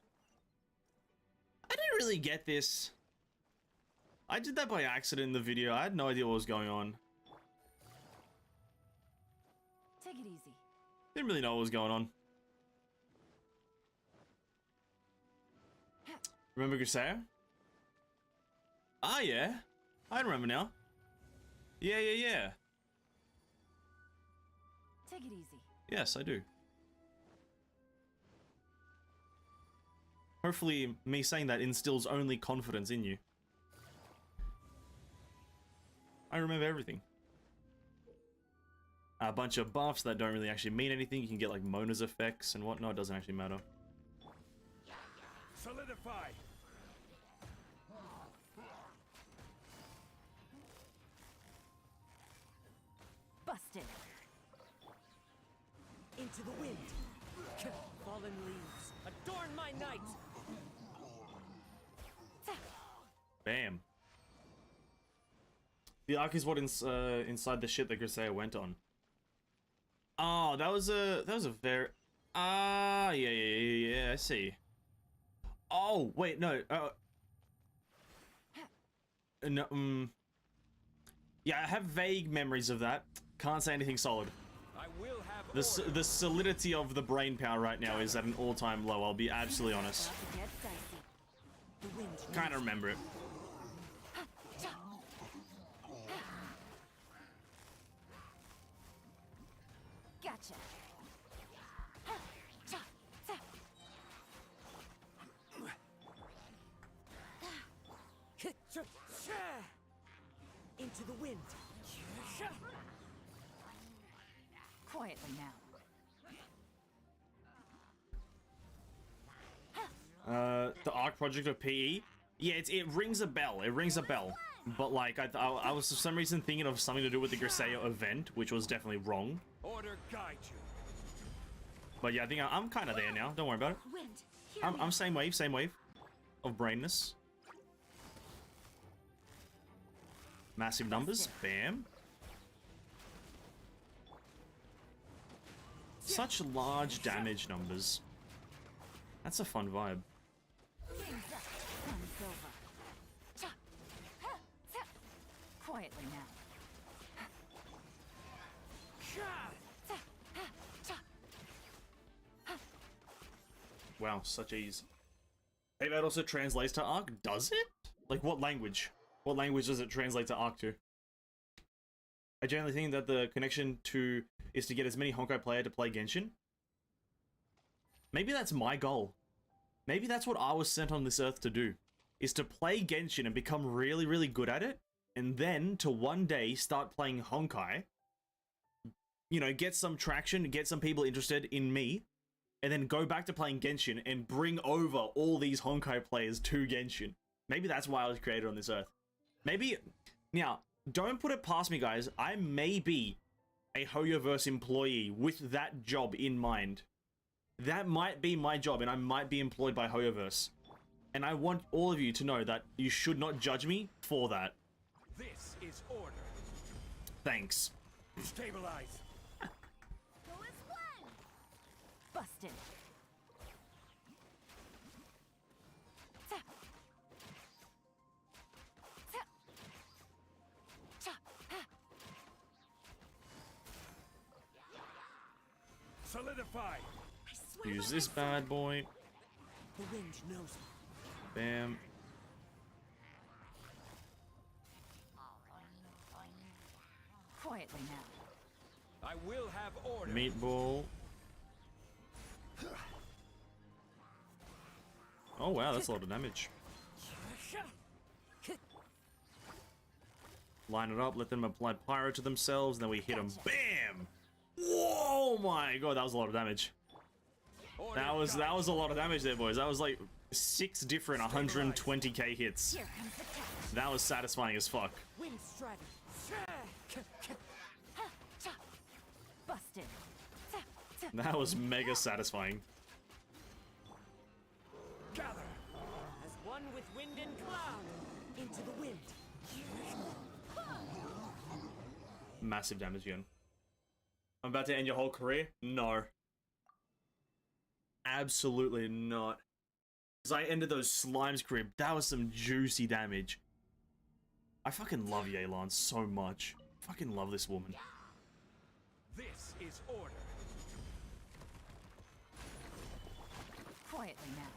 I didn't really get this. I did that by accident in the video. I had no idea what was going on. Take it easy. Didn't really know what was going on. Remember Grisea? Ah, yeah. I remember now. Yeah. Take it easy. Yes, I do. Hopefully, me saying that instills only confidence in you. I remember everything. A bunch of buffs that don't really actually mean anything. You can get like Mona's effects and whatnot. It doesn't actually matter. Solidify. Busted. Into the wind. Fallen leaves. Adorn my night. Bam. The Ark is what inside the ship that Grisea went on. Oh, that was a very... Ah, yeah, I see. Oh, wait, no. No, yeah, I have vague memories of that. Can't say anything solid. I will have the solidity of the brain power right now is at an all-time low, I'll be absolutely honest. Kind of remember it. Gotcha. Into the wind. Quietly now. The Ark project of PE? Yeah, it rings a bell. It rings a bell. But like, I was for some reason thinking of something to do with the Grisea event, which was definitely wrong. Order guide you. But yeah, I think I'm kind of there now. Don't worry about it. I'm same wave of brainness. Massive numbers. Bam. Such large damage numbers. That's a fun vibe. Quietly now. Wow, such ease. Hey, that also translates to Ark? Does it? Like, what language? What language does it translate to Ark to? I generally think that the connection is to get as many Honkai player to play Genshin. Maybe that's my goal. Maybe that's what I was sent on this earth to do. Is to play Genshin and become really, really good at it. And then to one day start playing Honkai. You know, get some traction, get some people interested in me. And then go back to playing Genshin and bring over all these Honkai players to Genshin. Maybe that's why I was created on this earth. Maybe... Now, don't put it past me, guys. I may be a Hoyoverse employee with that job in mind. That might be my job, and I might be employed by Hoyoverse. And I want all of you to know that you should not judge me for that. This is order. Thanks. Stabilize. Busted. Solidify. Use this bad boy. The wind knows. Bam. Quietly now. I will have order. Meatball. Oh wow, that's a lot of damage. Line it up, let them apply pyro to themselves, and then we hit them. Bam! Whoa, my god, that was a lot of damage. That was a lot of damage there, boys. That was like 6 different 120k hits. That was satisfying as fuck. Wind strider. Busted. That was mega satisfying. Gather. As one with wind and cloud. Into the wind. Massive damage again. I'm about to end your whole career? No. Absolutely not. Because I ended those slimes career. That was some juicy damage. I fucking love Yelan so much. I fucking love this woman. This is order. Quietly now.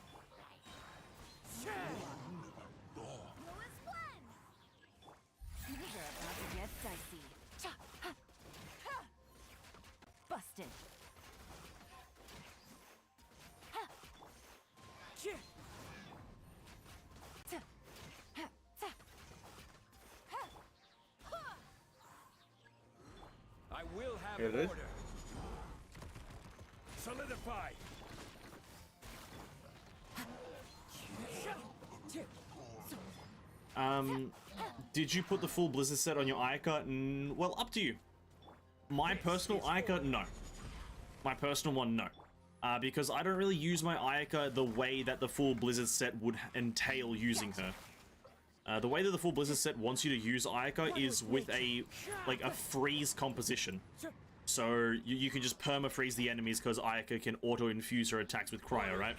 Things are about to get dicey. Busted. I will have Here it is. order. Solidify. Did you put the full Blizzard set on your Ayaka? Well, up to you. My personal Ayaka, no. My personal one, no. Because I don't really use my Ayaka the way that the full Blizzard set would entail using her. The way that the full Blizzard set wants you to use Ayaka is with a freeze composition. So you can just perma-freeze the enemies because Ayaka can auto-infuse her attacks with Cryo, right?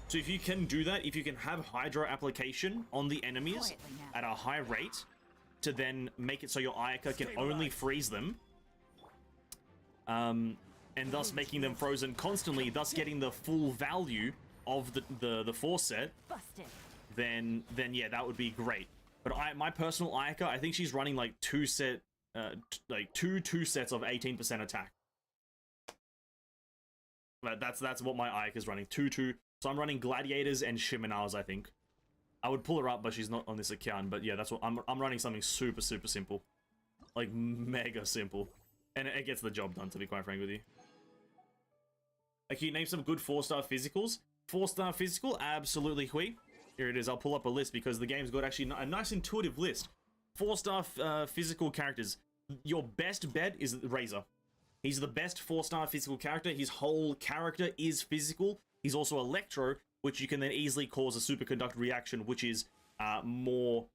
So if you can do that, if you can have Hydro application on the enemies at a high rate to then make it so your Ayaka can only freeze them, and thus making them frozen constantly, thus getting the full value of the 4 set, then yeah, that would be great. But my personal Ayaka, I think she's running like two sets of 18% attack. But that's what my Ayaka is running, 2. So I'm running Gladiators and Shiminars, I think. I would pull her up, but she's not on this account. But yeah, that's what I'm running, something super simple, like mega simple, and it gets the job done. To be quite frank with you. Like, can you name some good 4-star physicals? 4-star physical, absolutely, Hui. Here it is. I'll pull up a list because the game's got actually a nice intuitive list. 4-star physical characters. Your best bet is Razor. He's the best 4-star physical character. His whole character is physical. He's also Electro, which you can then easily cause a superconduct reaction, which is more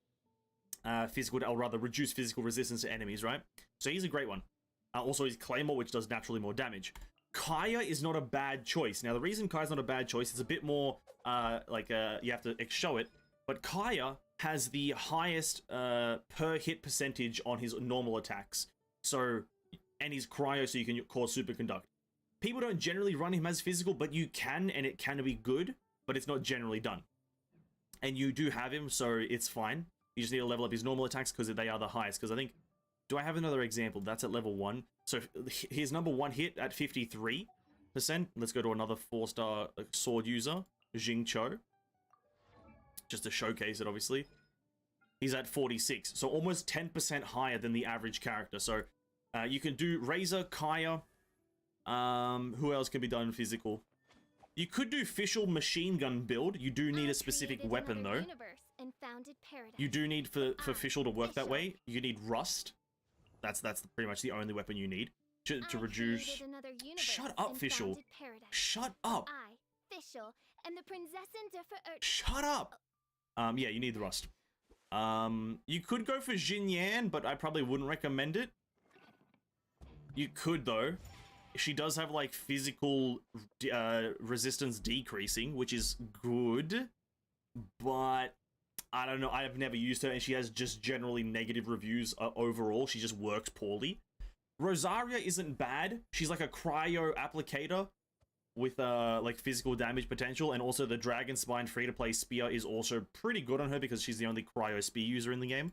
physical, or rather reduce physical resistance to enemies, right? So he's a great one. Also, he's Claymore, which does naturally more damage. Kaya is not a bad choice. Now, the reason Kaya's not a bad choice, it's a bit more you have to show it, but Kaya has the highest per hit percentage on his normal attacks. So, and he's Cryo, so you can cause superconduct. People don't generally run him as physical, but you can, and it can be good, but it's not generally done. And you do have him, so it's fine. You just need to level up his normal attacks because they are the highest. Because I think, do I have another example? That's at level 1. So his number 1 hit at 53%. Let's go to another 4-star sword user, Jing Cho. Just to showcase it, obviously. He's at 46, so almost 10% higher than the average character. So you can do Razor, Kaya. Who else can be done physical? You could do Fischl machine gun build. You do need a specific weapon though. You do need for Fischl to work that way. You need Rust. That's pretty much the only weapon you need to reduce. Shut up, Fischl. Shut up. Fischl, and the Shut up. Yeah, you need the Rust. You could go for Jin Yan, but I probably wouldn't recommend it. You could though. She does have like physical resistance decreasing, which is good, but I don't know. I have never used her, and she has just generally negative reviews overall. She just works poorly. Rosaria isn't bad. She's like a cryo applicator with like physical damage potential, and also the Dragon Spine free-to-play spear is also pretty good on her because she's the only cryo spear user in the game.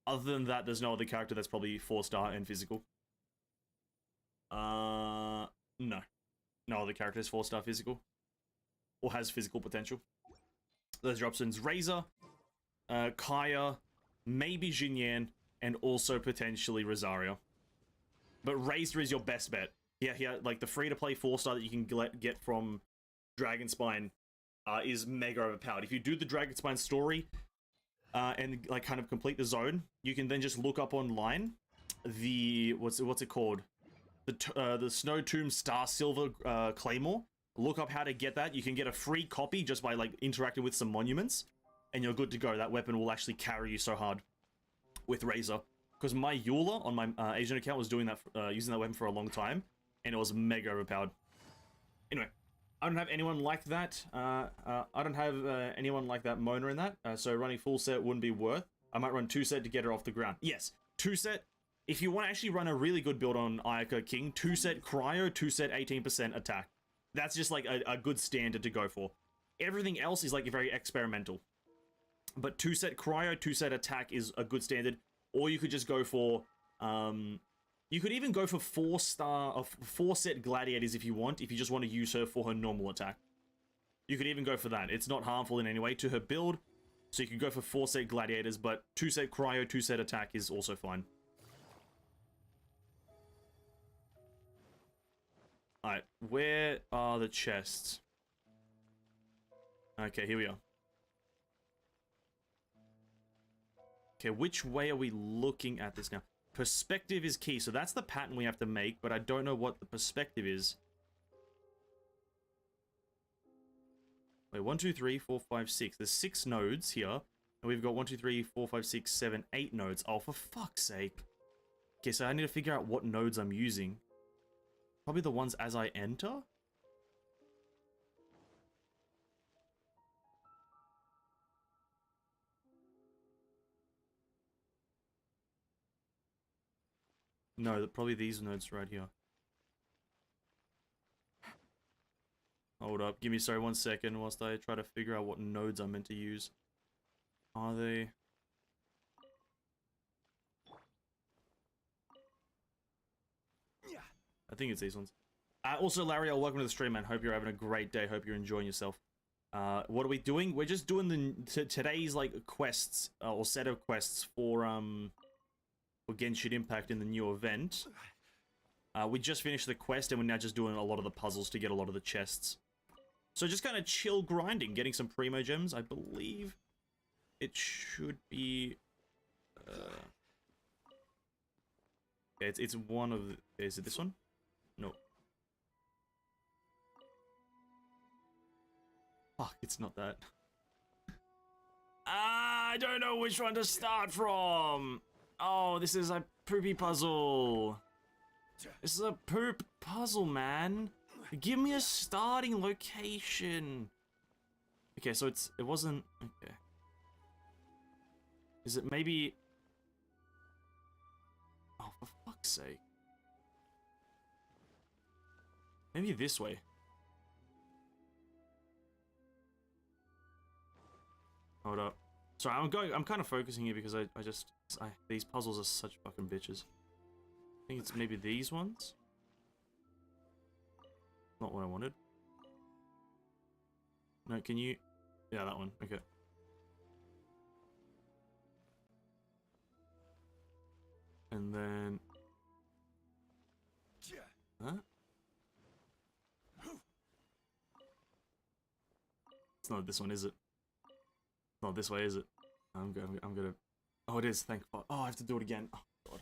Other than that, there's no other character that's probably 4-star and physical. No. No other character is 4-star physical. Or has physical potential. Those are options. Razor, Kaya, maybe Jinyan, and also potentially Rosaria. But Razor is your best bet. Yeah, like the free-to-play 4-star that you can get from Dragon Spine is mega overpowered. If you do the Dragon Spine story and like kind of complete the zone, you can then just look up online the what's it called? The Snow Tomb Star Silver Claymore. Look up how to get that. You can get a free copy just by like interacting with some monuments, and you're good to go. That weapon will actually carry you so hard with Razor. Because my Eula on my Asian account was doing that, using that weapon for a long time, and it was mega overpowered. Anyway, I don't have anyone like that. I don't have anyone like that Mona in that, so running full set wouldn't be worth. I might run 2 set to get her off the ground. Yes, 2 set. If you want to actually run a really good build on Ayaka King, 2 set cryo, 2 set 18% attack. That's just like a good standard to go for. Everything else is like very experimental. But 2 set cryo, 2 set attack is a good standard. Or you could just go for, you could even go for 4 set gladiators if you want, if you just want to use her for her normal attack. You could even go for that. It's not harmful in any way to her build. So you could go for 4 set gladiators, but 2 set cryo, 2 set attack is also fine. Alright, where are the chests? Okay, here we are. Okay, which way are we looking at this now? Perspective is key, so that's the pattern we have to make, but I don't know what the perspective is. Wait, 1, 2, 3, 4, 5, 6. There's 6 nodes here, and we've got 1, 2, 3, 4, 5, 6, 7, 8 nodes. Oh, for fuck's sake. Okay, so I need to figure out what nodes I'm using. Probably the ones as I enter? No, probably these nodes right here. Hold up, give me, sorry, 1 second whilst I try to figure out what nodes I'm meant to use. Are they... I think it's these ones. Also, Larry, welcome to the stream, man. Hope you're having a great day. Hope you're enjoying yourself. What are we doing? We're just doing today's like quests or set of quests for Genshin Impact in the new event. We just finished the quest, and we're now just doing a lot of the puzzles to get a lot of the chests. So just kind of chill grinding, getting some primo gems. I believe it should be. Yeah, it's one of. Is it this one? No. Fuck, it's not that. I don't know which one to start from. Oh, this is a poopy puzzle. This is a poop puzzle, man. Give me a starting location. Okay, so it wasn't, okay. Is it maybe... Oh, for fuck's sake. Maybe this way. Hold up. Sorry, I'm kind of focusing here because these puzzles are such fucking bitches. I think it's maybe these ones. Not what I wanted. No, can you... Yeah, that one. Okay. And then... Huh? It's not this one, is it? Not this way, is it? I'm gonna... Oh, it is, thank fuck. Oh, I have to do it again. Oh, God.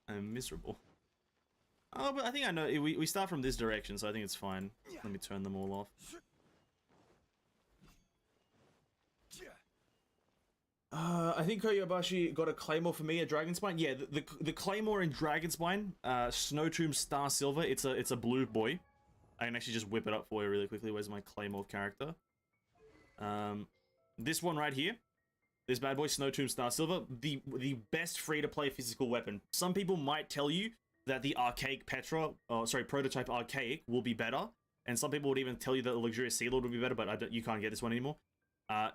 I'm miserable. Oh, but I think I know. We start from this direction, so I think it's fine. Let me turn them all off. I think Koyabashi got a Claymore for me at Dragon Spine. Yeah, the Claymore in Dragon Spine, Snow Tomb Star Silver, it's a blue boy. I can actually just whip it up for you really quickly. Where's my Claymore character? This one right here. This bad boy, Snow Tomb Star Silver, the best free-to-play physical weapon. Some people might tell you that the archaic prototype archaic will be better, and some people would even tell you that the luxurious Sea Lord will be better, but you can't get this one anymore.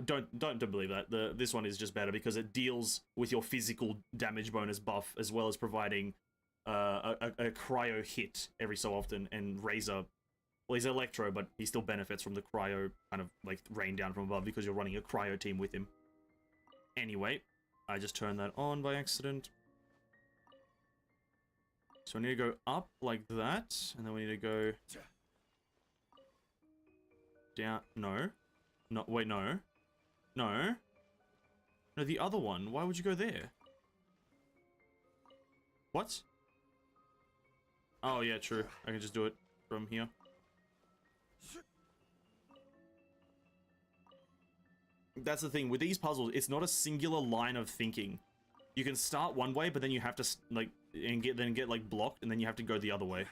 Don't believe that. This one is just better because it deals with your physical damage bonus buff as well as providing a cryo hit every so often. And Razor, well, he's Electro, but he still benefits from the cryo kind of like rain down from above because you're running a cryo team with him. Anyway, I just turned that on by accident. So I need to go up like that, and then we need to go down. No. No, wait, no. No. No, the other one. Why would you go there? What? Oh, yeah, true. I can just do it from here. That's the thing. With these puzzles, it's not a singular line of thinking. You can start one way, but then you have to, like, get like, blocked, and then you have to go the other way.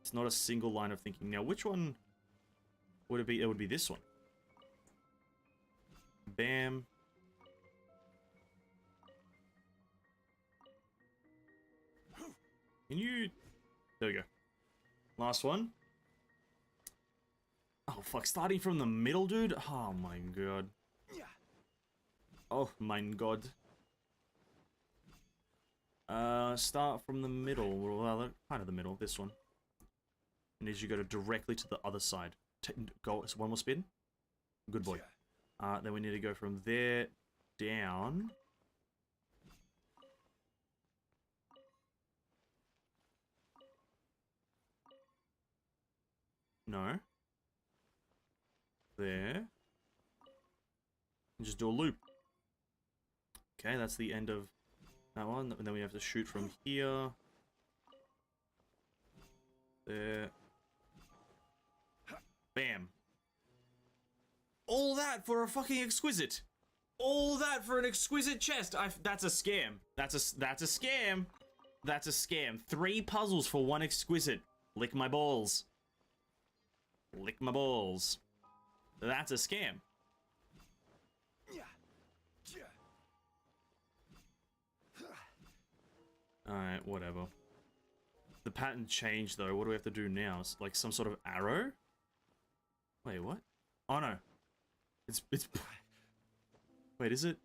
It's not a single line of thinking. Now, which one would it be? It would be this one. Bam. Can you... There we go. Last one. Oh, fuck. Starting from the middle, dude? Oh, my god. Oh, my god. Start from the middle. Well, kind of the middle. This one. And as you go directly to the other side. Go. One more spin. Good boy. Then we need to go from there down. No. There. And just do a loop. Okay, that's the end of that one. And then we have to shoot from here. There. Bam. All that for a fucking exquisite. All that for an exquisite chest. That's a scam. That's a scam. That's a scam. 3 puzzles for 1 exquisite. Lick my balls. Lick my balls. That's a scam. Alright, whatever. The pattern changed though. What do we have to do now? It's like some sort of arrow? Wait, what? Oh no. It's wait, is it?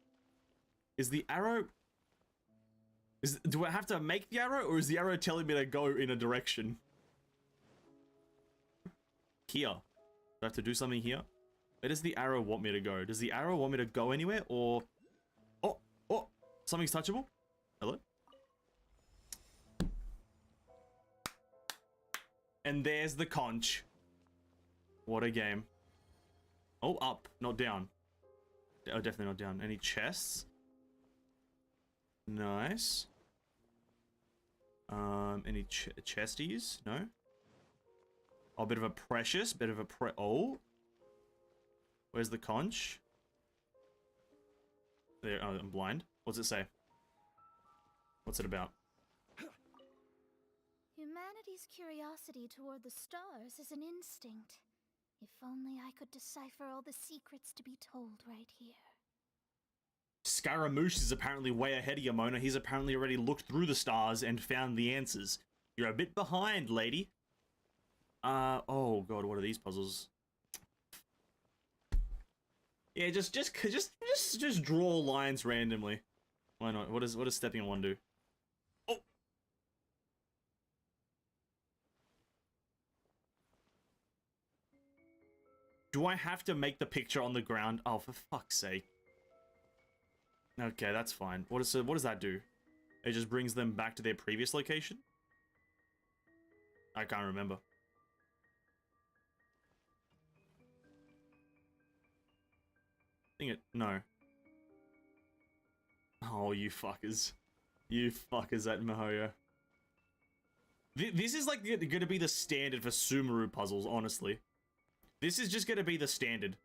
Is the arrow... Do I have to make the arrow, or is the arrow telling me to go in a direction? Here. Do I have to do something here? Where does the arrow want me to go? Does the arrow want me to go anywhere, or... Oh! Oh! Something's touchable? Hello? And there's the conch. What a game. Oh, up, not down. Oh, definitely not down. Any chests? Nice. Any chesties? No? Oh, bit of a precious, bit of a oh. Where's the conch? There, oh, I'm blind. What's it say? What's it about? Humanity's curiosity toward the stars is an instinct. If only I could decipher all the secrets to be told right here. Scaramouche is apparently way ahead of you, Mona. He's apparently already looked through the stars and found the answers. You're a bit behind, lady. Oh god, what are these puzzles? Yeah, just draw lines randomly. Why not? What does stepping on one do? Oh. Do I have to make the picture on the ground? Oh, for fuck's sake. Okay, that's fine. What does that do? It just brings them back to their previous location? I can't remember. No. Oh, you fuckers. You fuckers at Mihoyo. This is like gonna be the standard for Sumeru puzzles, honestly. This is just gonna be the standard.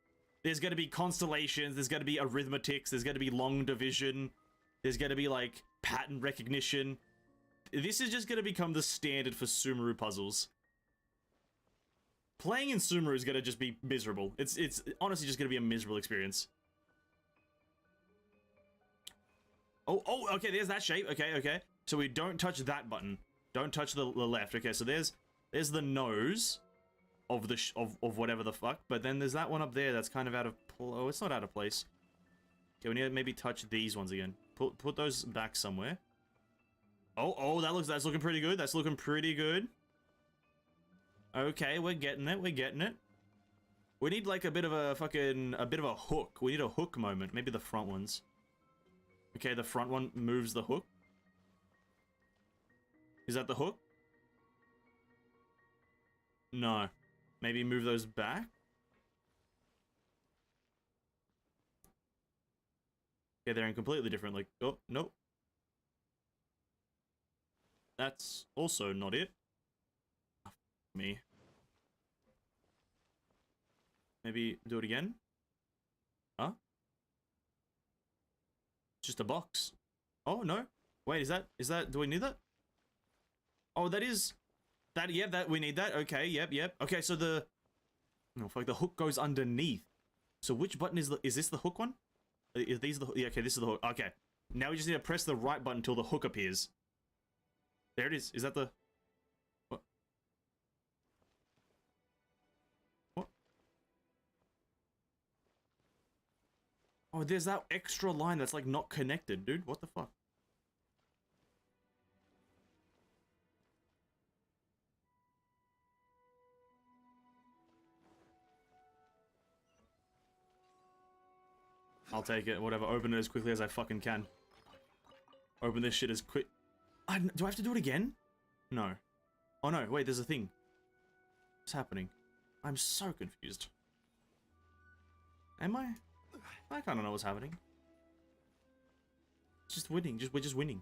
There's gonna be constellations, there's gonna be arithmetics, there's gonna be long division, there's gonna be like pattern recognition. This is just gonna become the standard for Sumeru puzzles. Playing in Sumeru is gonna just be miserable. It's honestly just gonna be a miserable experience. Oh, okay, there's that shape. Okay. So we don't touch that button. Don't touch the left. Okay, so there's the nose of the of whatever the fuck. But then there's that one up there that's kind of out of oh, it's not out of place. Okay, we need to maybe touch these ones again. Put those back somewhere. Oh, that's looking pretty good. That's looking pretty good. Okay, we're getting it. We need like a bit of a hook. We need a hook moment. Maybe the front ones. Okay, the front one moves the hook. Is that the hook? No. Maybe move those back? Okay, they're in completely different, like, oh, nope. That's also not it. Me. Maybe do it again? Huh? Just a box. Oh, no. Wait, is that, do we need that? Oh, that is, that, we need that. Okay, yep. Okay, so the, no, fuck, the hook goes underneath. So which button is this the hook one? Is these the, yeah, okay, this is the hook. Okay. Now we just need to press the right button until the hook appears. There it is. Is that the, what? What? Oh, there's that extra line that's like not connected, dude. What the fuck? I'll take it, whatever. Open it as quickly as I fucking can. Open this shit as quick. Do I have to do it again? No. Oh no, wait, there's a thing. What's happening? I'm so confused. Am I? I kinda know what's happening. It's just winning, we're just winning.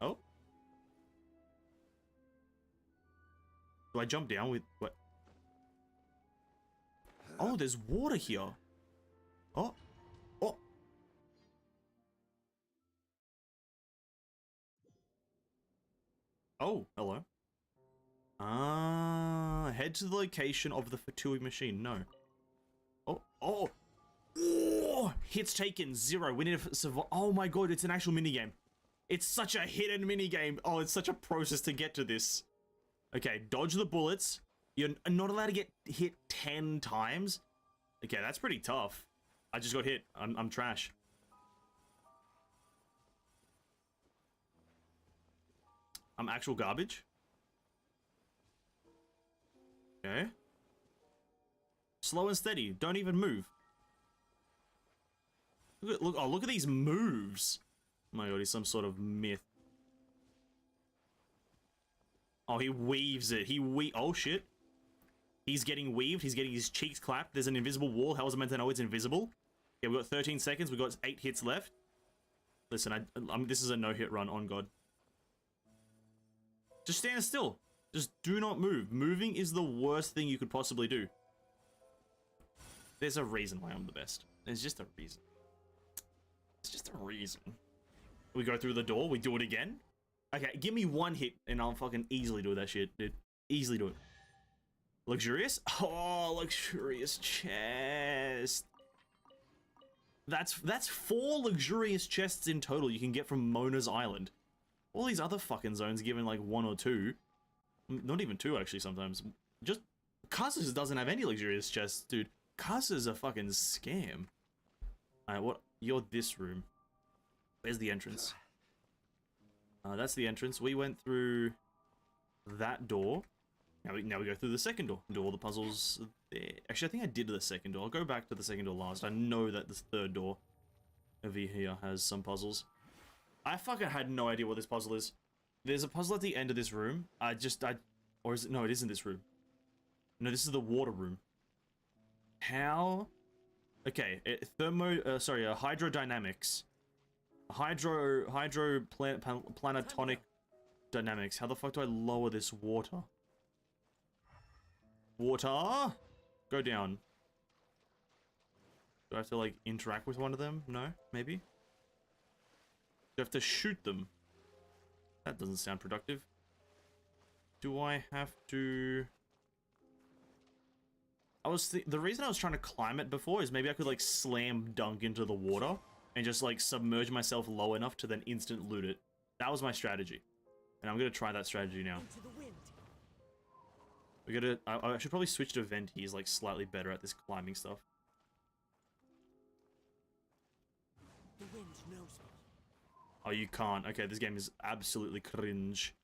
Oh. Do I jump down with, what? Oh, there's water here. Oh. Oh, hello. Head to the location of the Fatui machine. No. Oh, hits taken 0. We need to survive. Oh my god, it's an actual minigame. It's such a hidden minigame. Oh, it's such a process to get to this. Okay, dodge the bullets. You're not allowed to get hit 10 times. Okay, that's pretty tough. I just got hit. I'm trash. I'm actual garbage. Okay. Slow and steady. Don't even move. Look at these moves. Oh my god, he's some sort of myth. Oh, he weaves it. Oh shit. He's getting weaved. He's getting his cheeks clapped. There's an invisible wall. How was I meant to know it's invisible? Yeah, we got 13 seconds. We got 8 hits left. Listen, this is a no-hit run, on God. Just stand still. Just do not move. Moving is the worst thing you could possibly do. There's a reason why I'm the best. There's just a reason. It's just a reason. We go through the door. We do it again. Okay, give me one hit and I'll fucking easily do that shit, dude. Easily do it. Luxurious? Oh, luxurious chest. That's 4 luxurious chests in total you can get from Mona's Island. All these other fucking zones given like 1 or 2. Not even 2 actually sometimes. Just Kazuha doesn't have any luxurious chests, dude. Kazuha's a fucking scam. Alright, what? You're this room. Where's the entrance? That's the entrance. We went through that door. Now we go through the second door. Do all the puzzles there. Actually, I think I did the second door. I'll go back to the second door last. I know that this third door over here has some puzzles. I fucking had no idea what this puzzle is. There's a puzzle at the end of this room. Or is it? No, it isn't this room. No, this is the water room. How? Okay, hydrodynamics. Planetonic dynamics. How the fuck do I lower this water? Water? Go down. Do I have to, like, interact with one of them? No? Maybe? Do I have to shoot them? That doesn't sound productive. Do I have to... The reason I was trying to climb it before is maybe I could like slam dunk into the water and just like submerge myself low enough to then instant loot it. That was my strategy, and I'm gonna try that strategy now. I should probably switch to Vent. He's like slightly better at this climbing stuff. The wind knows me. Oh, you can't. Okay, this game is absolutely cringe.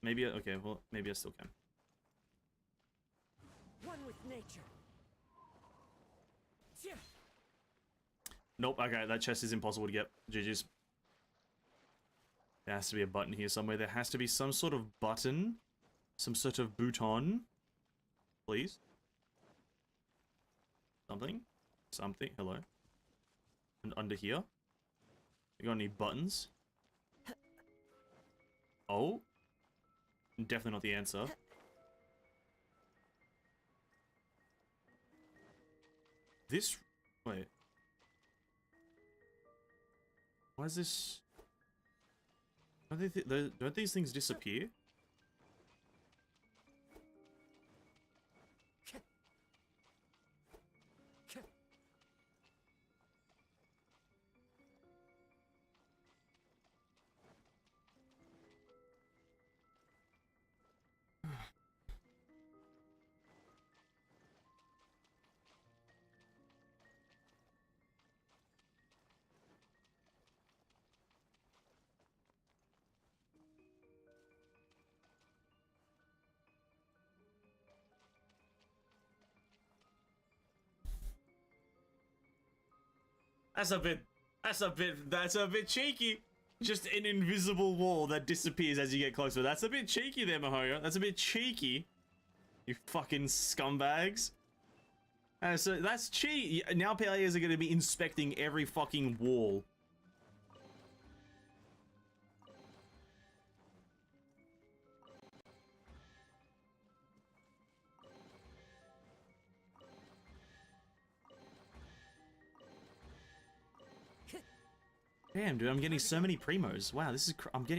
Maybe, okay, well, maybe I still can. One with nature. Nope, okay, that chest is impossible to get. GG's. There has to be a button here somewhere. There has to be some sort of button. Some sort of button. Please. Something. Something. Hello. And under here. You got any buttons? Oh. Definitely not the answer. This... Wait. Why is this... Don't these things disappear? That's a bit cheeky. Just an invisible wall that disappears as you get closer. That's a bit cheeky there, Mihoyo. That's a bit cheeky. You fucking scumbags. So that's cheat. Now players are going to be inspecting every fucking wall. Damn, dude, I'm getting so many primos. Wow, this is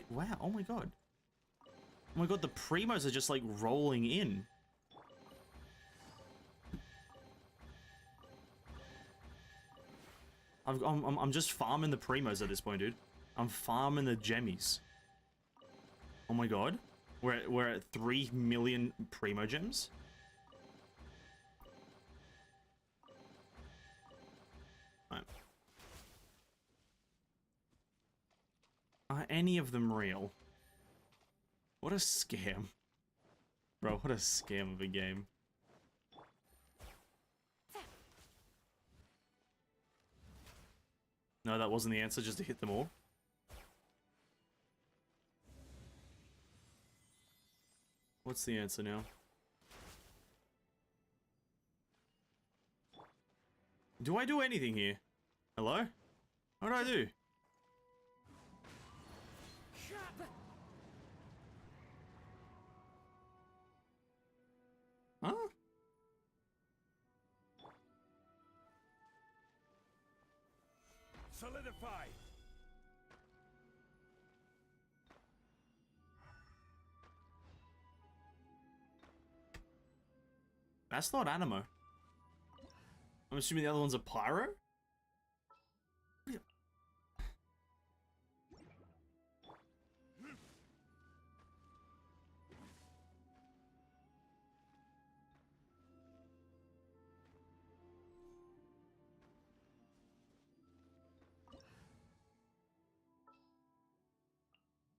wow, oh my god. Oh my god, the primos are just like rolling in. I'm just farming the primos at this point, dude. I'm farming the gemmies. Oh my god. We're at 3 million primo gems. Right. Are any of them real? What a scam. Bro, what a scam of a game. No, that wasn't the answer, just to hit them all. What's the answer now? Do I do anything here? Hello? What do I do? Huh? Solidify. That's not Animo. I'm assuming the other one's a pyro?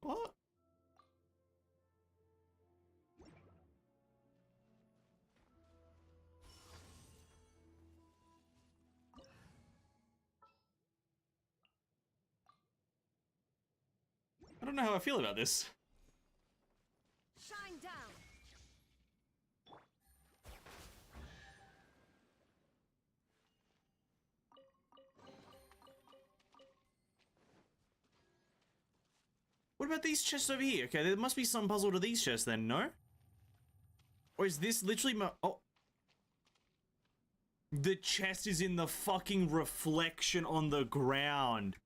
What? I don't know how I feel about this. Shine down. What about these chests over here? Okay, there must be some puzzle to these chests then, no? Or is this literally my... Oh. The chest is in the fucking reflection on the ground.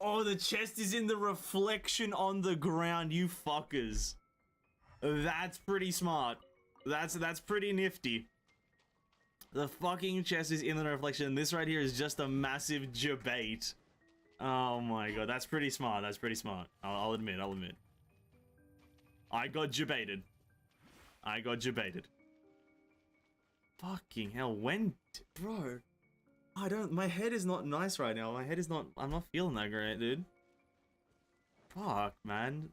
Oh, the chest is in the reflection on the ground, you fuckers. That's pretty smart. That's pretty nifty. The fucking chest is in the reflection. This right here is just a massive debate. Oh my god, that's pretty smart. That's pretty smart. I'll admit. I got debated. Fucking hell, when, bro? I don't. My head is not nice right now. My head is not. I'm not feeling that great, dude. Fuck, man.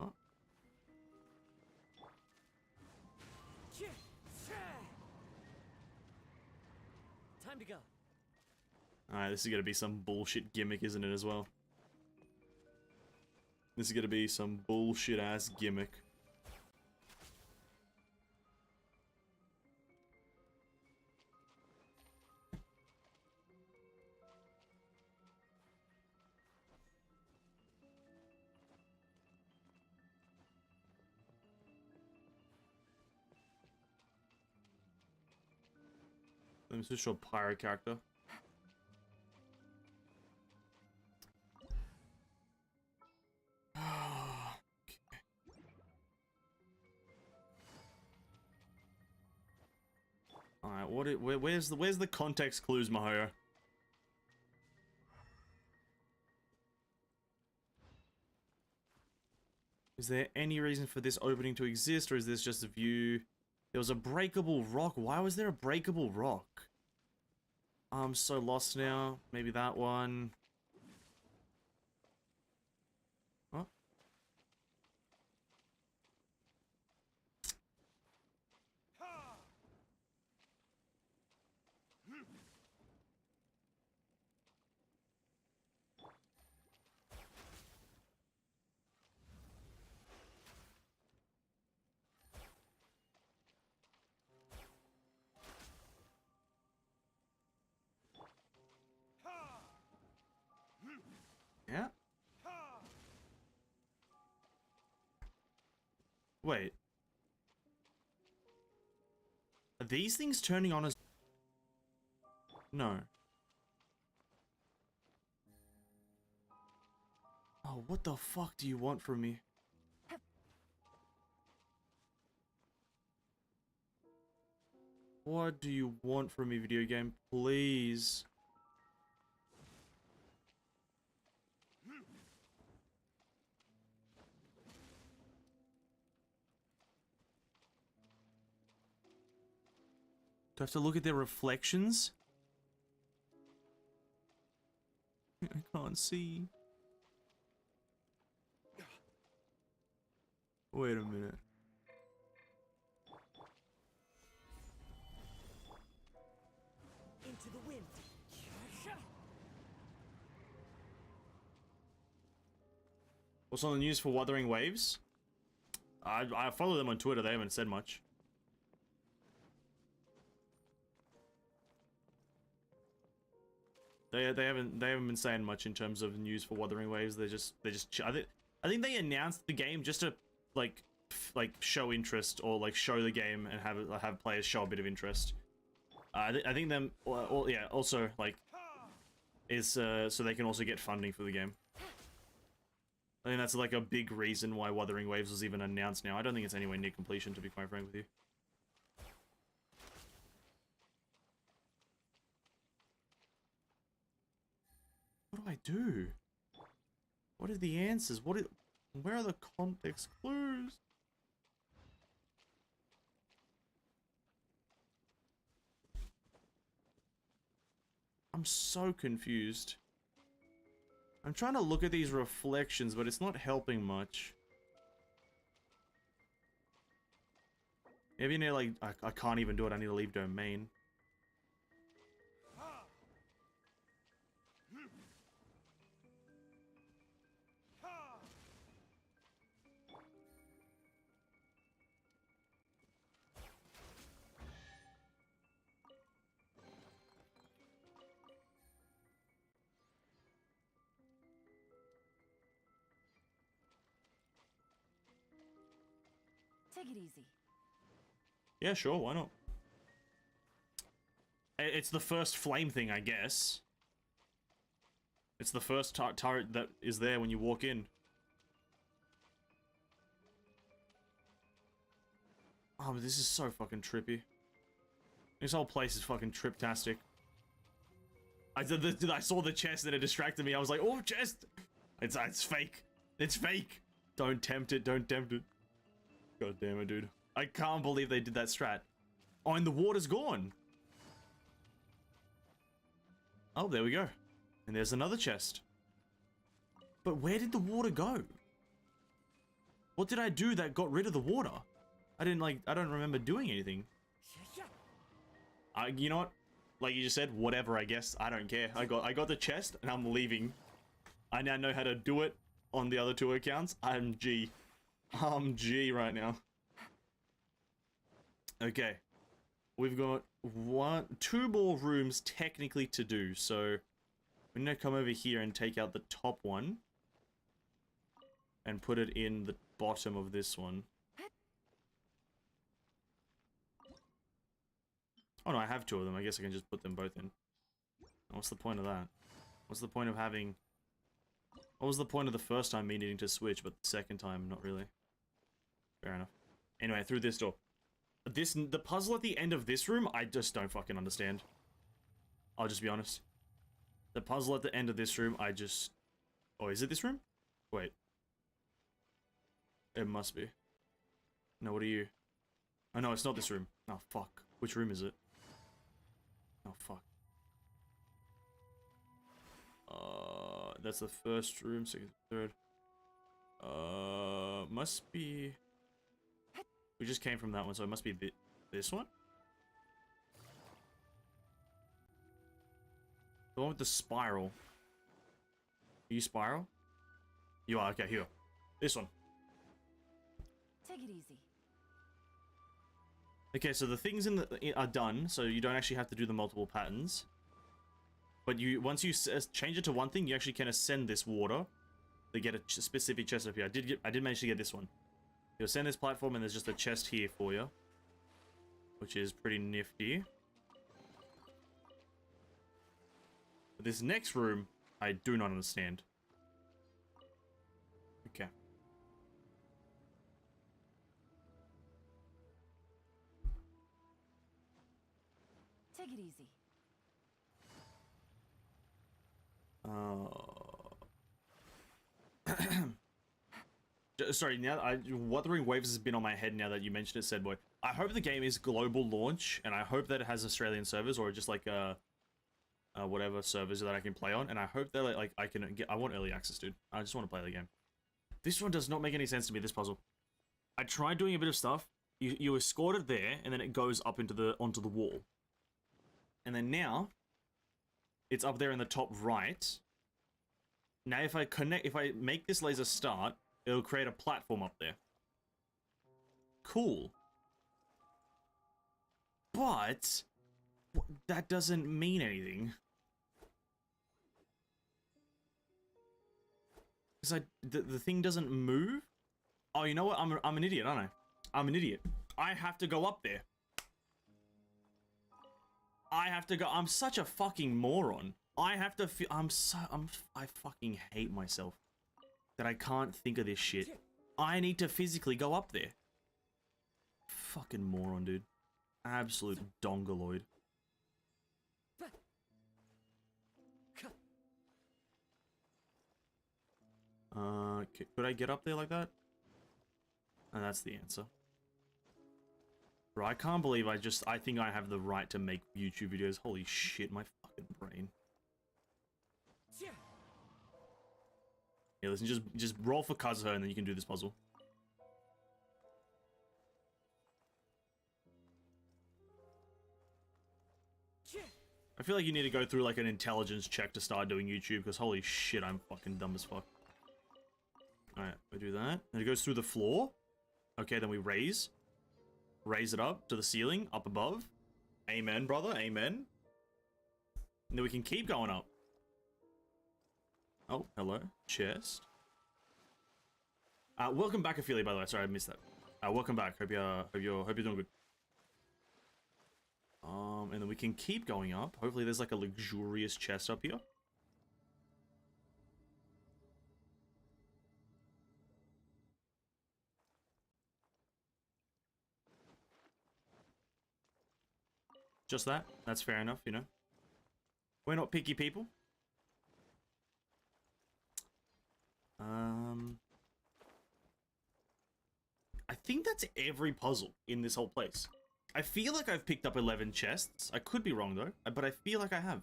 Oh. Time to go. Alright, this is gonna be some bullshit gimmick, isn't it, as well? This is gonna be some bullshit ass gimmick. Let me switch to a pirate character. Alright, where's the context clues, Mahoya? Is there any reason for this opening to exist, or is this just a view? There was a breakable rock. Why was there a breakable rock? I'm so lost now. Maybe that one. What? Yeah. Wait. Are these things turning on as... No. Oh, what the fuck do you want from me? What do you want from me, video game? Please. Do I have to look at their reflections? I can't see. Wait a minute. Into the wind. What's on the news for Wuthering Waves? I follow them on Twitter. They haven't said much. They haven't been saying much in terms of news for Wuthering Waves. I think they announced the game just to like show interest, or like show the game and have players show a bit of interest. I think them yeah, also like is so they can also get funding for the game. I think that's like a big reason why Wuthering Waves was even announced now. I don't think it's anywhere near completion, to be quite frank with you. What do I do? What are the answers? Where are the context clues? I'm so confused. I'm trying to look at these reflections, but it's not helping much. Maybe near like I can't even do it. I need to leave domain. Take it easy. Yeah, sure, why not? It's the first flame thing, I guess. It's the first turret that is there when you walk in. Oh, but this is so fucking trippy. This whole place is fucking triptastic. I saw the chest and it distracted me. I was like, oh, chest! It's fake. It's fake. Don't tempt it. Don't tempt it. God damn it, dude. I can't believe they did that strat. Oh, and the water's gone. Oh, there we go. And there's another chest. But where did the water go? What did I do that got rid of the water? I don't remember doing anything. You know what? Like you just said, whatever, I guess. I don't care. I got the chest and I'm leaving. I now know how to do it on the other 2 accounts. I'm G. I'm G right now. Okay. We've got 2 more rooms technically to do, so we're gonna come over here and take out the top one and put it in the bottom of this one. Oh no, I have 2 of them. I guess I can just put them both in. What's the point of that? What's the point of having... What was the point of the first time me needing to switch, but the second time, not really? Fair enough. Anyway, through this door. The puzzle at the end of this room, I just don't fucking understand. I'll just be honest. The puzzle at the end of this room, I just... Oh, is it this room? Wait. It must be. No, what are you? Oh no, it's not this room. Oh, fuck. Which room is it? Oh, fuck. That's the first room, second, third. Must be... We just came from that one, so it must be this one? The one with the spiral. Are you spiral? You are, okay, here. This one. Take it easy. Okay, so the things are done, so you don't actually have to do the multiple patterns. But once you change it to one thing, you actually can ascend this water to get a specific chest up here. I did manage to get this one. You ascend this platform, and there's just a chest here for you, which is pretty nifty. But this next room, I do not understand. Okay. Take it easy. Sorry, now Wuthering Waves has been on my head now that you mentioned it, said boy. I hope the game is global launch, and I hope that it has Australian servers or just like whatever servers that I can play on, and I hope that like I want early access, dude. I just want to play the game. This one does not make any sense to me, this puzzle. I tried doing a bit of stuff. You escort it there, and then it goes up onto the wall. And then now it's up there in the top right. Now if I make this laser start, it'll create a platform up there. Cool. But that doesn't mean anything. Because the thing doesn't move. Oh, you know what? I'm an idiot, aren't I? I'm an idiot. I have to go up there. I have to go. I'm such a fucking moron. I have to. I fucking hate myself that I can't think of this shit. I need to physically go up there. Fucking moron, dude. Absolute dongoloid. Could I get up there like that? And that's the answer. Bro, I can't believe I think I have the right to make YouTube videos. Holy shit, my fucking brain. Yeah, listen, just roll for Kazuha and then you can do this puzzle. I feel like you need to go through like an intelligence check to start doing YouTube, because holy shit, I'm fucking dumb as fuck. Alright, we do that. Then it goes through the floor. Okay, then we raise it up to the ceiling, up above. Amen, brother, amen. And then we can keep going up. Oh, hello, chest. Welcome back, Ophelia, by the way. Sorry, I missed that. Welcome back. Hope you're doing good. And then we can keep going up. Hopefully there's like a luxurious chest up here. Just that. That's fair enough, you know. We're not picky people. I think that's every puzzle in this whole place. I feel like I've picked up 11 chests. I could be wrong though, but I feel like I have.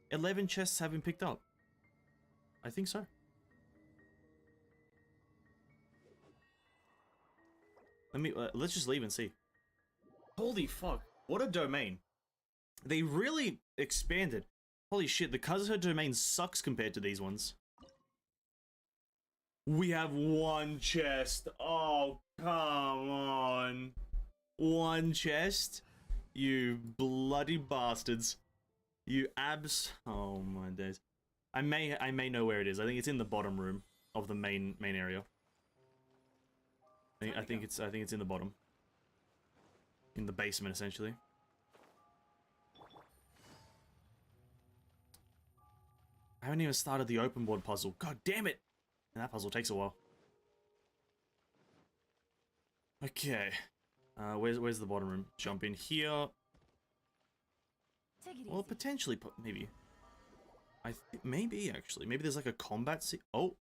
11 chests have been picked up. I think so. Let's just leave and see. Holy fuck. What a domain. They really expanded. Holy shit, the Kazuha domain sucks compared to these ones. We have one chest. Oh, come on. One chest? You bloody bastards. You oh my days. I may know where it is. I think it's in the bottom room of the main area. I think it's in the bottom. In the basement, essentially. I haven't even started the open board puzzle. God damn it! And that puzzle takes a while. Okay. Where's the bottom room? Jump in here. Well, potentially, maybe. Maybe, actually. Maybe there's like a combat scene. Oh!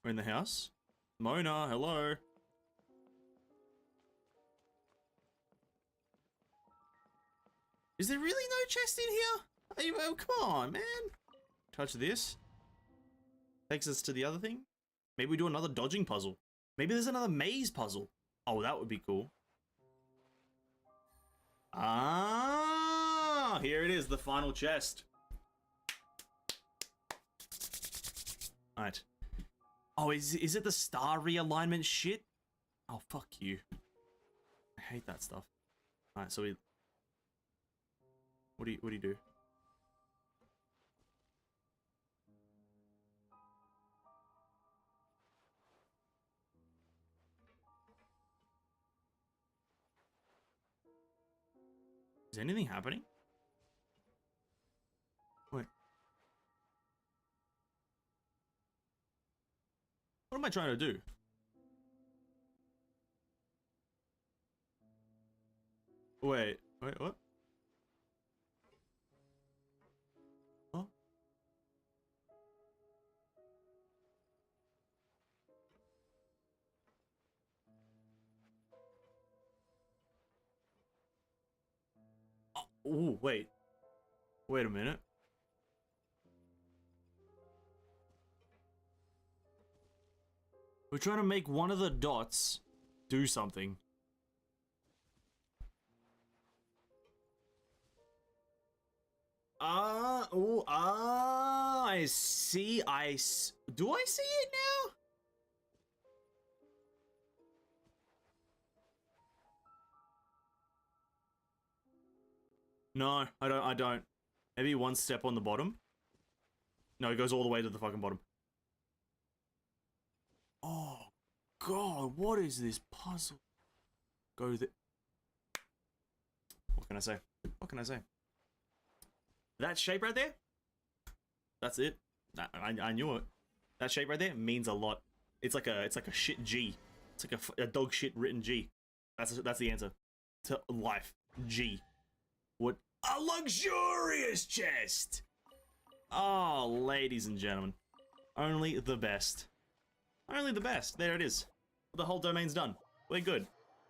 We're in the house. Mona, hello! Is there really no chest in here? Oh, come on, man! Touch this. Takes us to the other thing. Maybe we do another dodging puzzle. Maybe there's another maze puzzle. Oh, that would be cool. Ah, here it is, the final chest. Alright. Oh, is it the star realignment shit? Oh, fuck you. I hate that stuff. Alright, so what do you do? Is anything happening? Wait. What am I trying to do? Wait, what? Huh? Oh, wait. Wait a minute. We're trying to make one of the dots do something. I see. Do I see it now? No, I don't. Maybe one step on the bottom. No, it goes all the way to the fucking bottom. Oh, God, what is this puzzle? Go the... What can I say? What can I say? That shape right there? That's it. I knew it. That shape right there means a lot. It's like a shit G. It's like a dog shit written G. That's the answer to life. G. What? A luxurious chest! Oh, ladies and gentlemen. Only the best. Only the best. There it is. The whole domain's done. We're good.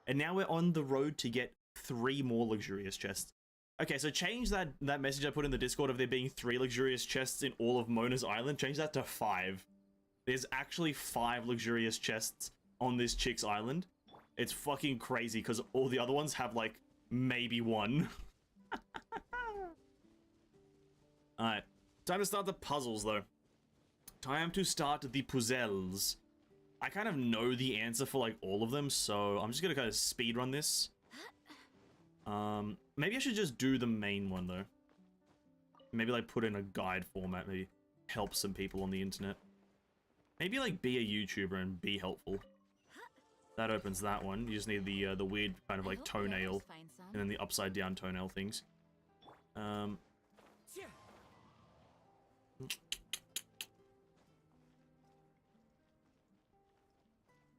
And now we're on the road to get 3 more luxurious chests. Okay, so change that message I put in the Discord of there being 3 luxurious chests in all of Mona's Island. Change that to 5. There's actually 5 luxurious chests on this chick's island. It's fucking crazy because all the other ones have like maybe 1. Alright, time to start the puzzles though. Time to start the puzzles. I kind of know the answer for like all of them, so I'm just gonna kind of speedrun this. Maybe I should just do the main one though. Maybe like put in a guide format, maybe help some people on the internet. Maybe like be a YouTuber and be helpful. That opens that one. You just need the weird kind of like toenail and then the upside down toenail things.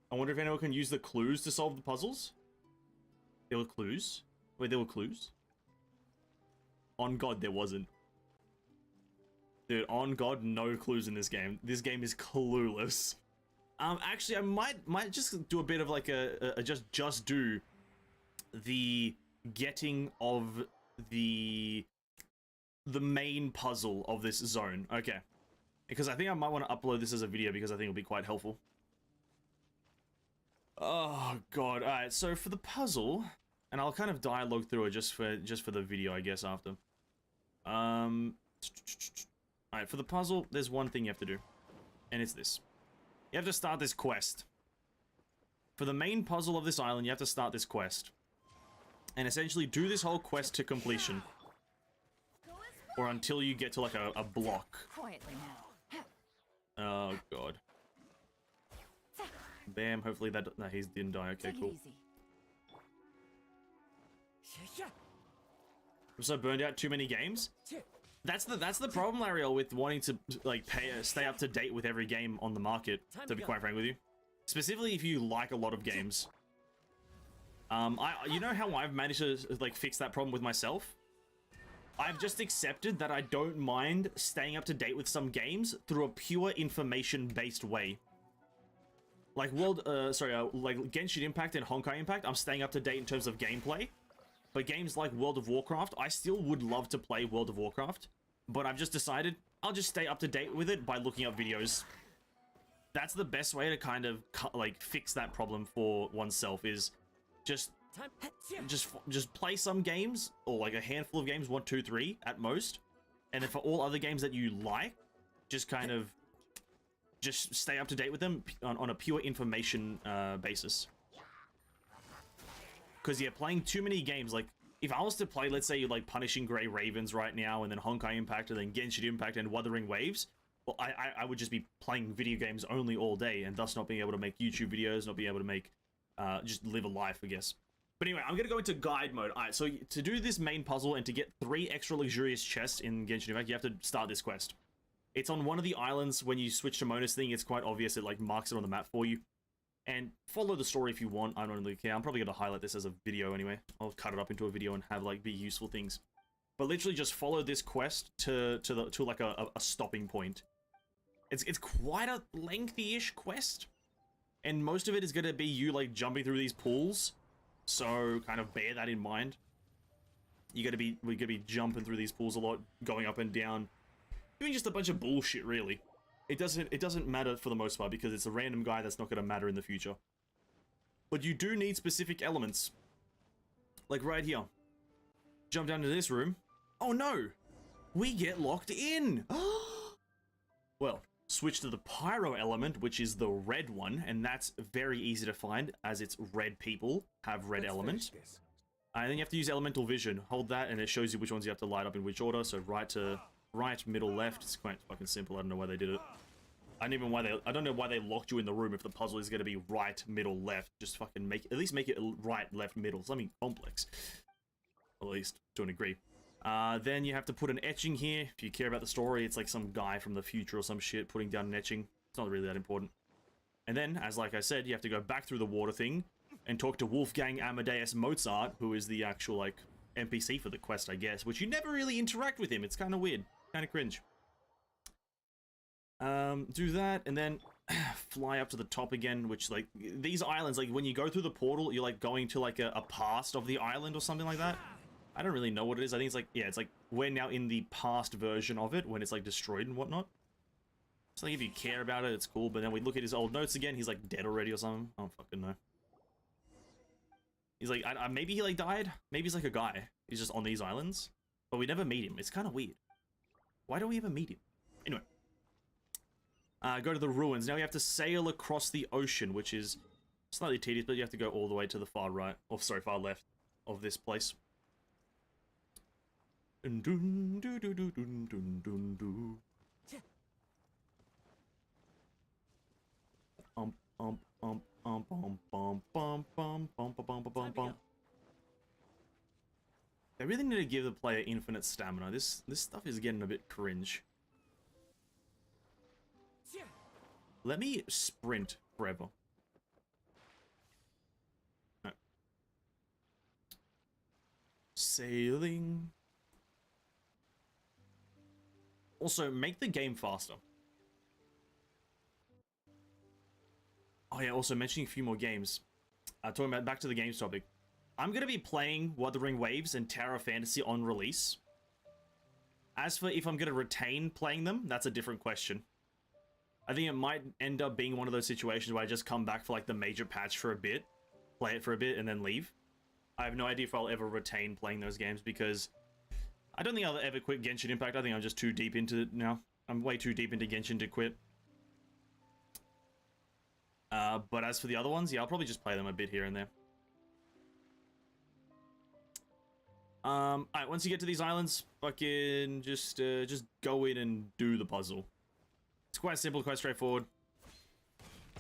I wonder if anyone can use the clues to solve the puzzles? There were clues? Wait, there were clues? On God, there wasn't. Dude, on God, no clues in this game. This game is clueless. Actually, I might just do a bit of like a just do the getting of the main puzzle of this zone. Okay. Because I think I might want to upload this as a video because I think it'll be quite helpful. Oh God. Alright, so for the puzzle, and I'll kind of dialogue through it just for the video, I guess, after. Alright, for the puzzle, there's one thing you have to do. And it's this. You have to start this quest. For the main puzzle of this island, you have to start this quest. And essentially do this whole quest to completion. Or until you get to like a block. Quietly now. Oh God. Bam, hopefully that... No, he didn't die. Okay, cool. I'm so burned out, too many games? That's the problem, Lariel, with wanting to like stay up to date with every game on the market, to be quite frank with you. Specifically if you like a lot of games. You know how I've managed to like fix that problem with myself? I've just accepted that I don't mind staying up to date with some games through a pure information-based way. Like like Genshin Impact and Honkai Impact, I'm staying up to date in terms of gameplay. But games like World of Warcraft, I still would love to play World of Warcraft. But I've just decided I'll just stay up to date with it by looking up videos. That's the best way to kind of like fix that problem for oneself, is just play some games, or like a handful of games, 1, 2, 3 at most, and then for all other games that you like, just kind of just stay up to date with them on a pure information basis. Because yeah, playing too many games, like if I was to play, let's say, like Punishing Grey Ravens right now, and then Honkai Impact, and then Genshin Impact, and Wuthering Waves, well, I would just be playing video games only all day, and thus not being able to make YouTube videos, not being able to make, just live a life, I guess. But anyway, I'm going to go into guide mode. Alright, so to do this main puzzle and to get 3 extra luxurious chests in Genshin Impact, you have to start this quest. It's on one of the islands. When you switch to Mona's thing, it's quite obvious. It like marks it on the map for you. And follow the story if you want. I don't really care. I'm probably going to highlight this as a video anyway. I'll cut it up into a video and have like be useful things. But literally just follow this quest to like a stopping point. It's quite a lengthy-ish quest. And most of it is going to be you like jumping through these pools. So kind of bear that in mind. We're gonna be jumping through these pools a lot, going up and down, doing just a bunch of bullshit, really. It doesn't matter for the most part because it's a random guy that's not gonna matter in the future. But you do need specific elements, like right here. Jump down to this room. Oh no, we get locked in. Well, switch to the pyro element, which is the red one, and that's very easy to find as it's red people have red element. And then you have to use elemental vision. Hold that and it shows you which ones you have to light up in which order. So right, middle, left. It's quite fucking simple. I don't know why they did it. I don't know why they locked you in the room if the puzzle is going to be right, middle, left. Just fucking at least make it right, left, middle. Something complex. At least to a degree. Then you have to put an etching here. If you care about the story, it's like some guy from the future or some shit putting down an etching. It's not really that important. And then, as like I said, you have to go back through the water thing and talk to Wolfgang Amadeus Mozart, who is the actual, like, NPC for the quest, I guess, which you never really interact with him. It's kind of weird. Kind of cringe. Do that, and then fly up to the top again, which, like, these islands, like, when you go through the portal, you're, like, going to, like, a past of the island or something like that. I don't really know what it is. I think it's like, yeah, it's like we're now in the past version of it when it's like destroyed and whatnot. So like if you care about it, it's cool. But then we look at his old notes again. He's like dead already or something. I don't fucking know. He's like, maybe he like died. Maybe he's like a guy. He's just on these islands. But we never meet him. It's kind of weird. Why don't we ever meet him? Anyway. Go to the ruins. Now we have to sail across the ocean, which is slightly tedious, but you have to go all the way to the far right. Or sorry, far left of this place. Dun, dun, dun, dun, dun, dun, dun, dun. They really need to give the player infinite stamina. This stuff is getting a bit cringe. Let me sprint forever. No. Sailing Also, make the game faster. Oh yeah, also mentioning a few more games. Talking about back to the games topic. I'm going to be playing Wuthering Waves and Tower of Fantasy on release. As for if I'm going to retain playing them, that's a different question. I think it might end up being one of those situations where I just come back for like the major patch for a bit, play it for a bit, and then leave. I have no idea if I'll ever retain playing those games because I don't think I'll ever quit Genshin Impact. I think I'm just too deep into it now. I'm way too deep into Genshin to quit. But as for the other ones, yeah, I'll probably just play them a bit here and there. Alright, once you get to these islands, fucking just go in and do the puzzle. It's quite simple, quite straightforward.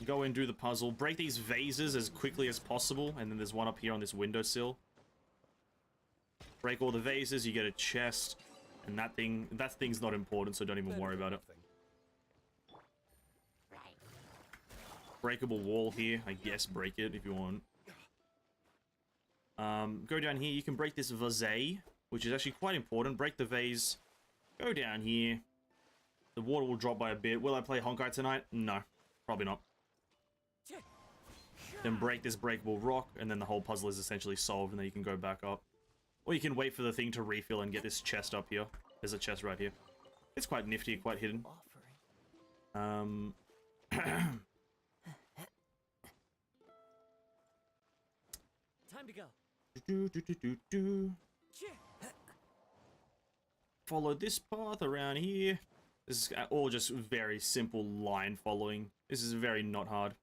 Go in, do the puzzle, break these vases as quickly as possible, and then there's one up here on this windowsill. Break all the vases, you get a chest, and that thing's not important, so don't even worry about it. Breakable wall here, I guess break it if you want. Go down here, you can break this vase, which is actually quite important. Break the vase, go down here. The water will drop by a bit. Will I play Honkai tonight? No, probably not. Then break this breakable rock, and then the whole puzzle is essentially solved, and then you can go back up. Or you can wait for the thing to refill and get this chest up here. There's a chest right here. It's quite nifty, quite hidden. Time to go. Follow this path around here. This is all just very simple line following. This is very not hard.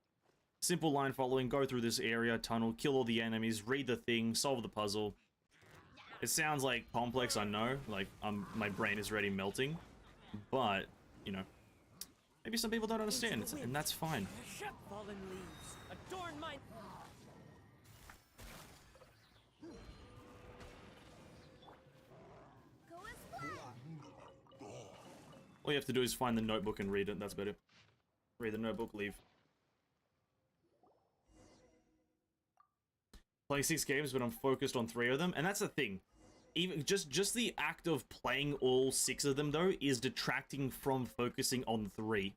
Simple line following, go through this area, tunnel, kill all the enemies, read the thing, solve the puzzle. It sounds like complex, I know, like my brain is already melting, but, you know, maybe some people don't understand, and that's fine. Fallen leaves, adorn my... All you have to do is find the notebook and read it, that's better. Read the notebook, leave. Playing 6 games, but I'm focused on 3 of them, and that's the thing. Even just the act of playing all 6 of them, though, is detracting from focusing on 3.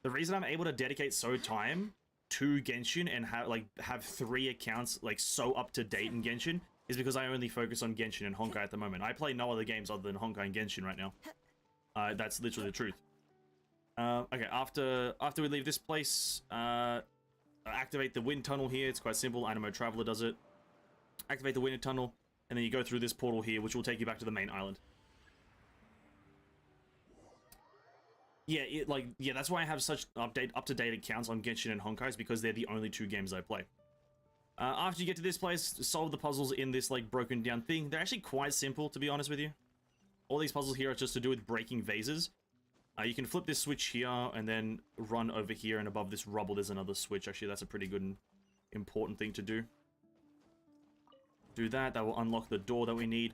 The reason I'm able to dedicate so time to Genshin and have 3 accounts like so up to date in Genshin is because I only focus on Genshin and Honkai at the moment. I play no other games other than Honkai and Genshin right now. That's literally the truth. Okay, after we leave this place, activate the wind tunnel here. It's quite simple. Animo Traveler does it. Activate the wind tunnel, and then you go through this portal here, which will take you back to the main island. Yeah, that's why I have such up-to-date accounts on Genshin and Honkai, is because they're the only 2 games I play. After you get to this place, solve the puzzles in this like broken down thing. They're actually quite simple, to be honest with you. All these puzzles here are just to do with breaking vases. You can flip this switch here and then run over here, and above this rubble there's another switch. Actually, that's a pretty good and important thing to do. Do that, that will unlock the door that we need.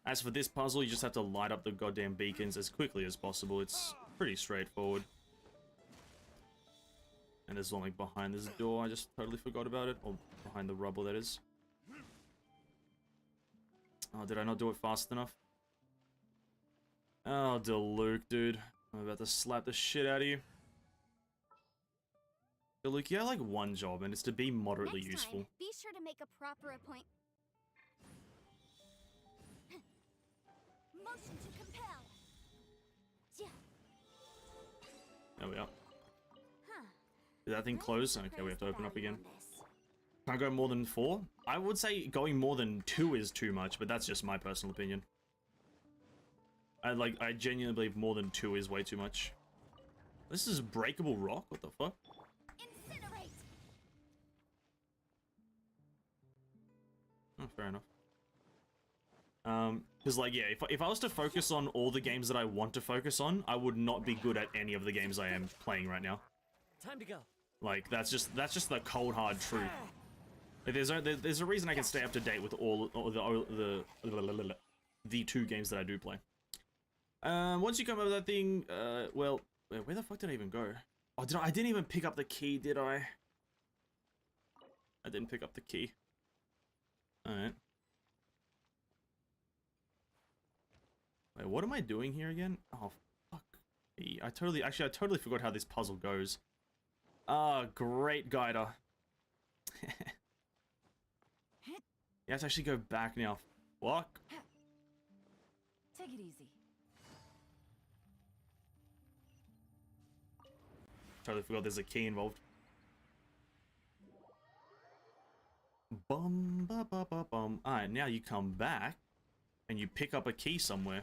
As for this puzzle, you just have to light up the goddamn beacons as quickly as possible. It's pretty straightforward. And there's one like behind this door, I just totally forgot about it. Or behind the rubble, that is. Oh, did I not do it fast enough? Oh, Diluc, dude. I'm about to slap the shit out of you. Diluc, you have like one job, and it's to be moderately useful. Be sure to make a proper appointment. Motion to compel. Yeah. There we are. Did that thing close? Okay, we have to open up again. Can I go more than 4? I would say going more than 2 is too much, but that's just my personal opinion. I genuinely believe more than 2 is way too much. This is breakable rock? What the fuck? Incinerate. Oh, fair enough. Because like, yeah, if I was to focus on all the games that I want to focus on, I would not be good at any of the games I am playing right now. Time to go. Like, that's just the cold hard truth. Like, there's a reason I can stay up to date with all the 2 games that I do play. Once you come over that thing, well, where the fuck did I even go? Oh, I didn't even pick up the key, did I? I didn't pick up the key. Alright. Wait, what am I doing here again? Oh, fuck me. I totally forgot how this puzzle goes. Ah, great guider. You have to actually go back now. Fuck. Take it easy. Totally forgot there's a key involved. Bum ba ba ba bum. Alright, now you come back and you pick up a key somewhere.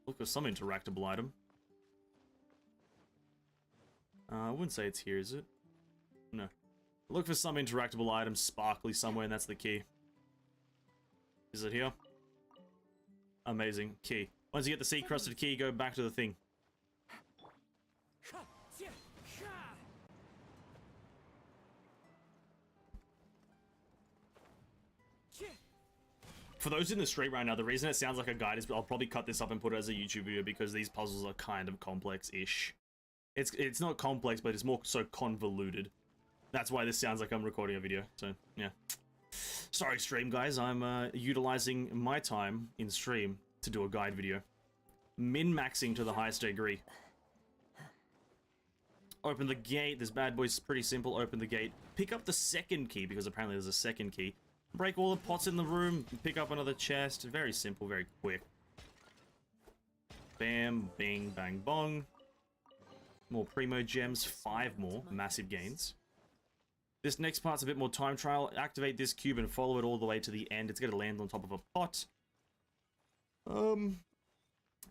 Look for some interactable item. I wouldn't say it's here, is it? No. Look for some interactable item sparkly somewhere, and that's the key. Is it here? Amazing. Key. Once you get the sea-crusted key, go back to the thing. For those in the stream right now, the reason it sounds like a guide is I'll probably cut this up and put it as a YouTube video because these puzzles are kind of complex-ish. It's not complex, but it's more so convoluted. That's why this sounds like I'm recording a video, so, yeah. Sorry, stream guys, I'm utilizing my time in stream to do a guide video. Min-maxing to the highest degree. Open the gate, this bad boy's pretty simple, open the gate. Pick up the second key, because apparently there's a second key. Break all the pots in the room, pick up another chest. Very simple, very quick. Bam, bing, bang, bong. More primo gems, 5 more, massive gains. This next part's a bit more time trial. Activate this cube and follow it all the way to the end. It's gonna land on top of a pot. And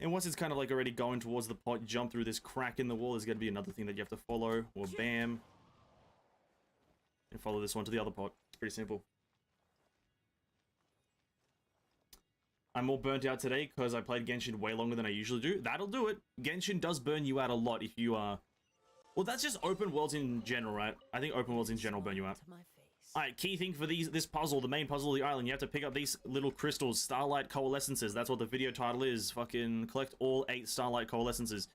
once it's kind of like already going towards the pot, jump through this crack in the wall. There's gonna be another thing that you have to follow, or bam. And follow this one to the other pot. It's pretty simple. I'm all burnt out today because I played Genshin way longer than I usually do. That'll do it. Genshin does burn you out a lot if you are... Well, that's just open worlds in general, right? I think open worlds in general burn you out. Alright, key thing for this puzzle, the main puzzle of the island, you have to pick up these little crystals, starlight coalescences. That's what the video title is. Fucking collect all 8 starlight coalescences.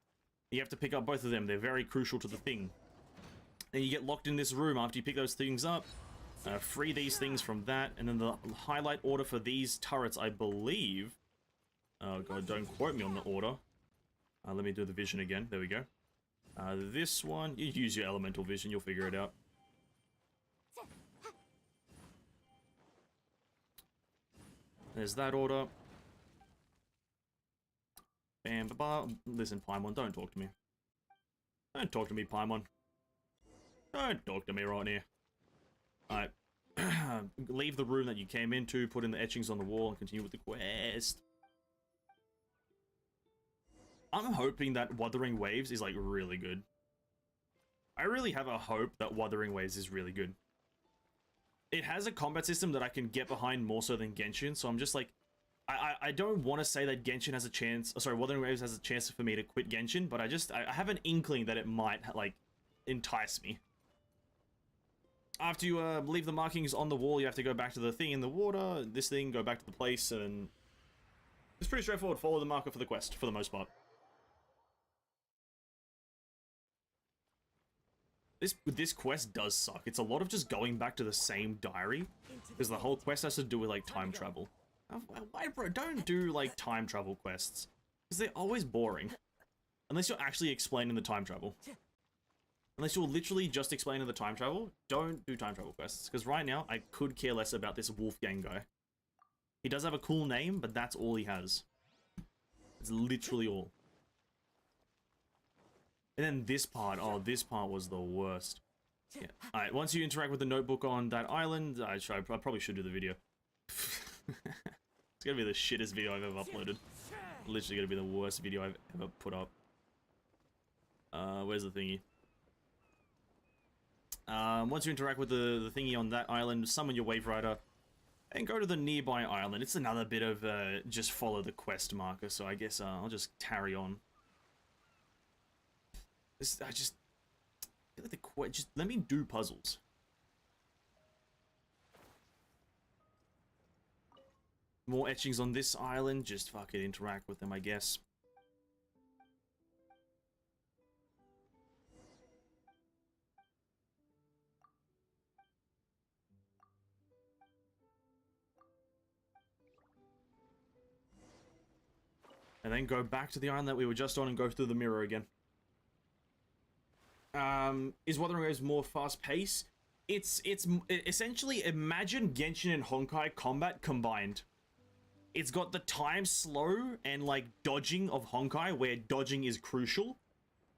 You have to pick up both of them. They're very crucial to the thing. And you get locked in this room after you pick those things up. Free these things from that, and then the highlight order for these turrets, I believe... Oh god, don't quote me on the order. Let me do the vision again. There we go. This one, you use your elemental vision, you'll figure it out. There's that order. Bam, ba ba. Listen, Paimon, don't talk to me. Don't talk to me, Paimon. Don't talk to me right here. Alright. Leave the room that you came into, put in the etchings on the wall, and continue with the quest. I'm hoping that Wuthering Waves is, like, really good. I really have a hope that Wuthering Waves is really good. It has a combat system that I can get behind more so than Genshin, so I'm just like... I don't want to say that Genshin has a chance... Oh, sorry, Wuthering Waves has a chance for me to quit Genshin, but I have an inkling that it might, like, entice me. After you leave the markings on the wall, you have to go back to the thing in the water, this thing, go back to the place, and... It's pretty straightforward. Follow the marker for the quest, for the most part. This quest does suck. It's a lot of just going back to the same diary, because the whole quest has to do with, like, time travel. Why, bro, don't do, like, time travel quests, because they're always boring. Unless you're actually explaining the time travel. Unless you're literally just explaining the time travel, don't do time travel quests. Because right now, I could care less about this Wolfgang guy. He does have a cool name, but that's all he has. It's literally all. And then this part, oh, this part was the worst. Yeah. Alright, once you interact with the notebook on that island, I probably should do the video. It's gonna be the shittest video I've ever uploaded. Literally gonna be the worst video I've ever put up. Where's the thingy? Once you interact with the thingy on that island, summon your Wave Rider, and go to the nearby island. It's another bit of, just follow the quest marker, so I guess, I'll just carry on. I just feel like just let me do puzzles. More etchings on this island, just fucking interact with them, I guess. And then go back to the island that we were just on and go through the mirror again. Is Wuthering Waves more fast-paced? It's essentially, imagine Genshin and Honkai combat combined. It's got the time slow and like dodging of Honkai, where dodging is crucial,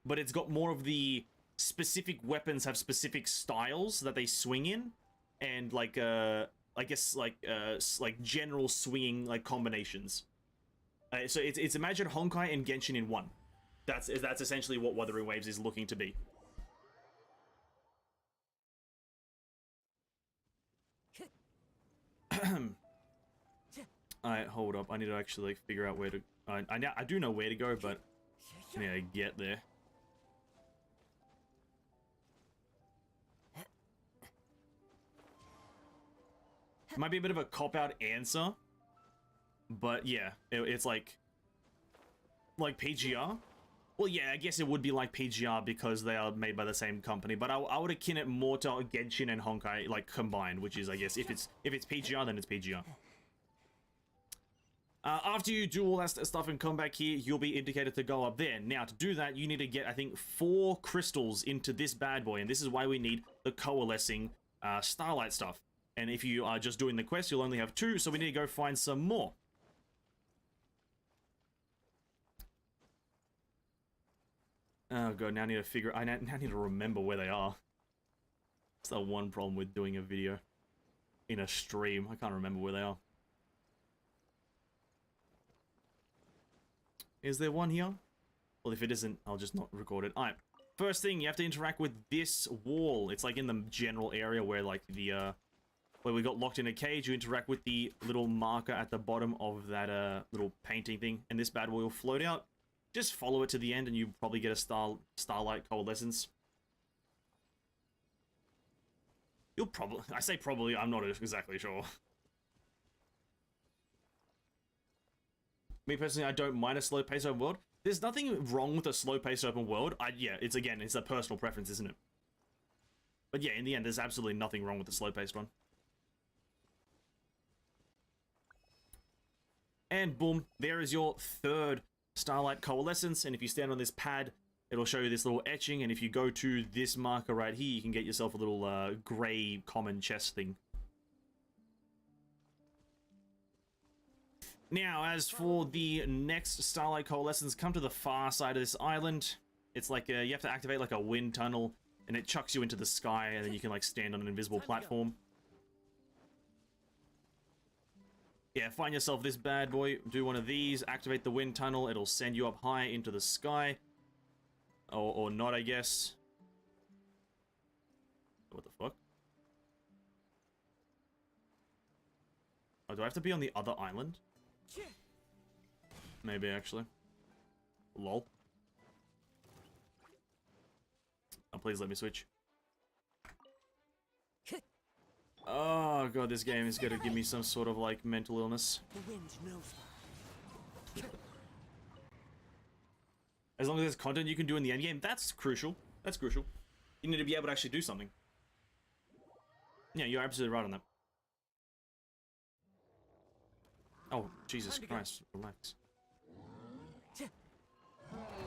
but it's got more of the specific weapons have specific styles that they swing in, and like I guess like general swinging like combinations. So it's imagine Honkai and Genshin in one. That's essentially what Wuthering Waves is looking to be. Alright, hold up. I need to actually like, figure out where to... I do know where to go, but I need to get there. Might be a bit of a cop-out answer, but yeah, it's like PGR. Well, yeah, I guess it would be like PGR because they are made by the same company, but I would akin it more to Genshin and Honkai, like, combined, which is, I guess, if it's PGR, then it's PGR. After you do all that stuff and come back here, you'll be indicated to go up there. Now, to do that, you need to get, I think, 4 crystals into this bad boy, and this is why we need the coalescing starlight stuff. And if you are just doing the quest, you'll only have 2, so we need to go find some more. Oh god, now I need to figure... I now need to remember where they are. That's the one problem with doing a video in a stream. I can't remember where they are. Is there one here? Well, if it isn't, I'll just not record it. Alright, first thing, you have to interact with this wall. It's like in the general area where like the, where we got locked in a cage. You interact with the little marker at the bottom of that, little painting thing. And this bad boy will float out. Just follow it to the end and you probably get a starlight coalescence. You'll probably... I say probably, I'm not exactly sure. Me personally, I don't mind a slow-paced open world. There's nothing wrong with a slow-paced open world. Yeah, it's a personal preference, isn't it? But yeah, in the end, there's absolutely nothing wrong with the slow-paced one. And boom, there is your 3rd starlight coalescence, and if you stand on this pad, it'll show you this little etching, and if you go to this marker right here, you can get yourself a little grey common chest thing. Now, as for the next starlight coalescence, come to the far side of this island. It's like you have to activate like a wind tunnel, and it chucks you into the sky, and then you can like stand on an invisible platform. Yeah, find yourself this bad boy, do one of these, activate the wind tunnel, it'll send you up high into the sky. Or not, I guess. What the fuck? Oh, do I have to be on the other island? Maybe, actually. Lol. Oh, please let me switch. Oh god, this game is gonna give me some sort of like mental illness. As long as there's content you can do in the endgame, that's crucial. That's crucial. You need to be able to actually do something. Yeah, you're absolutely right on that. Oh, Jesus Christ, relax.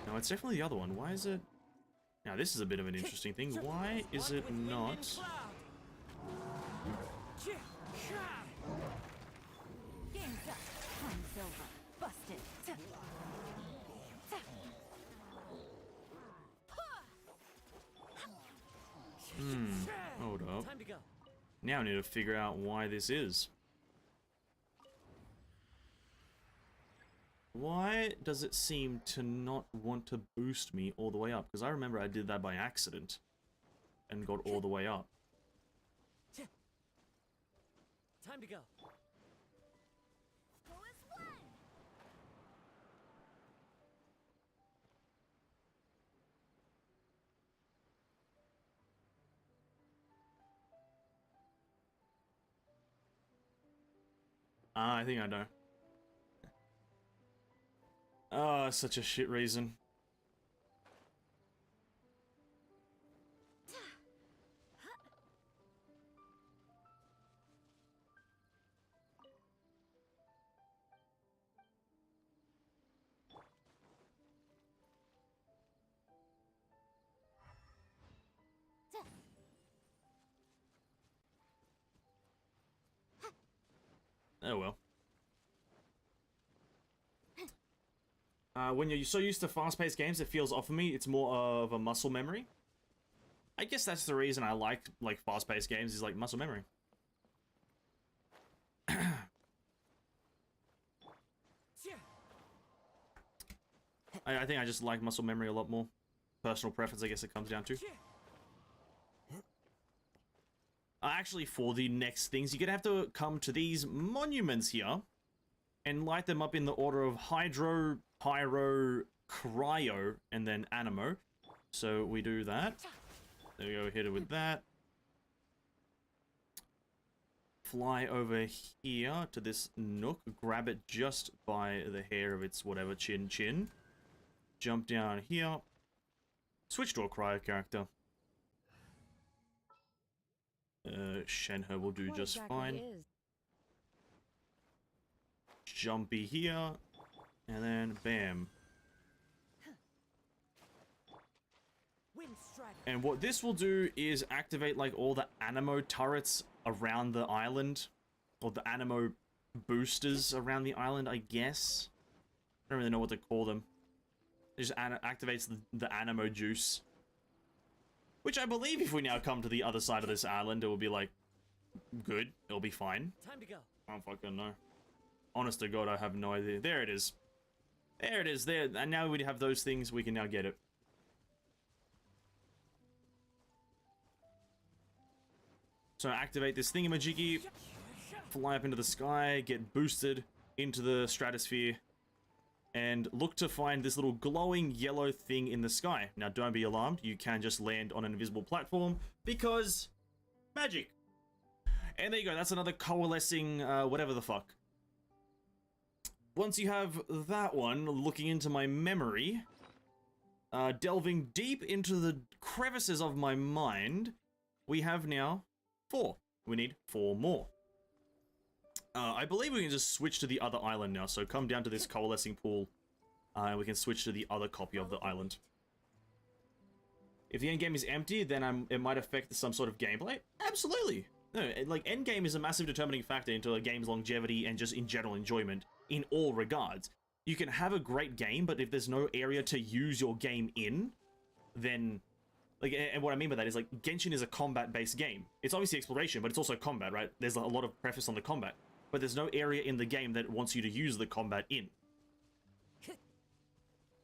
No, it's definitely the other one. Why is it... Now, this is a bit of an interesting thing. Why is it not... Hold up. Now I need to figure out why this is. Why does it seem to not want to boost me all the way up? Because I remember I did that by accident and got all the way up. Time to go. I think I know. Oh, such a shit reason. Oh well. When you're so used to fast-paced games, it feels off of me. It's more of a muscle memory. I guess that's the reason I like fast-paced games, is like muscle memory. I think I just like muscle memory a lot more. Personal preference, I guess it comes down to. Actually, for the next things, you're gonna have to come to these monuments here and light them up in the order of Hydro, Pyro, Cryo, and then Animo. So we do that. There we go, hit it with that. Fly over here to this nook, grab it just by the hair of its whatever chin. Jump down here. Switch to a cryo character. Shenhe will do just fine. Jumpy here. And then bam. And what this will do is activate like all the Animo turrets around the island. Or the Animo boosters around the island, I guess. I don't really know what to call them. It just activates the Animo juice. Which I believe if we now come to the other side of this island, it will be like, good. It'll be fine. Time to go. I don't fucking know. Honest to God, I have no idea. There it is. There it is, there. And now we have those things, we can now get it. So activate this thingamajiggy, fly up into the sky, get boosted into the stratosphere, and look to find this little glowing yellow thing in the sky. Now don't be alarmed, you can just land on an invisible platform, because magic! And there you go, that's another coalescing, whatever the fuck. Once you have that one, looking into my memory, delving deep into the crevices of my mind, we have now 4. We need 4 more. I believe we can just switch to the other island now, so come down to this coalescing pool, and we can switch to the other copy of the island. If the endgame is empty, then it might affect some sort of gameplay. Absolutely! No, like, endgame is a massive determining factor into a game's longevity and just in general enjoyment, in all regards. You can have a great game, but if there's no area to use your game in, then... Like, and what I mean by that is, like, Genshin is a combat-based game. It's obviously exploration, but it's also combat, right? There's a lot of preface on the combat. But there's no area in the game that wants you to use the combat in.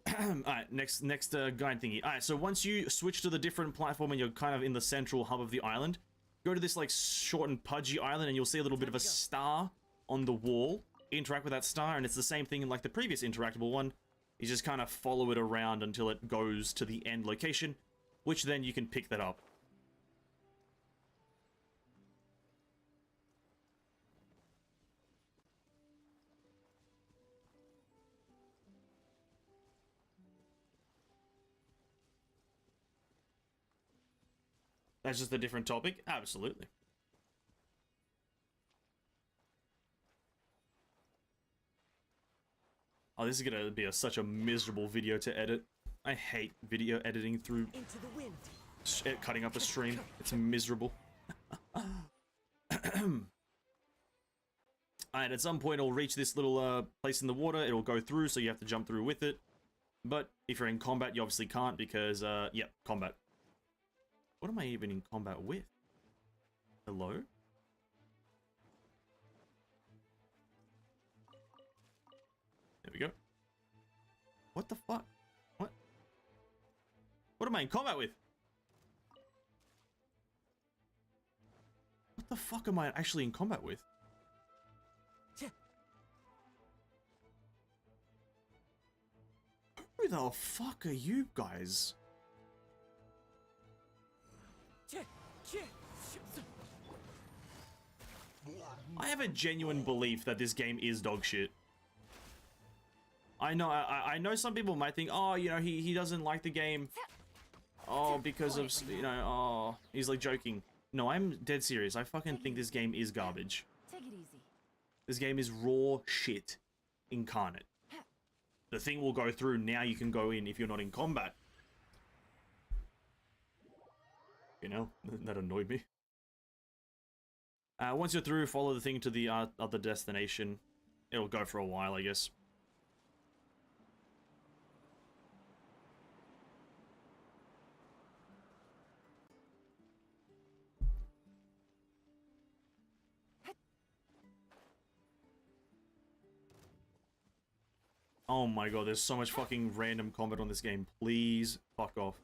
Alright, next guide thingy. Alright, so once you switch to the different platform and you're kind of in the central hub of the island, go to this, like, short and pudgy island and you'll see a little bit of a star on the wall. Interact with that star, and it's the same thing like the previous interactable one. You just kind of follow it around until it goes to the end location, which then you can pick that up. That's just a different topic? Absolutely. Oh, this is gonna be such a miserable video to edit. I hate video editing through into the wind. Cutting up a stream. It's miserable. Alright, at some point it'll reach this little place in the water. It'll go through, so you have to jump through with it. But if you're in combat, you obviously can't because, yep, combat. What am I even in combat with? Hello? There we go. What the fuck? What? What am I in combat with? What the fuck am I actually in combat with? Who the fuck are you guys? I have a genuine belief that this game is dog shit. I know, I know some people might think, oh, you know, he doesn't like the game. Oh, because of, you know, oh, he's like joking. No, I'm dead serious. I fucking think this game is garbage. Take it easy. This game is raw shit incarnate. The thing will go through, now you can go in if you're not in combat. You know, that annoyed me. Once you're through, follow the thing to the other destination. It'll go for a while, I guess. Oh my god, there's so much fucking random combat on this game. Please fuck off.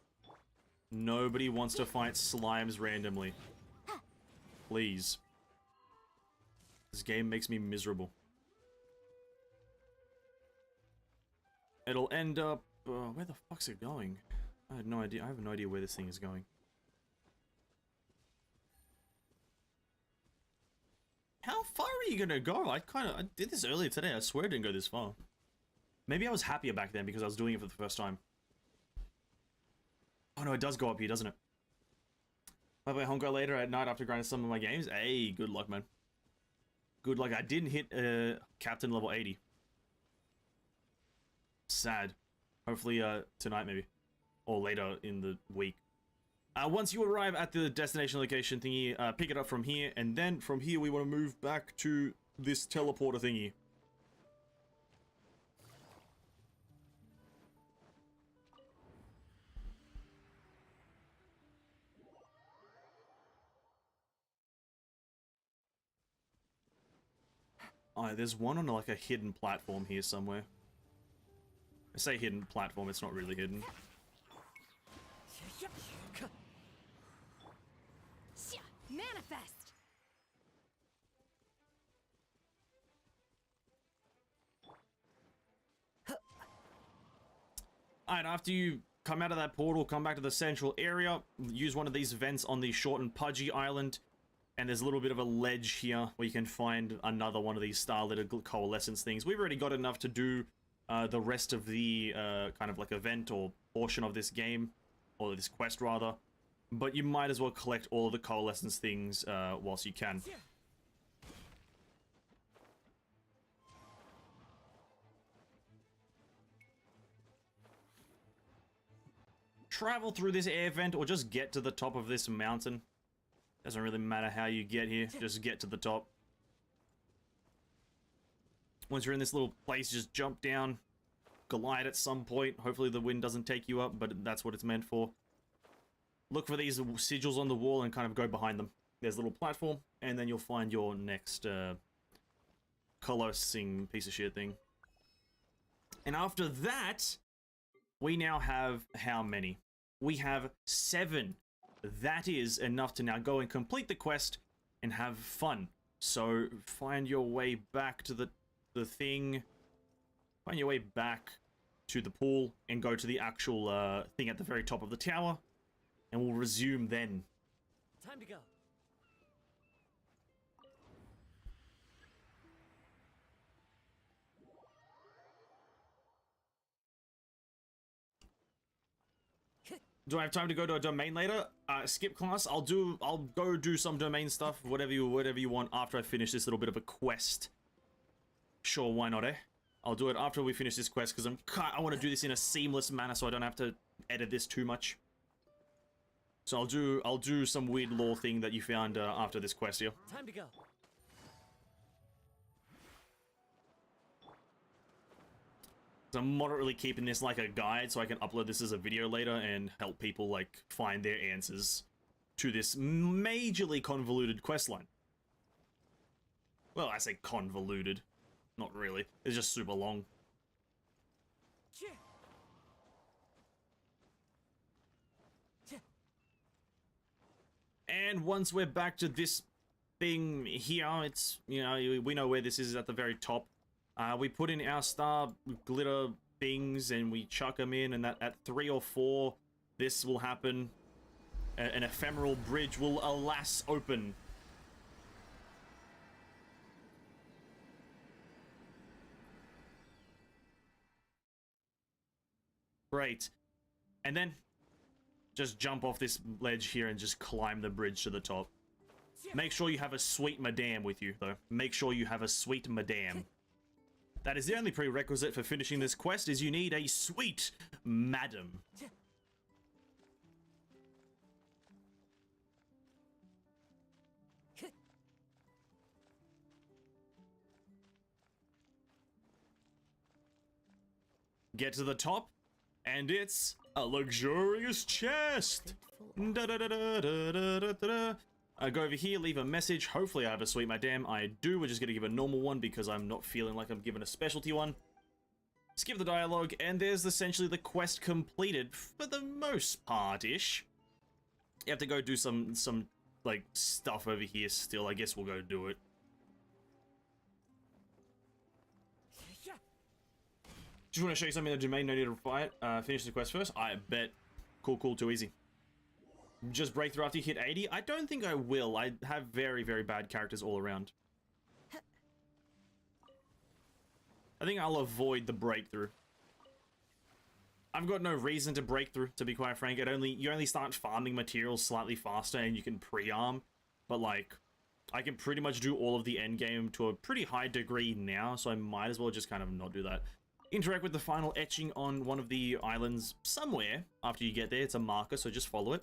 Nobody wants to fight slimes randomly. Please. This game makes me miserable. It'll end up... where the fuck's it going? I had no idea. I have no idea where this thing is going. How far are you gonna go? I did this earlier today. I swear I didn't go this far. Maybe I was happier back then because I was doing it for the first time. Oh no, it does go up here, doesn't it? I play Honkai later at night after grinding some of my games. Hey, good luck, man. Good luck. I didn't hit Captain level 80. Sad. Hopefully tonight maybe. Or later in the week. Once you arrive at the destination location thingy, pick it up from here. And then from here we want to move back to this teleporter thingy. Oh, there's one on like a hidden platform here somewhere. I say hidden platform, it's not really hidden. Manifest. Alright, after you come out of that portal, come back to the central area, use one of these vents on the short and pudgy island. And there's a little bit of a ledge here where you can find another one of these star-lit coalescence things. We've already got enough to do the rest of the kind of like event or portion of this game, or this quest rather. But you might as well collect all of the coalescence things whilst you can. Travel through this air vent or just get to the top of this mountain. Doesn't really matter how you get here, just get to the top. Once you're in this little place, just jump down, glide at some point. Hopefully the wind doesn't take you up, but that's what it's meant for. Look for these sigils on the wall and kind of go behind them. There's a little platform, and then you'll find your next colossing piece of shit thing. And after that, we now have how many? We have 7. That is enough to now go and complete the quest and have fun. So find your way back to the thing. Find your way back to the pool and go to the actual thing at the very top of the tower. And we'll resume then. Time to go. Do I have time to go to a domain later? Skip class. I'll go do some domain stuff, whatever you want after I finish this little bit of a quest. Sure, why not, eh? I'll do it after we finish this quest because I want to do this in a seamless manner so I don't have to edit this too much. So I'll do some weird lore thing that you found after this quest here. Time to go. So I'm moderately keeping this like a guide so I can upload this as a video later and help people like find their answers to this majorly convoluted questline. Well, I say convoluted. Not really. It's just super long. And once we're back to this thing here, it's, you know, we know where this is at the very top. We put in our star glitter things and we chuck them in, and that at 3 or 4, this will happen. An ephemeral bridge will alas open. Great. And then just jump off this ledge here and just climb the bridge to the top. Make sure you have a sweet madame with you, though. Make sure you have a sweet madame. That is the only prerequisite for finishing this quest, is you need a sweet madam. Get to the top, and it's a luxurious chest. Da da da da da da da da. I go over here, leave a message. Hopefully I have a sweet madame. I do. We're just gonna give a normal one because I'm not feeling like I'm giving a specialty one. Skip the dialogue, and there's essentially the quest completed for the most part-ish. You have to go do some like stuff over here still. I guess we'll go do it. Just want to show you something in the domain. No need to fight. Finish the quest first. I bet. Cool, too easy. Just breakthrough after you hit 80? I don't think I will. I have very, very bad characters all around. I think I'll avoid the breakthrough. I've got no reason to break through, to be quite frank. You only start farming materials slightly faster and you can pre-arm. But like, I can pretty much do all of the endgame to a pretty high degree now, so I might as well just kind of not do that. Interact with the final etching on one of the islands somewhere after you get there. It's a marker, so just follow it.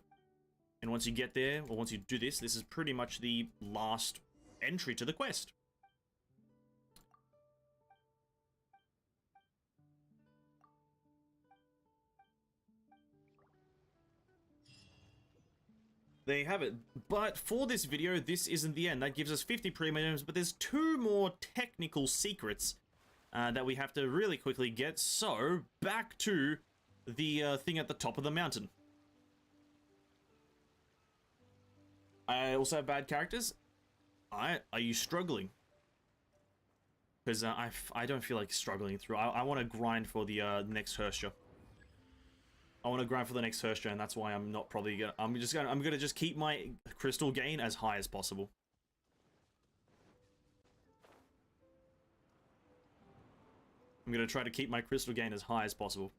And once you get there, or once you do this, this is pretty much the last entry to the quest. There you have it. But for this video, this isn't the end. That gives us 50 premiums, but there's 2 more technical secrets that we have to really quickly get. So, back to the thing at the top of the mountain. I also have bad characters. Are you struggling? Because I don't feel like struggling through. I want to grind for the next Hersha. I want to grind for the next Hersha, and that's why I'm not probably gonna. I'm gonna just keep my crystal gain as high as possible. I'm gonna try to keep my crystal gain as high as possible.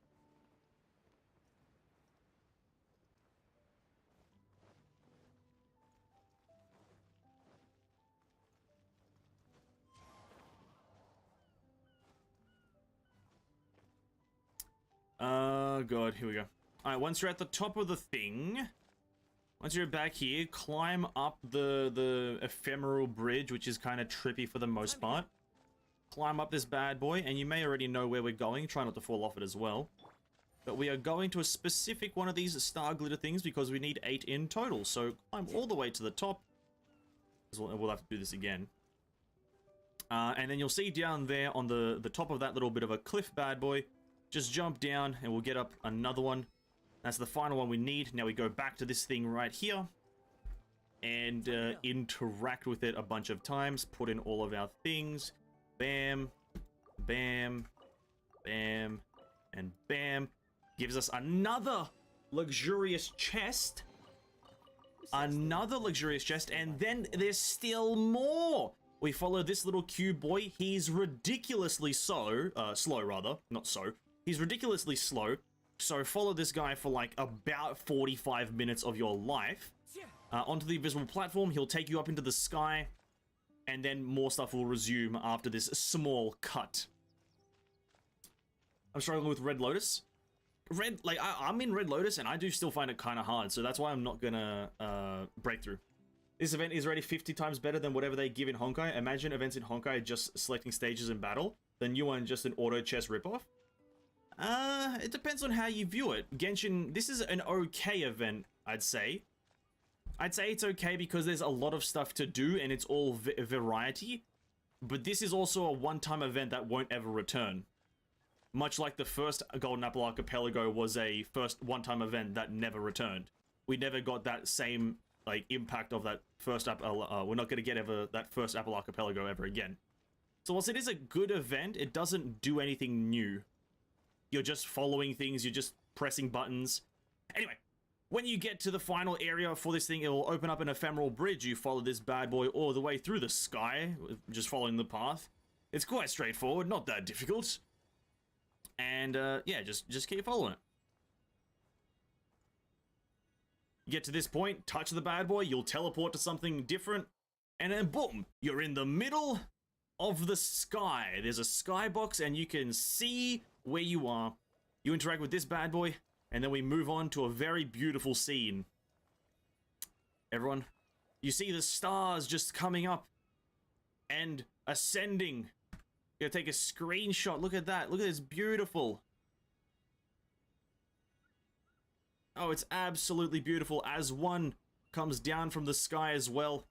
God, here we go. Alright, once you're at the top of the thing, once you're back here, climb up the ephemeral bridge, which is kind of trippy for the most part. Climb up this bad boy, and you may already know where we're going. Try not to fall off it as well. But we are going to a specific one of these star glitter things because we need 8 in total. So climb all the way to the top. We'll have to do this again. And then you'll see down there on the top of that little bit of a cliff bad boy, just jump down and we'll get up another one. That's the final one we need. Now we go back to this thing right here and interact with it a bunch of times. Put in all of our things. Bam, bam, bam, and bam. Gives us another luxurious chest. Another luxurious chest, and then there's still more. We follow this little cube boy. He's ridiculously slow, rather, not so. He's ridiculously slow, so follow this guy for like about 45 minutes of your life. Onto the invisible platform, he'll take you up into the sky, and then more stuff will resume after this small cut. I'm struggling with Red Lotus. I'm in Red Lotus, and I do still find it kind of hard, so that's why I'm not gonna break through. This event is already 50 times better than whatever they give in Honkai. Imagine events in Honkai just selecting stages in battle. The new one just an auto chess ripoff. It depends on how you view it. Genshin, this is an okay event, I'd say. I'd say it's okay because there's a lot of stuff to do and it's all variety. But this is also a one-time event that won't ever return. Much like the first Golden Apple Archipelago was a first one-time event that never returned. We never got that same, like, impact of that first Apple, we're not going to get that first Apple Archipelago ever again. So whilst it is a good event, it doesn't do anything new. You're just following things, you're just pressing buttons. Anyway, when you get to the final area for this thing, it will open up an ephemeral bridge. You follow this bad boy all the way through the sky, just following the path. It's quite straightforward, not that difficult. And, yeah, just keep following it. You get to this point, touch the bad boy, you'll teleport to something different, and then boom, you're in the middle of the sky. There's a skybox, and you can see where you are. You interact with this bad boy, and then we move on to a very beautiful scene. Everyone, you see the stars just coming up and ascending. Gonna take a screenshot. Look at that. Look at this beautiful. Oh, it's absolutely beautiful as one comes down from the sky as well.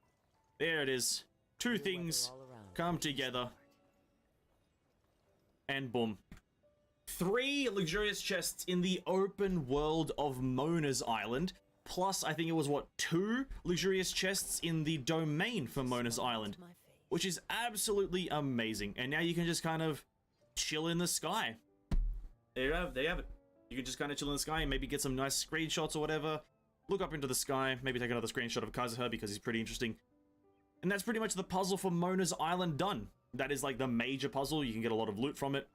There it is. Two things come together. And boom. 3 luxurious chests in the open world of Mona's Island. Plus, I think it was, what, 2 luxurious chests in the domain for Mona's Island. Which is absolutely amazing. And now you can just kind of chill in the sky. There you have it. You can just kind of chill in the sky and maybe get some nice screenshots or whatever. Look up into the sky, maybe take another screenshot of Kazuha because he's pretty interesting. And that's pretty much the puzzle for Mona's Island done. That is like the major puzzle. You can get a lot of loot from it.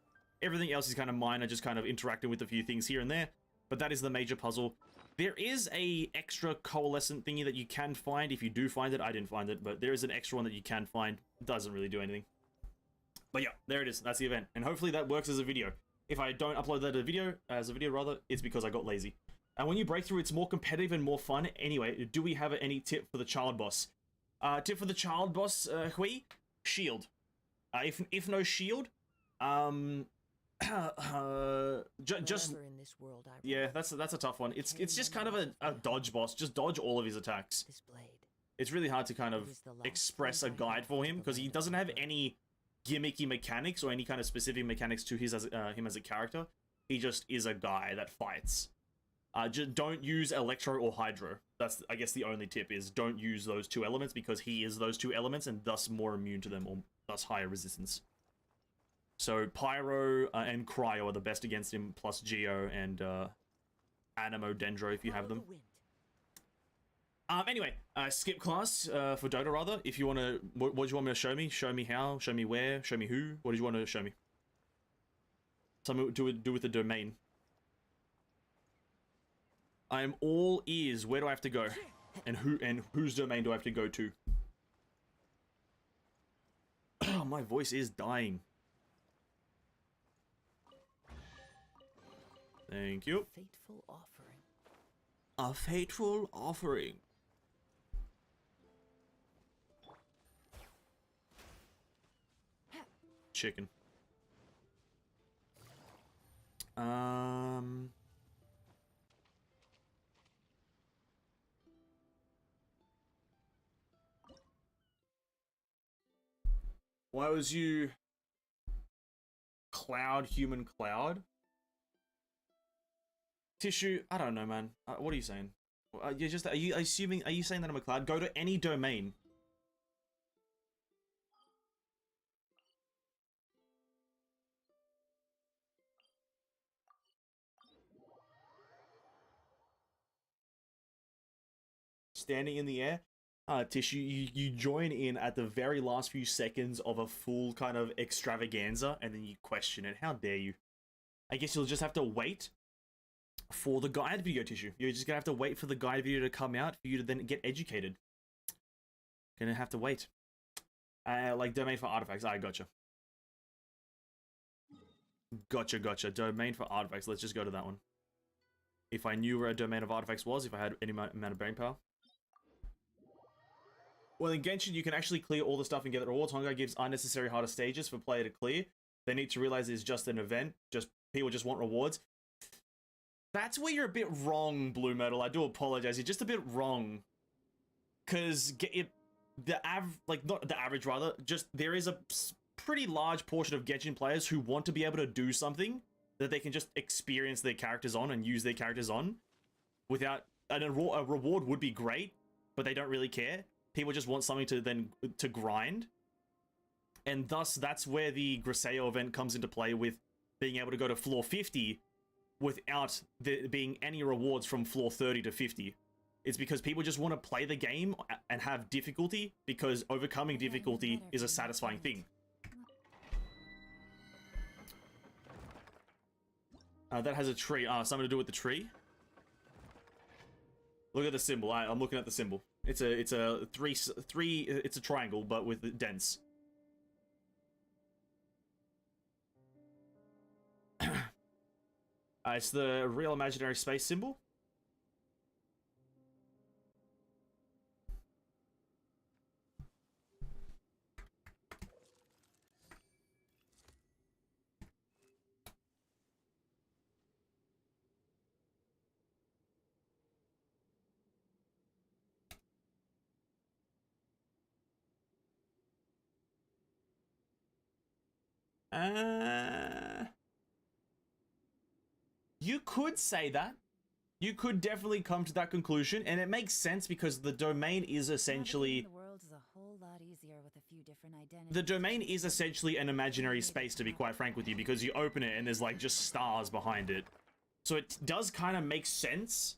Everything else is kind of minor, just kind of interacting with a few things here and there. But that is the major puzzle. There is a extra coalescent thingy that you can find if you do find it. I didn't find it, but there is an extra one that you can find. It doesn't really do anything. But yeah, there it is. That's the event. And hopefully that works as a video. If I don't upload that as a video, it's because I got lazy. And when you break through, it's more competitive and more fun. Anyway, do we have any tip for the child boss? Tip for the child boss, Hui? Shield. If no shield, just in this world yeah, that's a tough one. It's just kind of a dodge boss. Just dodge all of his attacks. It's really hard to kind of express a guide for him because he doesn't have any gimmicky mechanics or any kind of specific mechanics to him as a character. He just is a guy that fights. Just don't use Electro or Hydro. That's, I guess, the only tip is don't use those 2 elements because he is those 2 elements and thus more immune to them or thus higher resistance. So Pyro and Cryo are the best against him, plus Geo and Animo Dendro if you have them. Anyway, skip class for Dota rather. If you want to, what do you want me to show me? Show me how? Show me where? Show me who? What do you want to show me? Something to do with the domain. I am all ears. Where do I have to go? And whose domain do I have to go to? My voice is dying. Thank you. Fateful offering. A fateful offering. Chicken. Why was you Cloud, human Cloud? Tissue, I don't know, man. What are you saying? Are you saying that I'm a Cloud? Go to any domain. Standing in the air. Tissue, you join in at the very last few seconds of a full kind of extravaganza, and then you question it. How dare you? I guess you'll just have to wait for the guide video, Tissue. You're just gonna have to wait for the guide video to come out for you to then get educated. Gonna have to wait. Like domain for artifacts. I gotcha. Gotcha. Domain for artifacts. Let's just go to that one. If I knew where a domain of artifacts was, if I had any amount of brain power. Well, in Genshin, you can actually clear all the stuff and get the rewards. Honkai gives unnecessary harder stages for player to clear. They need to realize it's just an event. People just want rewards. That's where you're a bit wrong, Blue Metal. I do apologize. You're just a bit wrong. Because not the average, rather. Just there is a pretty large portion of Genshin players who want to be able to do something that they can just experience their characters on and use their characters on without... And a reward would be great, but they don't really care. People just want something to grind. And thus, that's where the Griseo event comes into play with being able to go to floor 50 without there being any rewards from floor 30 to 50. It's because people just want to play the game and have difficulty, because overcoming difficulty is a satisfying thing. That has a tree. Something to do with the tree? Look at the symbol. I'm looking at the symbol. It's a triangle, but with dents. It's the real imaginary space symbol. You could say that. You could definitely come to that conclusion, and it makes sense because the domain is essentially... The world is a whole lot easier with a few different identities. The domain is essentially an imaginary space, to be quite frank with you, because you open it and there's like just stars behind it. So it does kind of make sense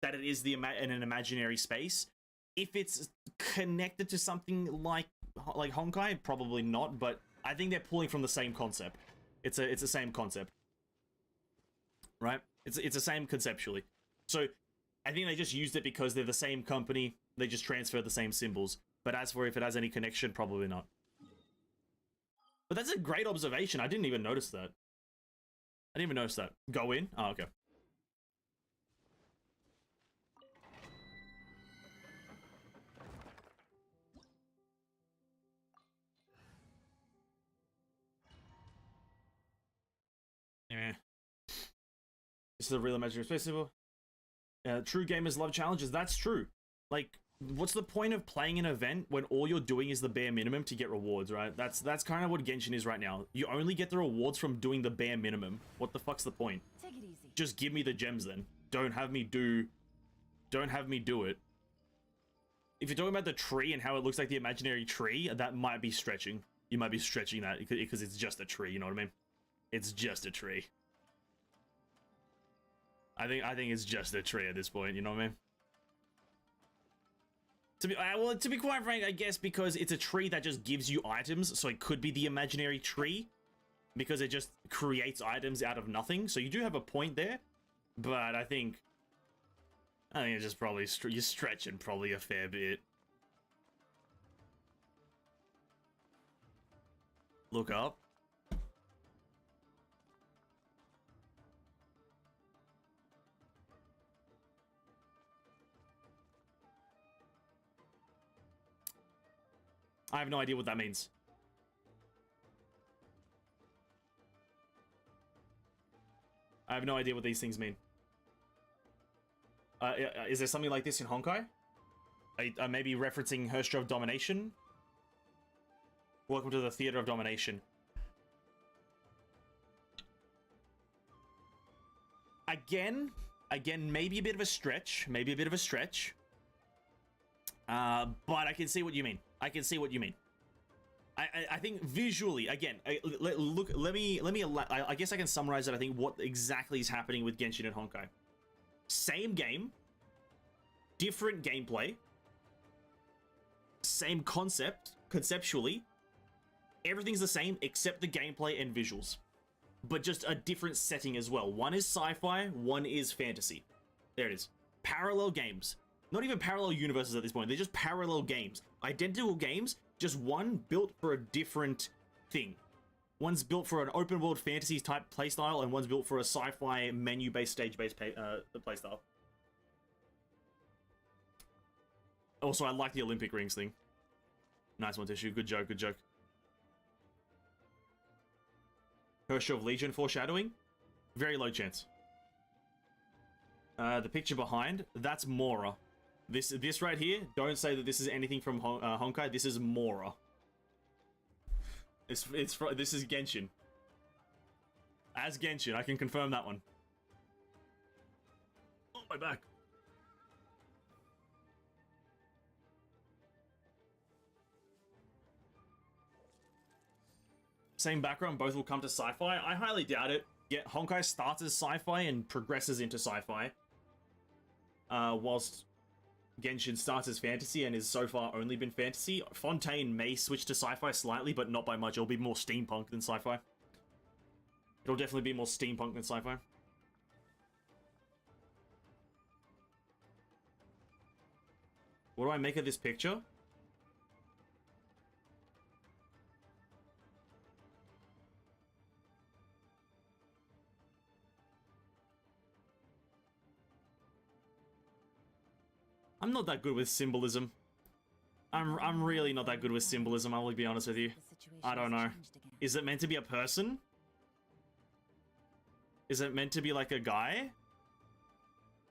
that it is in an imaginary space. If it's connected to something like Honkai, probably not, but I think they're pulling from the same concept. It's the same concept. Right? It's the same conceptually. So I think they just used it because they're the same company. They just transfer the same symbols. But as for if it has any connection, probably not. But that's a great observation. I didn't even notice that. I didn't even notice that. Go in? Oh, okay. Eh. This is a real imaginary space symbol. True gamers love challenges. That's true. Like, what's the point of playing an event when all you're doing is the bare minimum to get rewards, right? That's kind of what Genshin is right now. You only get the rewards from doing the bare minimum. What the fuck's the point? Take it easy. Just give me the gems then. Don't have me do it. If you're talking about the tree and how it looks like the imaginary tree, that might be stretching. You might be stretching that because it's just a tree, you know what I mean? It's just a tree. I think it's just a tree at this point, you know what I mean? To be quite frank, I guess because it's a tree that just gives you items, so it could be the imaginary tree because it just creates items out of nothing. So you do have a point there, but I think it's just probably you're stretching probably a fair bit. Look up. I have no idea what that means. I have no idea what these things mean. Is there something like this in Honkai? I may be referencing Herstra of Domination. Welcome to the Theater of Domination. Again, maybe a bit of a stretch. But I can see what you mean. I think visually, again, let me. I guess I can summarize it. I think what exactly is happening with Genshin and Honkai. Same game, different gameplay, same concept, conceptually. Everything's the same except the gameplay and visuals, but just a different setting as well. One is sci-fi, one is fantasy. There it is. Parallel games. Not even parallel universes at this point. They're just parallel games. Identical games, just one built for a different thing. One's built for an open world fantasy type playstyle, and one's built for a sci-fi menu-based, stage-based playstyle. Also, I like the Olympic rings thing. Nice one, Tissue. Good joke, good joke. Herschel of Legion foreshadowing? Very low chance. The picture behind, that's Mora. This right here, don't say that this is anything from Honkai. This is Mora. This is Genshin. As Genshin, I can confirm that one. Oh, my back. Same background, both will come to sci-fi. I highly doubt it. Yeah, Honkai starts as sci-fi and progresses into sci-fi. Whilst Genshin starts as fantasy and has so far only been fantasy. Fontaine may switch to sci-fi slightly, but not by much. It'll be more steampunk than sci-fi. It'll definitely be more steampunk than sci-fi. What do I make of this picture? I'm not that good with symbolism. I'm really not that good with symbolism, I'll be honest with you. I don't know. Is it meant to be a person? Is it meant to be like a guy?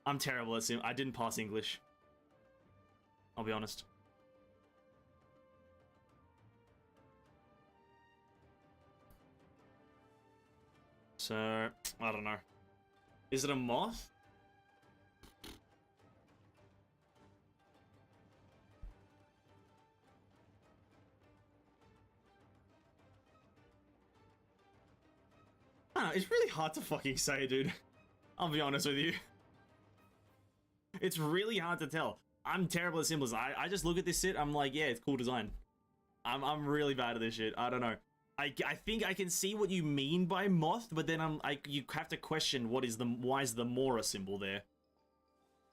I'm terrible at I didn't pass English. I'll be honest. So, I don't know. Is it a moth? I don't know, it's really hard to fucking say, dude. I'll be honest with you. It's really hard to tell. I'm terrible at symbols. I just look at this shit, I'm like, yeah, it's cool design. I'm really bad at this shit. I don't know. I think I can see what you mean by moth, but then you have to question why is the Mora symbol there?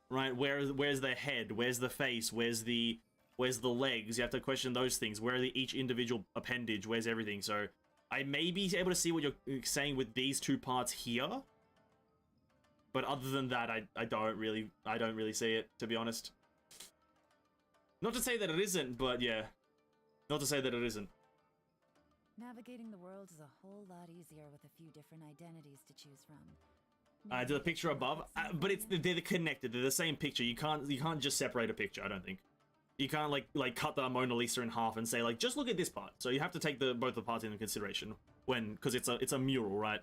Right? Where's the head? Where's the face? Where's the legs? You have to question those things. Where are each individual appendage? Where's everything? So I may be able to see what you're saying with these two parts here. But other than that, I don't really see it, to be honest. Not to say that it isn't, but yeah. Not to say that it isn't. Navigating the world is a whole lot easier with a few different identities to choose from. To the picture above, but they're connected. They're the same picture. You can't just separate a picture. I don't think. You can't like cut the Mona Lisa in half and say like just look at this part. So you have to take both the parts into consideration because it's a mural, right?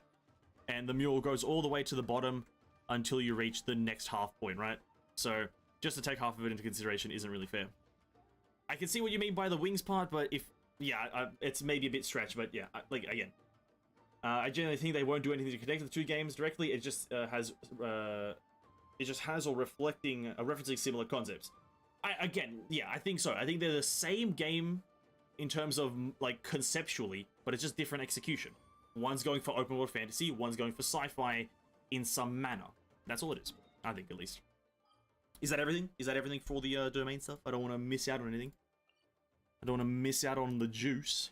And the mural goes all the way to the bottom until you reach the next half point, right? So just to take half of it into consideration isn't really fair. I can see what you mean by the wings part, but it's maybe a bit stretched, but yeah, like again. I generally think they won't do anything to connect the two games directly. It just has or referencing similar concepts. I think so. I think they're the same game in terms of like conceptually, but it's just different execution. One's going for open world fantasy, one's going for sci-fi in some manner. That's all it is. I think, at least. Is that everything? Is that everything for the domain stuff? I don't want to miss out on anything. I don't want to miss out on the juice.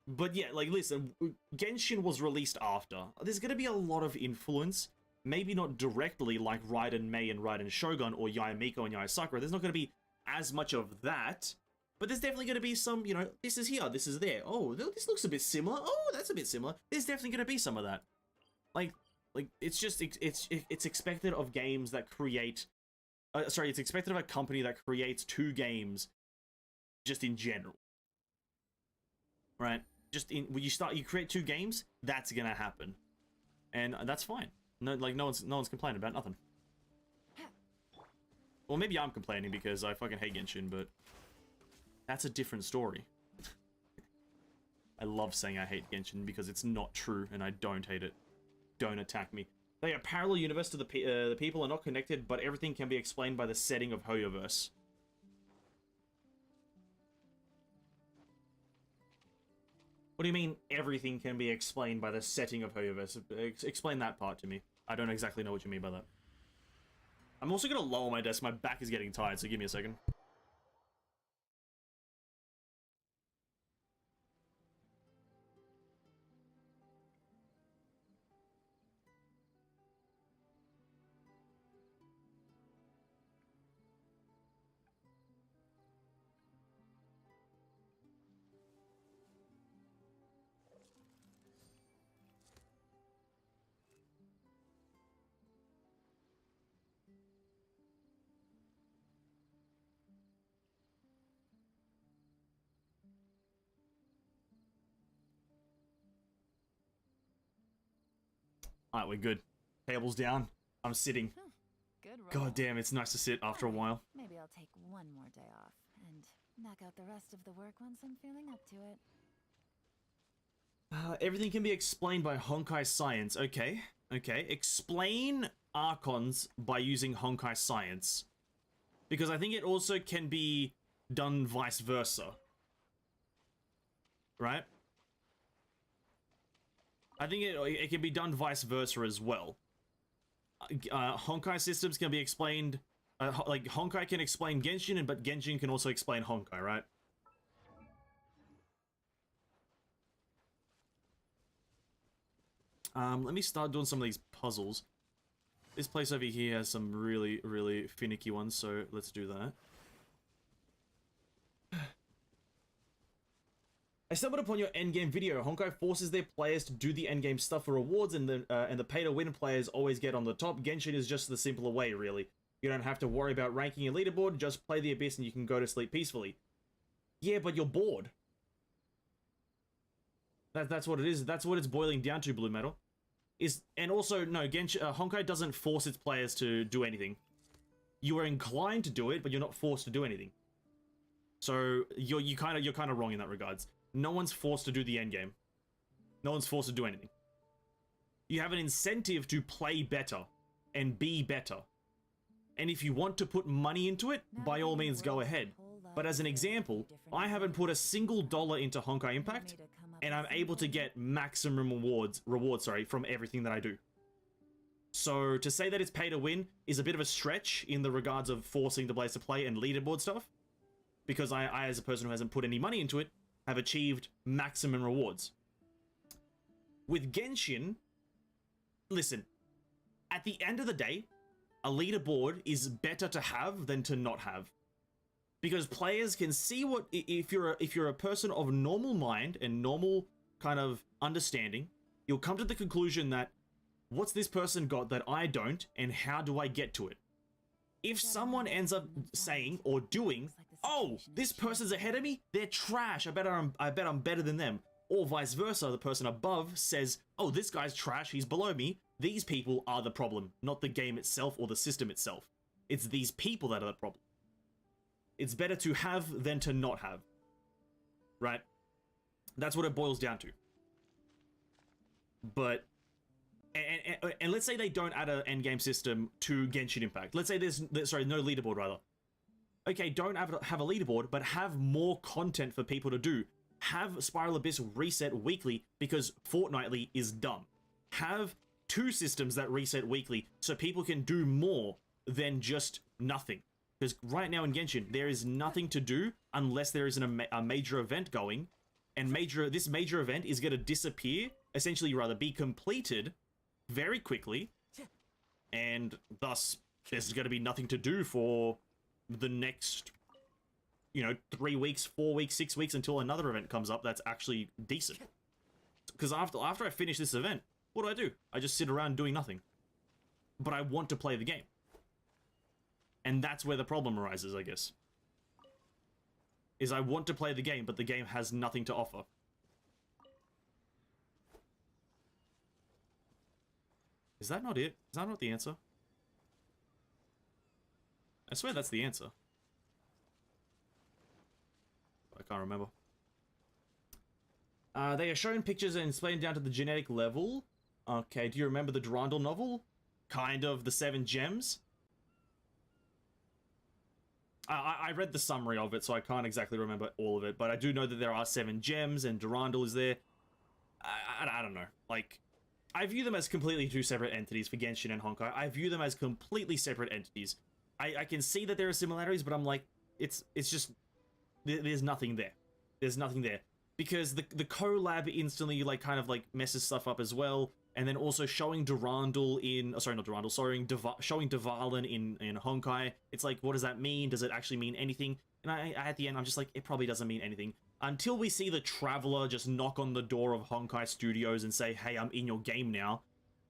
But yeah, like, listen, Genshin was released after. There's going to be a lot of influence. Maybe not directly like Raiden Mei and Raiden Shogun or Yae Miko and Yae Sakura. There's not going to be as much of that. But there's definitely going to be some, you know, this is here, this is there. Oh, this looks a bit similar. Oh, that's a bit similar. There's definitely going to be some of that. Like it's just, it's expected of games that create... it's expected of a company that creates two games just in general. Right? Just when you create two games, that's gonna happen. And that's fine. No one's complaining about nothing. Well, maybe I'm complaining because I fucking hate Genshin, but that's a different story. I love saying I hate Genshin because it's not true and I don't hate it. Don't attack me. They are parallel universe to the people are not connected, but everything can be explained by the setting of Hoyoverse. What do you mean everything can be explained by the setting of Hoyoverse? Explain that part to me. I don't exactly know what you mean by that. I'm also gonna lower my desk. My back is getting tired, so give me a second. Alright, we're good. Table's down. I'm sitting. Good roll. God damn, it's nice to sit after a while. Maybe I'll take one more day off and knock out the rest of the work once I'm feeling up to it. Everything can be explained by Honkai science. Okay. Explain Archons by using Honkai science. Because I think it also can be done vice versa. Right? I think it can be done vice versa as well. Honkai systems can be explained... like, Honkai can explain Genshin, but Genshin can also explain Honkai, right? Let me start doing some of these puzzles. This place over here has some really, really finicky ones, so let's do that. I stumbled upon your endgame video. Honkai forces their players to do the endgame stuff for rewards, and the pay-to-win players always get on the top. Genshin is just the simpler way, really. You don't have to worry about ranking your leaderboard, just play the Abyss and you can go to sleep peacefully. Yeah, but you're bored. That's what it is. That's what it's boiling down to, Blue Metal. And also, no, Honkai doesn't force its players to do anything. You are inclined to do it, but you're not forced to do anything. So you're kind of wrong in that regards. No one's forced to do the end game. No one's forced to do anything. You have an incentive to play better and be better. And if you want to put money into it, by all means go ahead. But as an example, I haven't put a single dollar into Honkai Impact, and I'm able to get maximum rewards from everything that I do. So to say that it's pay to win is a bit of a stretch in the regards of forcing the players to play and leaderboard stuff, because I as a person who hasn't put any money into it, have achieved maximum rewards. With Genshin, listen, at the end of the day, a leaderboard is better to have than to not have. Because players can see what, if you're a person of normal mind and normal kind of understanding, you'll come to the conclusion that, what's this person got that I don't, and how do I get to it? If someone ends up saying or doing, oh, this person's ahead of me, they're trash, I bet I'm better than them. Or vice versa, the person above says, oh, this guy's trash, he's below me. These people are the problem, not the game itself or the system itself. It's these people that are the problem. It's better to have than to not have. Right? That's what it boils down to. But, and let's say they don't add an endgame system to Genshin Impact. Let's say there's no leaderboard rather. Okay, don't have a leaderboard, but have more content for people to do. Have Spiral Abyss reset weekly, because fortnightly is dumb. Have 2 systems that reset weekly so people can do more than just nothing. Because right now in Genshin, there is nothing to do unless there is a major event going, and this major event is going to disappear, essentially rather be completed very quickly, and thus there's going to be nothing to do for the next, 3 weeks, 4 weeks, 6 weeks until another event comes up that's actually decent. Because after I finish this event, what do? I just sit around doing nothing. But I want to play the game. And that's where the problem arises, I guess. Is I want to play the game, but the game has nothing to offer. Is that not it? Is that not the answer? I swear that's the answer. I can't remember. They are shown pictures and explained down to the genetic level. Okay, do you remember the Durandal novel? Kind of the 7 gems? I read the summary of it, so I can't exactly remember all of it, but I do know that there are 7 gems and Durandal is there. I don't know. Like, I view them as completely 2 separate entities for Genshin and Honkai. I view them as completely separate entities. I can see that there are similarities, but I'm like, it's just, there's nothing there. There's nothing there. Because the collab instantly, kind of messes stuff up as well. And then also showing Durandal in, showing Dvalin in Honkai. It's like, what does that mean? Does it actually mean anything? And at the end, I'm just like, it probably doesn't mean anything. Until we see the Traveler just knock on the door of Honkai Studios and say, hey, I'm in your game now,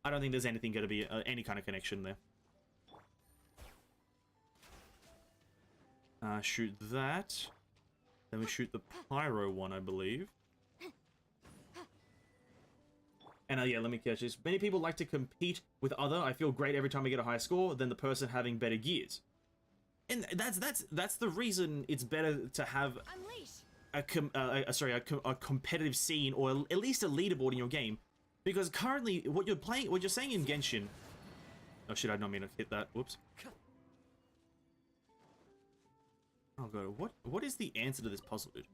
I don't think there's anything going to be any kind of connection there. Shoot that. Then we shoot the Pyro one, I believe. And yeah, let me catch this. Many people like to compete with other. I feel great every time I get a high score than the person having better gears. And that's the reason it's better to have a competitive scene, or at least a leaderboard in your game, because currently what you're saying in Genshin. Oh shit! I did not mean to hit that. Whoops. Oh god, what is the answer to this puzzle, dude?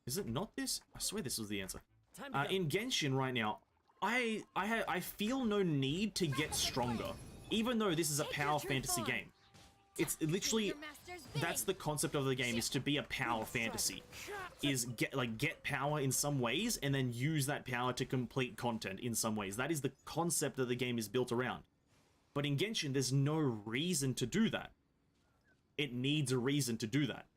Is it not this? I swear this was the answer. In Genshin right now, I feel no need to get stronger, even though this is a power fantasy game. It's literally, that's the concept of the game, is to be a power fantasy. Is get power in some ways, and then use that power to complete content in some ways. That is the concept that the game is built around. But in Genshin, there's no reason to do that. It needs a reason to do that.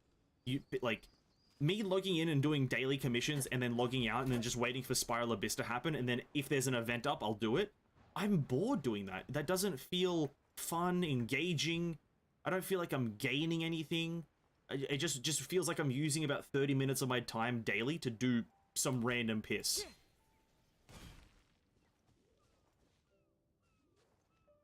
Me logging in and doing daily commissions and then logging out and then just waiting for Spiral Abyss to happen, and then if there's an event up, I'll do it. I'm bored doing that. That doesn't feel fun, engaging. I don't feel like I'm gaining anything. It just feels like I'm using about 30 minutes of my time daily to do some random piss.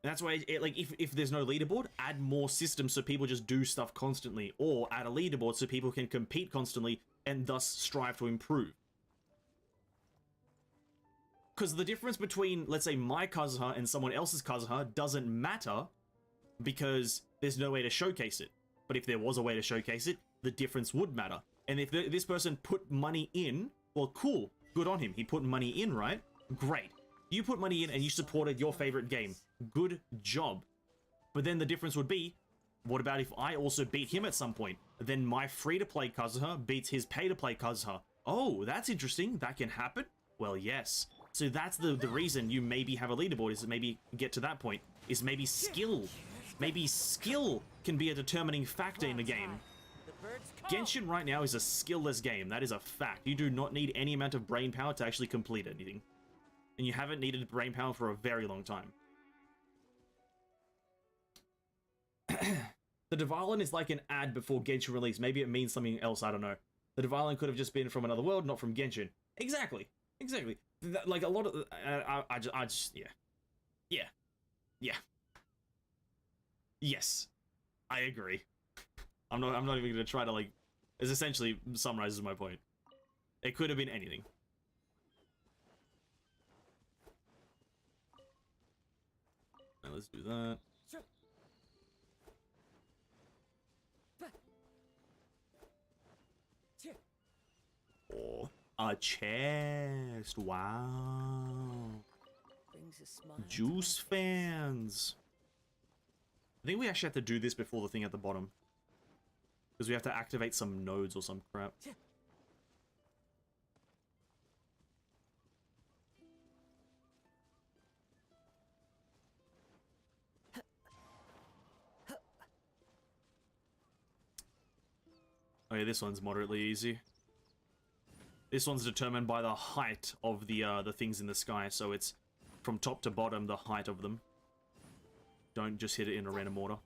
And that's why, like, if there's no leaderboard, add more systems so people just do stuff constantly, or add a leaderboard so people can compete constantly and thus strive to improve. Because the difference between, let's say, my Kazuha and someone else's Kazuha doesn't matter because there's no way to showcase it. But if there was a way to showcase it, the difference would matter. And if this person put money in, well, cool, good on him. He put money in, right? Great. You put money in and you supported your favorite game. Good job. But then the difference would be, what about if I also beat him at some point? Then my free-to-play Kazuha beats his pay-to-play Kazuha. Oh, that's interesting. That can happen? Well, yes. So that's the reason you maybe have a leaderboard, is to maybe get to that point. Is maybe skill. Maybe skill can be a determining factor in the game. Genshin right now is a skill-less game. That is a fact. You do not need any amount of brain power to actually complete anything. And you haven't needed brain power for a very long time. The Divilan is like an ad before Genshin release. Maybe it means something else, I don't know. The Divilan could have just been from another world, not from Genshin. Exactly. Exactly. Like a lot of... I just... Yeah. Yeah. Yeah. Yes. I agree. I'm not even going to try to, like... It essentially summarizes my point. It could have been anything. Now let's do that. Oh, a chest. Wow. Juice fans. I think we actually have to do this before the thing at the bottom. Because we have to activate some nodes or some crap. Oh yeah, this one's moderately easy. This one's determined by the height of the things in the sky, so it's from top to bottom, the height of them. Don't just hit it in a random order.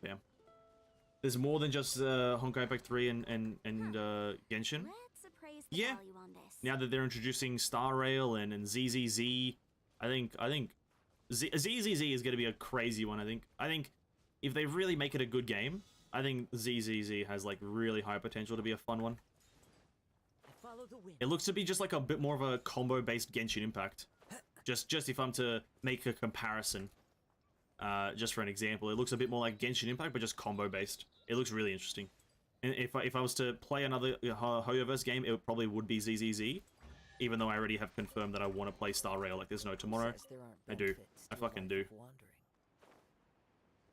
Yeah. There's more than just Honkai Impact 3 and Genshin. Yeah. Now that they're introducing Star Rail and ZZZ, I think ZZZ is going to be a crazy one. I think if they really make it a good game, I think ZZZ has like really high potential to be a fun one. It looks to be just like a bit more of a combo-based Genshin Impact. Just if I'm to make a comparison, just for an example, it looks a bit more like Genshin Impact, but just combo-based. It looks really interesting. And if I was to play another Hoyoverse game, it probably would be ZZZ, even though I already have confirmed that I want to play Star Rail like there's no tomorrow. I do. I fucking do.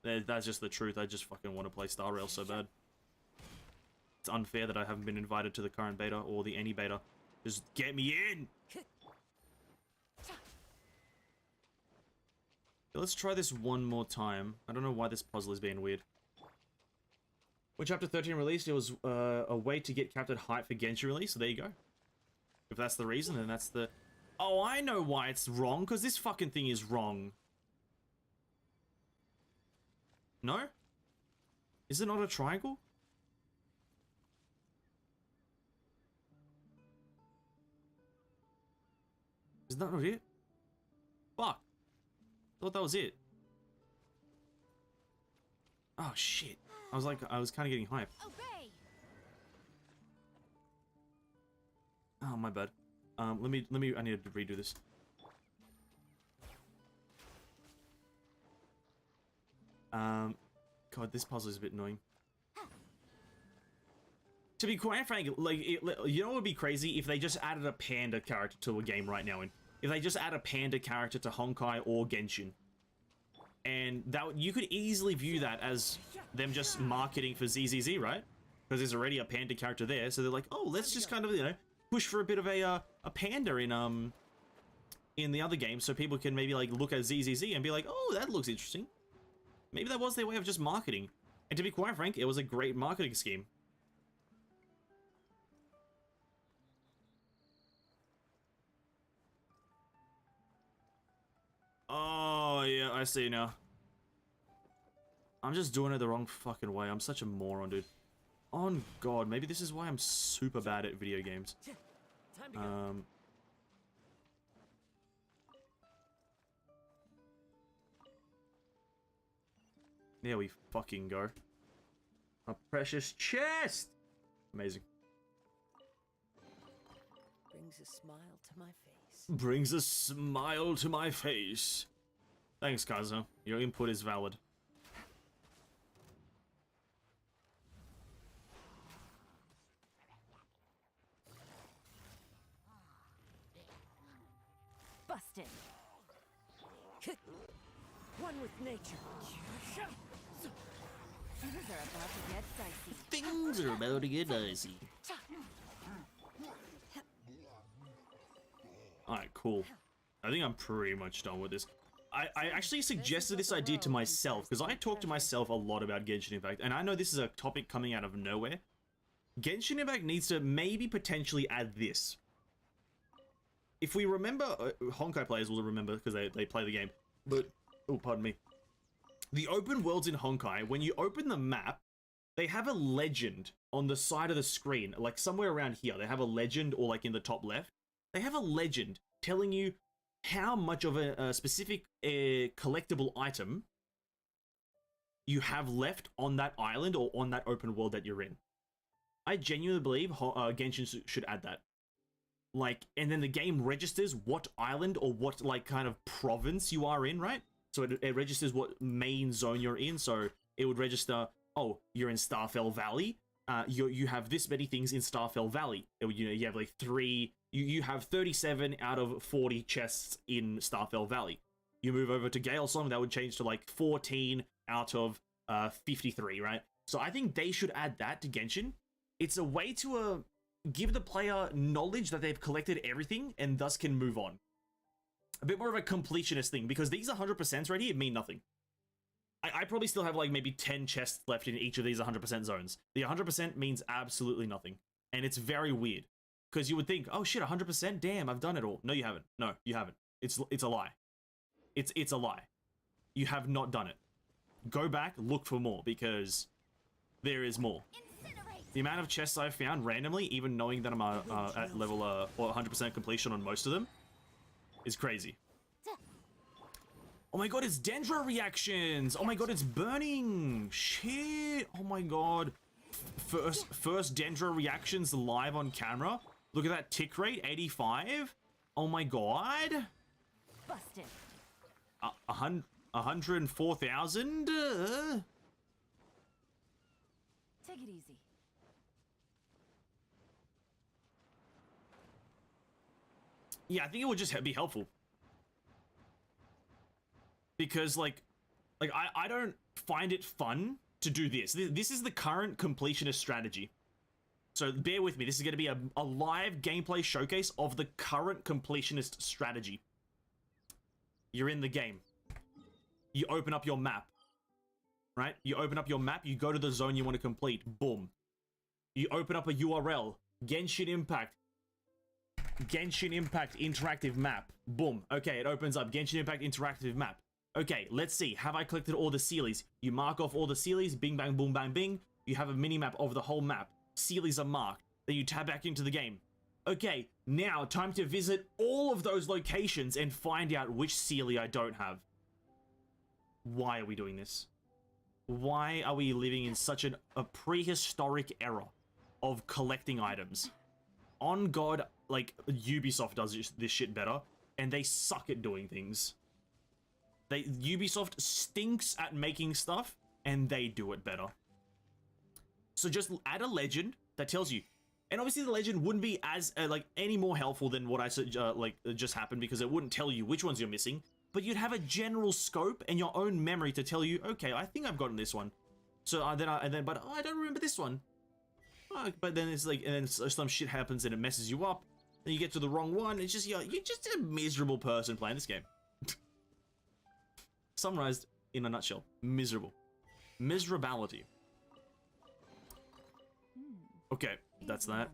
That's just the truth. I just fucking want to play Star Rail so bad. It's unfair that I haven't been invited to the current beta or the any beta. Just get me in! Let's try this one more time. I don't know why this puzzle is being weird. When Chapter 13 released, it was a way to get captured height for Genshin release, so there you go. If that's the reason, then that's the... Oh, I know why it's wrong, because this fucking thing is wrong. No? Is it not a triangle? Is that not it? Fuck. Thought that was it. Oh shit. I was kind of getting hype. Obey. Oh, my bad. I need to redo this. God, this puzzle is a bit annoying. To be quite frank, like, you know what would be crazy? If they just added a panda character to a game right now, and if they just add a panda character to Honkai or Genshin. And that you could easily view that as them just marketing for ZZZ, right? Because there's already a panda character there, so they're like, oh, let's just kind of, you know, push for a bit of a panda in the other game, so people can maybe like look at ZZZ and be like, oh, that looks interesting. Maybe that was their way of just marketing. And to be quite frank, it was a great marketing scheme. Oh, yeah, I see now. I'm just doing it the wrong fucking way. I'm such a moron, dude. On God, maybe this is why I'm super bad at video games. Time to go. There we fucking go. A precious chest! Amazing. Brings a smile to my face. Brings a smile to my face. Thanks, Kazuha. Your input is valid. Busted. One with nature. Things are about to get dicey. Things are about to get dicey. Alright, cool. I think I'm pretty much done with this. I actually suggested this idea to myself, because I talk to myself a lot about Genshin Impact, and I know this is a topic coming out of nowhere. Genshin Impact needs to maybe potentially add this. If we remember, Honkai players will remember because they play the game, but, oh, pardon me. The open worlds in Honkai, when you open the map, they have a legend on the side of the screen, like somewhere around here. They have a legend, or like in the top left. They have a legend telling you how much of a specific collectible item you have left on that island or on that open world that you're in. I genuinely believe Genshin should add that. Like, and then the game registers what island or what, like, kind of province you are in, right? So it registers what main zone you're in, so it would register, oh, you're in Starfell Valley, you have this many things in Starfell Valley. You know, you have like you have 37 out of 40 chests in Starfell Valley. You move over to Galesong, that would change to like 14 out of 53, right? So I think they should add that to Genshin. It's a way to give the player knowledge that they've collected everything and thus can move on. A bit more of a completionist thing, because these 100% right here mean nothing. I probably still have like maybe 10 chests left in each of these 100% zones. The 100% means absolutely nothing. And it's very weird. Because you would think, oh shit, 100%? Damn, I've done it all. No, you haven't. No, you haven't. It's a lie. It's a lie. You have not done it. Go back, look for more, because there is more. The amount of chests I've found randomly, even knowing that I'm at level or 100% completion on most of them, is crazy. Oh my god, it's Dendra reactions! Oh my god, it's burning! Shit! Oh my god. First Dendra reactions live on camera. Look at that tick rate, 85. Oh my god. Busted. 104,000? Take it easy. Yeah, I think it would just be helpful. Because, like I don't find it fun to do this. This is the current completionist strategy. So bear with me. This is going to be a live gameplay showcase of the current completionist strategy. You're in the game. You open up your map. Right? You open up your map. You go to the zone you want to complete. Boom. You open up a URL. Genshin Impact. Genshin Impact interactive map. Boom. Okay, it opens up. Genshin Impact interactive map. Okay, let's see. Have I collected all the Sealies? You mark off all the Sealies. Bing, bang, boom, bang, bing. You have a mini-map of the whole map. Sealies are marked. Then you tab back into the game. Okay, now time to visit all of those locations and find out which Sealy I don't have. Why are we doing this? Why are we living in such a prehistoric era of collecting items? On God, like, Ubisoft does this shit better, and they suck at doing things. Ubisoft stinks at making stuff, and they do it better. So just add a legend that tells you, and obviously the legend wouldn't be as like any more helpful than what I said just happened, because it wouldn't tell you which ones you're missing, but you'd have a general scope and your own memory to tell you, okay, I think I've gotten this one. So but I don't remember this one. But then it's like, and then some shit happens and it messes you up, and you get to the wrong one. It's just you're just a miserable person playing this game. Summarized in a nutshell: miserable, miserability. Okay, that's that.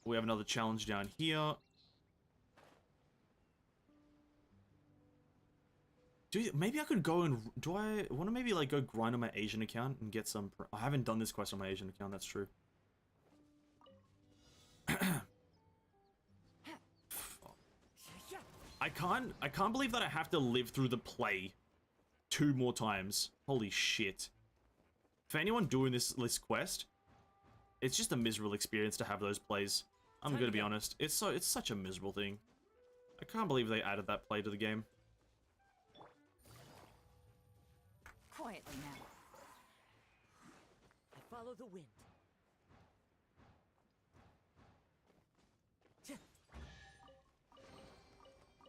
We have another challenge down here. Maybe I could go and... Do I want to maybe like go grind on my Asian account and get some... I haven't done this quest on my Asian account, that's true. I can't believe that I have to live through the play 2 more times. Holy shit. For anyone doing this quest, it's just a miserable experience to have those plays. I'm gonna be honest. It's such a miserable thing. I can't believe they added that play to the game. Quietly now. I follow the wind.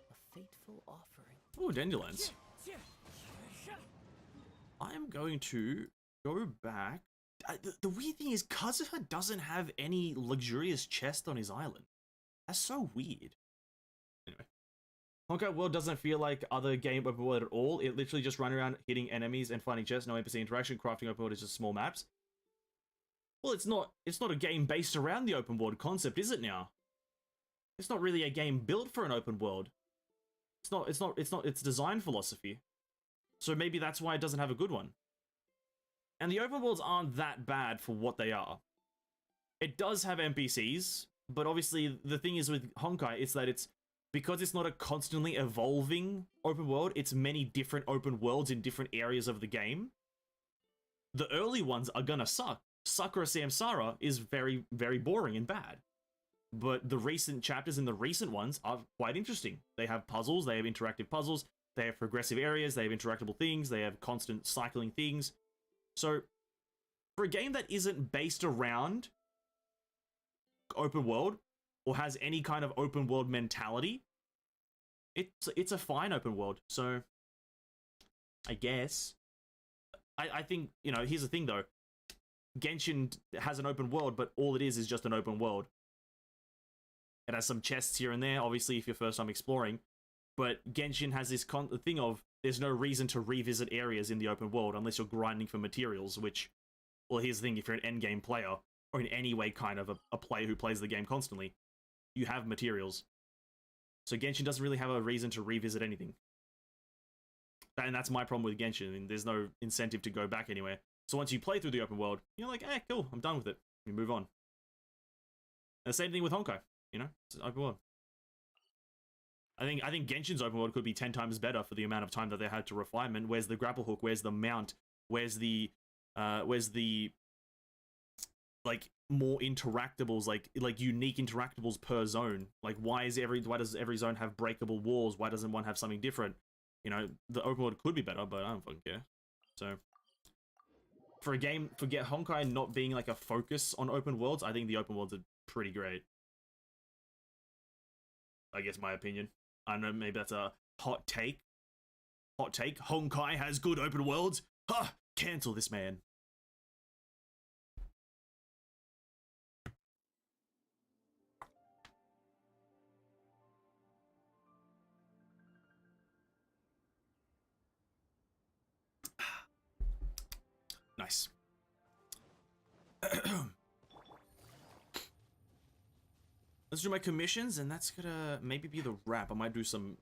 A fateful offering. Oh, dandelions. I'm going to go back. The weird thing is, Kazuha doesn't have any luxurious chest on his island. That's so weird. Anyway. Honkai World doesn't feel like other game open world at all. It literally just run around hitting enemies and finding chests, no NPC interaction. Crafting open world is just small maps. Well, it's not a game based around the open world concept, is it now? It's not really a game built for an open world. It's design philosophy. So maybe that's why it doesn't have a good one. And the open worlds aren't that bad for what they are. It does have NPCs, but obviously the thing is with Honkai, it's that because it's not a constantly evolving open world, it's many different open worlds in different areas of the game. The early ones are gonna suck. Sakura Samsara is very, very boring and bad. But the recent chapters in the recent ones are quite interesting. They have puzzles, they have interactive puzzles, they have progressive areas, they have interactable things, they have constant cycling things. So, for a game that isn't based around open world, or has any kind of open world mentality, it's a fine open world. So, I guess. I think, you know, here's the thing though. Genshin has an open world, but all it is just an open world. It has some chests here and there, obviously, if you're first time exploring. But Genshin has this thing of, there's no reason to revisit areas in the open world unless you're grinding for materials, which, well, here's the thing, if you're an endgame player, or in any way kind of a player who plays the game constantly, you have materials. So Genshin doesn't really have a reason to revisit anything. And that's my problem with Genshin. I mean, there's no incentive to go back anywhere. So once you play through the open world, you're like, eh, cool, I'm done with it. You move on. And the same thing with Honkai, you know? It's an open world. I think Genshin's open world could be 10 times better for the amount of time that they had to refinement. Where's the grapple hook? Where's the mount? Where's the like more interactables, like unique interactables per zone? Like why does every zone have breakable walls? Why doesn't one have something different? You know, the open world could be better, but I don't fucking care. So for Honkai not being like a focus on open worlds, I think the open worlds are pretty great. I guess my opinion. I don't know, maybe that's a hot take. Hot take? Honkai has good open worlds? Ha! Cancel this man. Nice. Let's do my commissions, and that's gonna maybe be the wrap. I might do some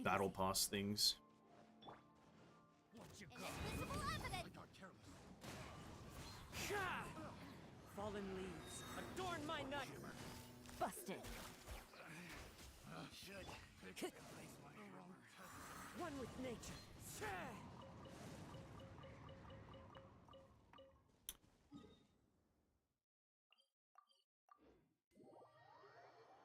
battle pass things. Fallen leaves, adorn my night. Busted. One with nature.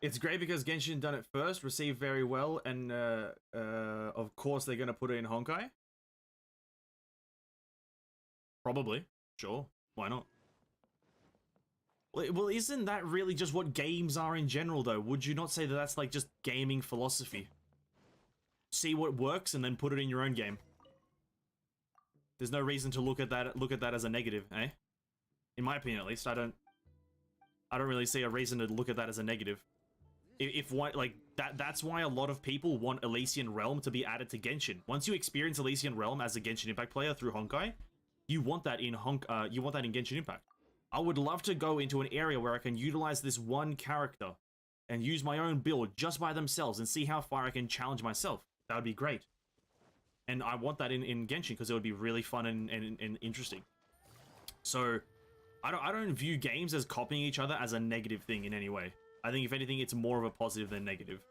It's great because Genshin done it first, received very well, and of course they're gonna put it in Honkai. Probably. Sure. Why not? Well, isn't that really just what games are in general, though? Would you not say that that's like just gaming philosophy? See what works and then put it in your own game. There's no reason to look at that as a negative, eh? In my opinion, at least, I don't really see a reason to look at that as a negative. That's why a lot of people want Elysian Realm to be added to Genshin. Once you experience Elysian Realm as a Genshin Impact player through Honkai, you want that in Genshin Impact. I would love to go into an area where I can utilize this one character and use my own build just by themselves and see how far I can challenge myself. That would be great. And I want that in Genshin because it would be really fun and interesting. So I don't view games as copying each other as a negative thing in any way. I think if anything, it's more of a positive than negative.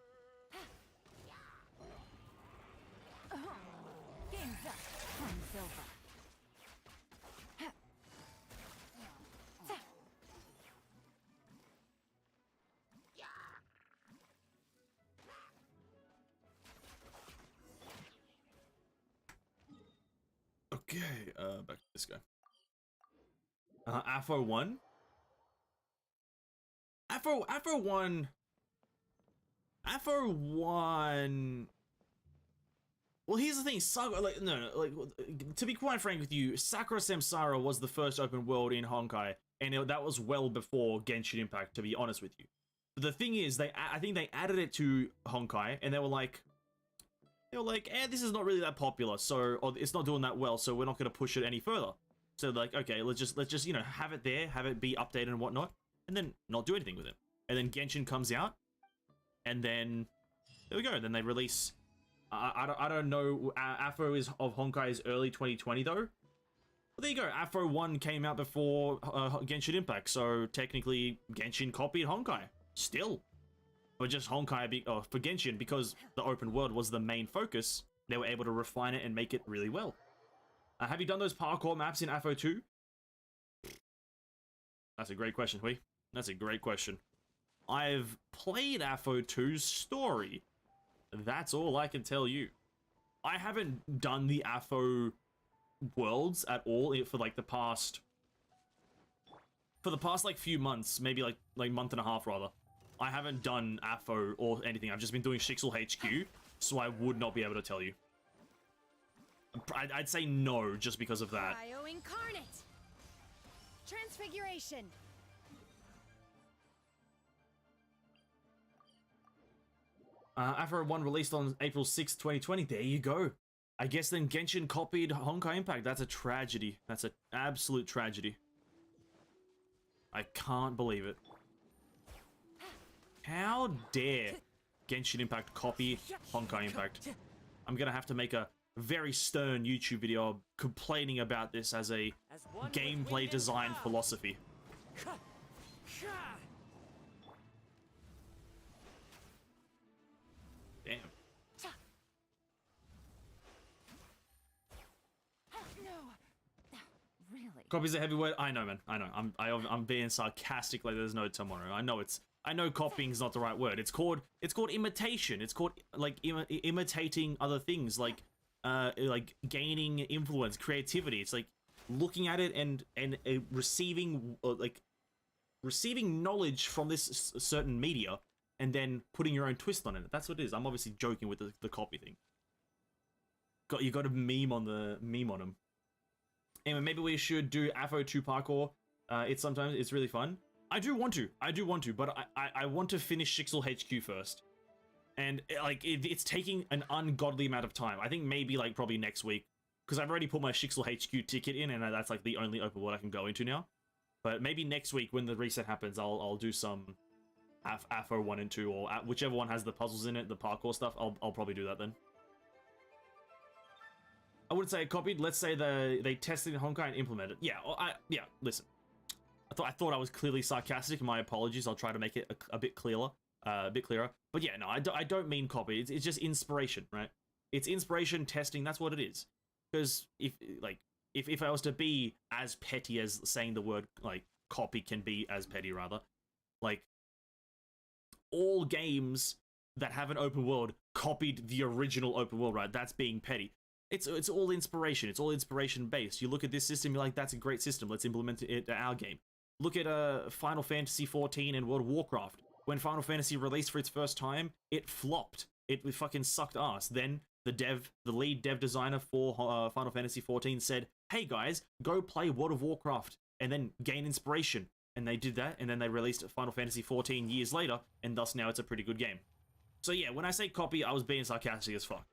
Okay, back to this guy. Afro 1? Afro 1... Afro 1... Well, here's the thing, to be quite frank with you, Sakura Samsara was the first open world in Honkai, and that was well before Genshin Impact, to be honest with you. But the thing is, I think they added it to Honkai, and they were like, this is not really that popular, or it's not doing that well, so we're not going to push it any further. So like, okay, let's just you know, have it there, have it be updated and whatnot, and then not do anything with it. And then Genshin comes out, and then there we go. Then they release. I don't know. Afro is of Honkai is early 2020 though. Well, there you go. Afro 1 came out before Genshin Impact, so technically Genshin copied Honkai. Still, but just Honkai for Genshin, because the open world was the main focus. They were able to refine it and make it really well. Have you done those parkour maps in Afro 2? That's a great question, Hui. That's a great question. I've played Afro 2's story. That's all I can tell you. I haven't done the Afro worlds at all for like the past like few months, maybe like month and a half rather. I haven't done Afro or anything. I've just been doing Shixel HQ, so I would not be able to tell you. I'd say no, just because of that. Cryo Incarnate! Transfiguration! Afro 1 released on April 6th, 2020. There you go. I guess then Genshin copied Honkai Impact. That's a tragedy. That's an absolute tragedy. I can't believe it. How dare Genshin Impact copy Honkai Impact? I'm gonna have to make a very stern YouTube video complaining about this as a gameplay design philosophy. Damn. Really? Copy's a heavy word. I know, man. I know. I'm being sarcastic like there's no tomorrow. I know copying's not the right word. It's called imitation. It's called like imitating other things, like gaining influence, creativity. It's like looking at it and receiving receiving knowledge from this certain media and then putting your own twist on it. That's what it is. I'm obviously joking with the copy thing. You got a meme on him. Anyway, maybe we should do Afro 2 parkour. It's really fun. I do want to, but I want to finish Shixel HQ first. And it's taking an ungodly amount of time. I think maybe like probably next week, because I've already put my Shixel HQ ticket in, and that's like the only open world I can go into now. But maybe next week when the reset happens, I'll do some Afro 1 and 2, or whichever one has the puzzles in it, the parkour stuff. I'll probably do that then. I wouldn't say it copied. Let's say they tested in Honkai and implemented. Yeah, listen. I thought I was clearly sarcastic. My apologies. I'll try to make it a bit clearer. But yeah, no, I don't mean copy. It's just inspiration, right? It's inspiration testing. That's what it is. Because if I was to be as petty as saying the word like copy can be as petty, rather, like all games that have an open world copied the original open world, right? That's being petty. It's all inspiration. It's all inspiration based. You look at this system, you're like, that's a great system. Let's implement it in our game. Look at Final Fantasy XIV and World of Warcraft. When Final Fantasy released for its first time, it flopped. It fucking sucked ass. Then the lead dev designer for Final Fantasy XIV said, hey guys, go play World of Warcraft and then gain inspiration. And they did that, and then they released Final Fantasy XIV years later, and thus now it's a pretty good game. So yeah, when I say copy, I was being sarcastic as fuck.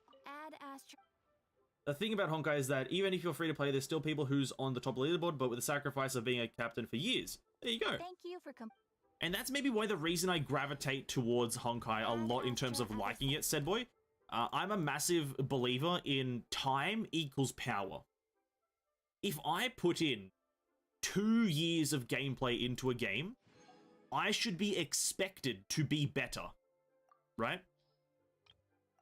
The thing about Honkai is that even if you're free to play, there's still people who's on the top of the leaderboard, but with the sacrifice of being a captain for years. There you go. Thank you for and that's maybe why the reason I gravitate towards Honkai a lot in terms of liking it, said boy. I'm a massive believer in time equals power. If I put in 2 years of gameplay into a game, I should be expected to be better, right?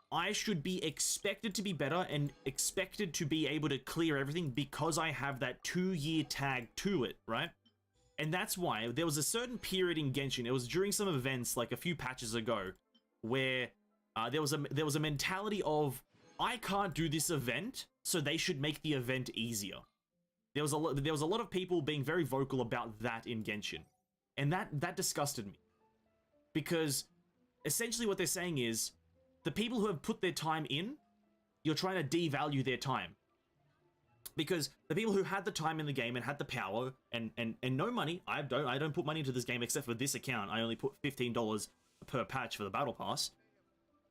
I should be expected to be better and expected to be able to clear everything because I have that 2-year tag to it, right? And that's why there was a certain period in Genshin, it was during some events like a few patches ago, where there was a mentality of I can't do this event, so they should make the event easier. There was a lot of people being very vocal about that in Genshin, and that disgusted me. Because essentially what they're saying is, the people who have put their time in, you're trying to devalue their time. Because the people who had the time in the game and had the power and no money, I don't put money into this game except for this account. I only put $15 per patch for the battle pass.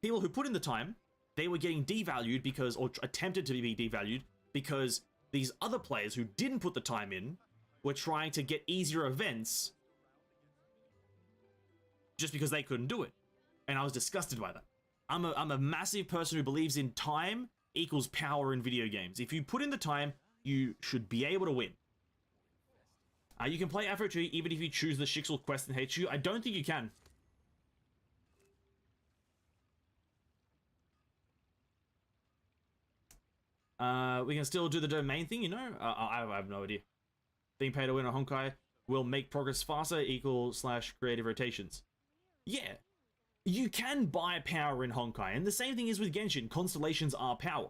People who put in the time, they were getting devalued because, or attempted to be devalued because these other players who didn't put the time in were trying to get easier events just because they couldn't do it. And I was disgusted by that. I'm a massive person who believes in time equals power in video games. If you put in the time, you should be able to win. You can play Afro 2 even if you choose the Shixel quest in Heizou. I don't think you can. We can still do the domain thing, you know? I have no idea. Being paid to win a Honkai will make progress faster, / creative rotations. Yeah. You can buy power in Honkai, and the same thing is with Genshin. Constellations are power.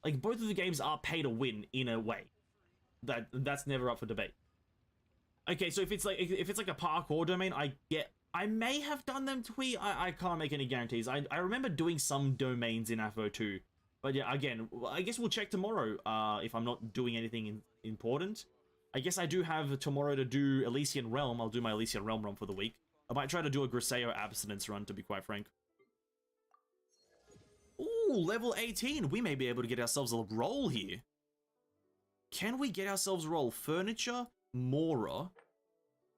Like, both of the games are pay to win in a way. That's never up for debate. Okay, so if it's like a parkour domain, I may have done them, Twee. I can't make any guarantees. I remember doing some domains in AFO 2. But yeah, again, I guess we'll check tomorrow if I'm not doing anything important. I guess I do have tomorrow to do Elysian Realm. I'll do my Elysian Realm run for the week. I might try to do a Griseo abstinence run, to be quite frank. Ooh, level 18. We may be able to get ourselves a roll here. Can we get ourselves a roll? Furniture? Mora?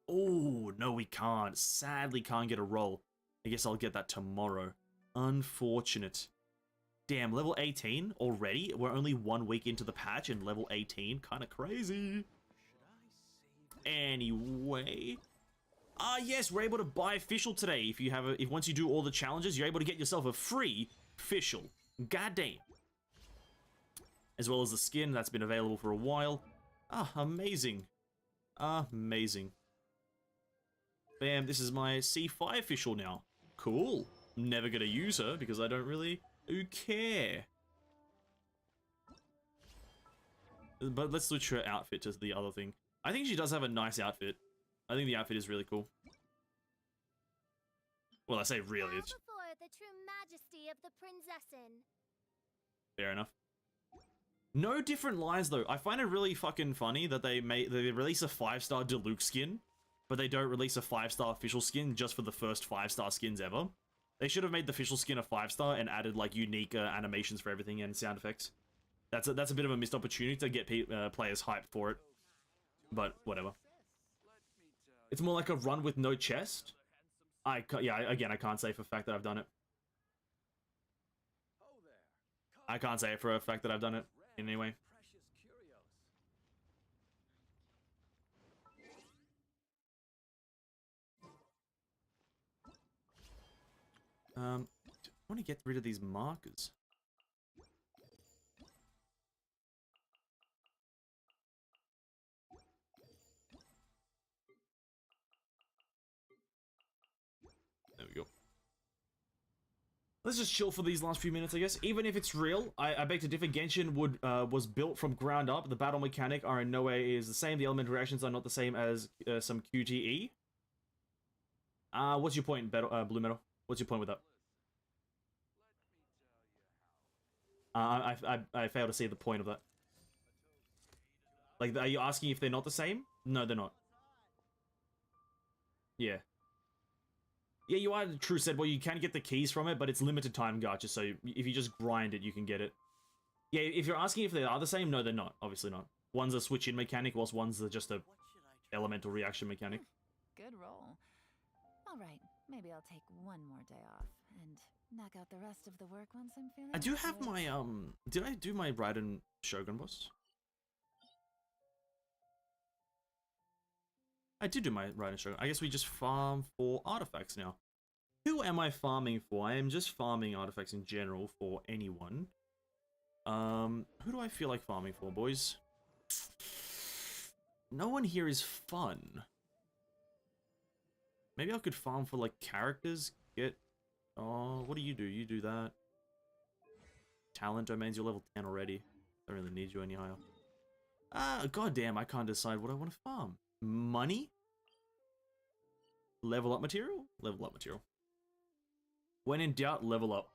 Oh, no we can't. Sadly can't get a roll. I guess I'll get that tomorrow. Unfortunate. Damn, level 18 already? We're only 1 week into the patch and level 18? Kind of crazy. Anyway. Yes, we're able to buy official today. If once you do all the challenges, you're able to get yourself a free official. Goddamn. As well as the skin that's been available for a while. Amazing. Amazing. Bam, this is my C5 official now. Cool. I'm never gonna use her because I don't really care. But let's switch her outfit to the other thing. I think she does have a nice outfit. I think the outfit is really cool. Well, I say really. It's before the true majesty of the Prinzessin. Fair enough. No different lines though. I find it really fucking funny that they release a 5-star deluxe skin, but they don't release a 5-star official skin just for the first 5-star skins ever. They should have made the official skin a 5-star and added like unique animations for everything and sound effects. That's a bit of a missed opportunity to get players hyped for it. But whatever. It's more like a run with no chest. Again, I can't say for a fact that I've done it. I can't say for a fact that I've done it in any way. I want to get rid of these markers. There we go. Let's just chill for these last few minutes, I guess. Even if it's real, I beg to differ. Genshin was built from ground up. The battle mechanic are in no way is the same. The element reactions are not the same as some QTE. What's your point, Blue Metal? What's your point with that? I fail to see the point of that. Like, are you asking if they're not the same? No, they're not. Yeah. Yeah, you are true, said. Well, you can get the keys from it, but it's limited time gacha, so if you just grind it, you can get it. Yeah, if you're asking if they are the same, no, they're not. Obviously not. One's a switch-in mechanic, whilst one's just a elemental reaction mechanic. Good roll. All right, maybe I'll take one more day off and knock out the rest of the work once I'm feeling. I do have my did I do my Raiden Shogun boss? I did do my Raiden Shogun. I guess we just farm for artifacts now. Who am I farming for? I am just farming artifacts in general for anyone. Who do I feel like farming for, boys? No one here is fun. Maybe I could farm for like characters. Oh, what do? You do that. talent domains. You're level 10 already. Don't really need you any higher. Goddamn, I can't decide what I want to farm. Money? Level up material? Level up material. When in doubt, level up.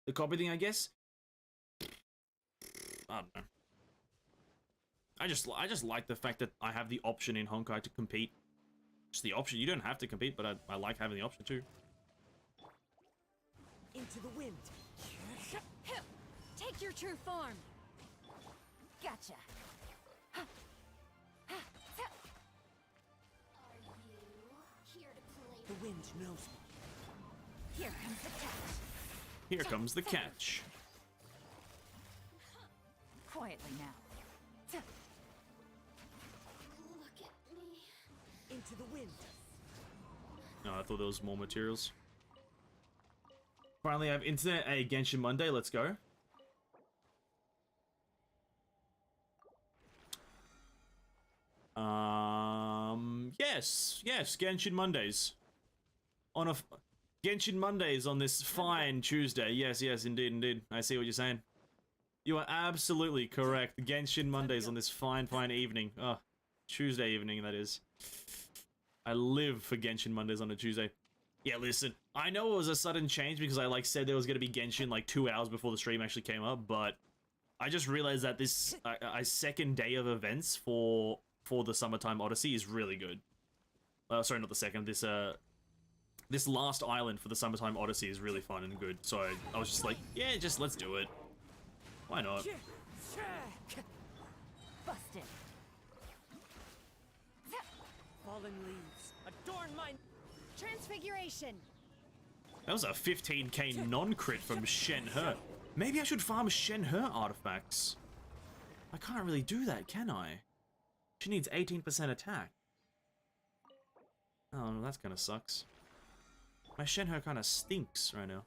The copy thing, I guess? I don't know. I just like the fact that I have the option in Honkai to compete. Just the option. You don't have to compete, but I like having the option too. Into the wind. Take your true form. Gotcha. Are you here to play? The wind knows me. Here comes the catch. Here comes the catch. Quietly now. Look at me. Into the wind. No, I thought there was more materials. Finally, I have internet. A Genshin Monday. Let's go. Yes, Genshin Mondays. On a Genshin Mondays on this fine Tuesday. Yes, indeed. I see what you're saying. You are absolutely correct. Genshin Mondays on this fine evening. Oh, Tuesday evening, that is. I live for Genshin Mondays on a Tuesday. Yeah, listen, I know it was a sudden change because I said there was going to be Genshin 2 hours before the stream actually came up, but I just realized that this second day of events for the Summertime Odyssey is really good. Sorry, not the second. This last island for the Summertime Odyssey is really fun and good. So I was just like, yeah, just let's do it. Why not? Busted. Fallen leaves adorn my Transfiguration. That was a 15k non-crit from Shenhe. Maybe I should farm Shenhe artifacts. I can't really do that, can I? She needs 18% attack. Oh, that kind of sucks. My Shenhe kind of stinks right now.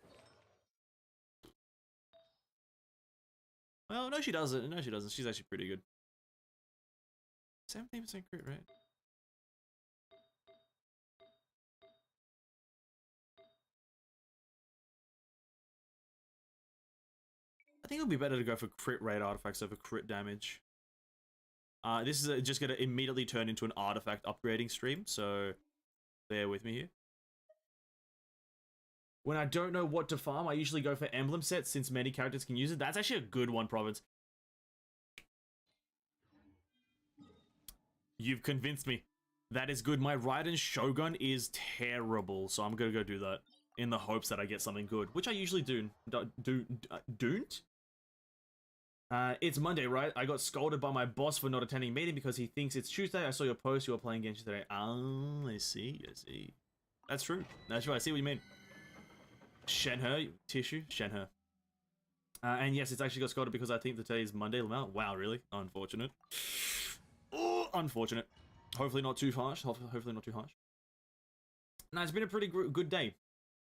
Well, no she doesn't. No she doesn't. She's actually pretty good. 17% crit rate. I think it would be better to go for crit rate artifacts over crit damage. This is just going to immediately turn into an artifact upgrading stream, so bear with me here. When I don't know what to farm, I usually go for emblem sets since many characters can use it. That's actually a good one, Province. You've convinced me. That is good. My Raiden Shogun is terrible, so I'm going to go do that in the hopes that I get something good, which I usually do. Don't? It's Monday, right? I got scolded by my boss for not attending meeting because he thinks it's Tuesday. I saw your post. You were playing Genshin today. Oh, I see. That's true. That's true. I see what you mean. Shenhe, tissue, Shenhe. And yes, it's actually got scolded because I think that today is Monday. Wow, really? Unfortunate. Oh, unfortunate. Hopefully not too harsh. Hopefully not too harsh. No, it's been a pretty good day.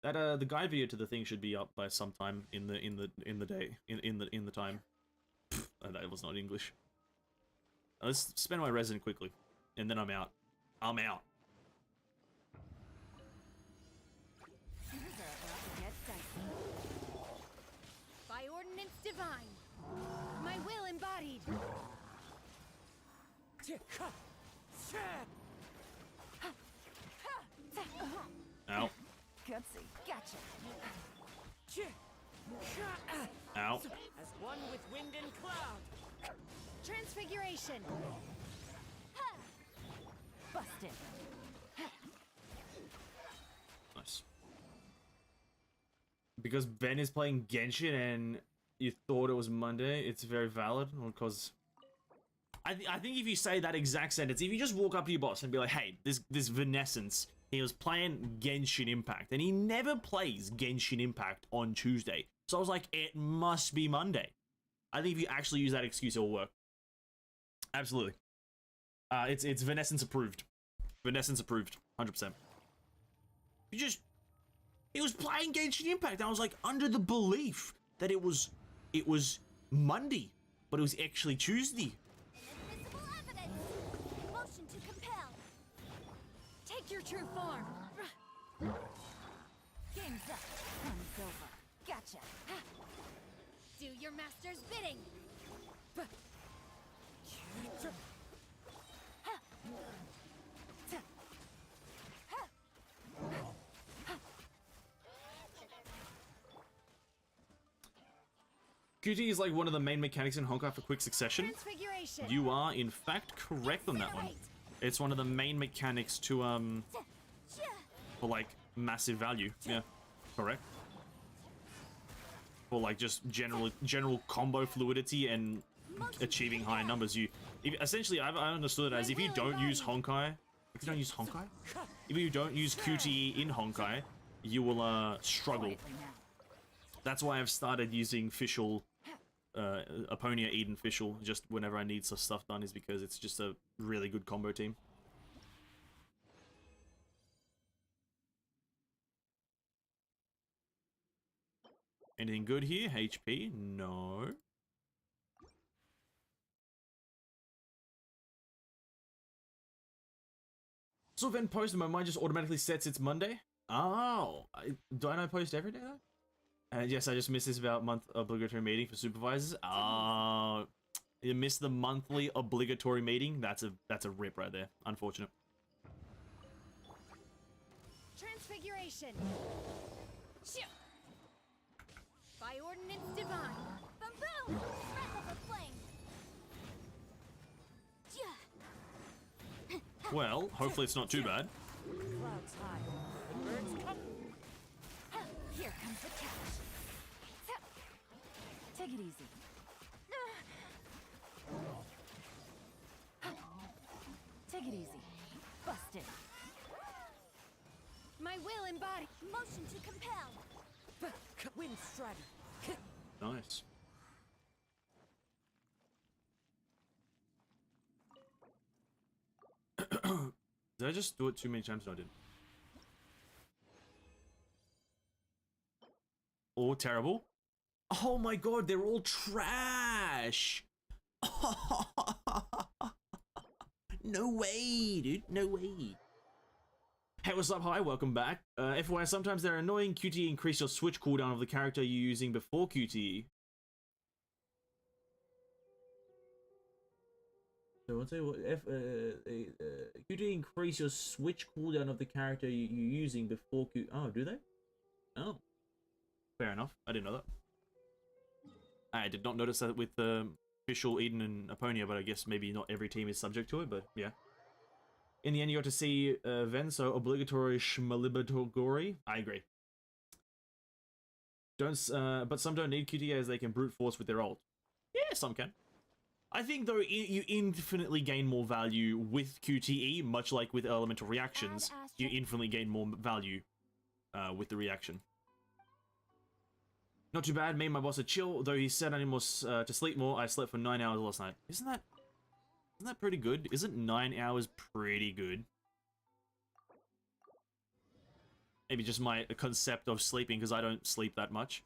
That the guide video to the thing should be up by sometime in the day in the time. That was not English. Let's spend my resin quickly, and then I'm out. I'm out. By ordinance divine, my will embodied. Ow. Gutsy, gotcha. Ow. As one with wind and cloud. Transfiguration. Busted. Nice. Because Ben is playing Genshin and you thought it was Monday, it's very valid. Because I think if you say that exact sentence, if you just walk up to your boss and be like, hey, this Venescence, he was playing Genshin Impact, and he never plays Genshin Impact on Tuesday. So I was like, it must be Monday. I think if you actually use that excuse, it'll work. Absolutely. It's Venescence approved. Venescence approved, 100%. He was playing Genshin Impact. I was like under the belief that it was Monday, but it was actually Tuesday. Invisible evidence. Motion to compel. Take your true form. Game's up. Sun's over. Gotcha. your master's bidding. QT is like one of the main mechanics in Honkai for quick succession. You are in fact correct on that one. It's one of the main mechanics to for like massive value. Yeah, correct. For like just general combo fluidity and achieving higher numbers. Essentially I understood it as if you don't use Honkai, if you don't use QTE in Honkai, you will struggle. That's why I've started using Fischl, Apponia, Eden, Fischl, just whenever I need some stuff done, is because it's just a really good combo team. Anything good here? HP? No. So then post, my mind just automatically sets it's Monday? Oh, don't I post every day though? And yes, I just missed this about month obligatory meeting for supervisors. Oh, you missed the monthly obligatory meeting? That's a rip right there. Unfortunate. Transfiguration. By ordinance divine. Boom boom. Breath of a flame. Well, hopefully it's not too bad. Clouds high. Birds come. Here comes the catch. Take it easy. Take it easy. Busted. My will embodied. Motion to compel. Wind strider. Nice. Did I just do it too many times? No, I didn't. Oh, terrible. Oh my god, they're all trash. No way, dude. No way. Hey, what's up? Hi, welcome back. FYI, sometimes they're annoying. QTE increase your switch cooldown of the character you're using before QTE. So I'll tell you what, QTE increase your switch cooldown of the character you're using before Q. Oh, do they? Oh, fair enough. I didn't know that. I did not notice that with Fischl, Eden, and Apponia, but I guess maybe not every team is subject to it. But yeah. In the end, you got to see Ven, so obligatory schmalibatory. I agree. But some don't need QTE as they can brute force with their ult. Yeah, some can. I think though you infinitely gain more value with QTE, much like with elemental reactions. You infinitely gain more value with the reaction. Not too bad. Me and my boss are chill, though he said I need more to sleep more. I slept for 9 hours last night. Isn't that pretty good? Isn't 9 hours pretty good? Maybe just my concept of sleeping, because I don't sleep that much.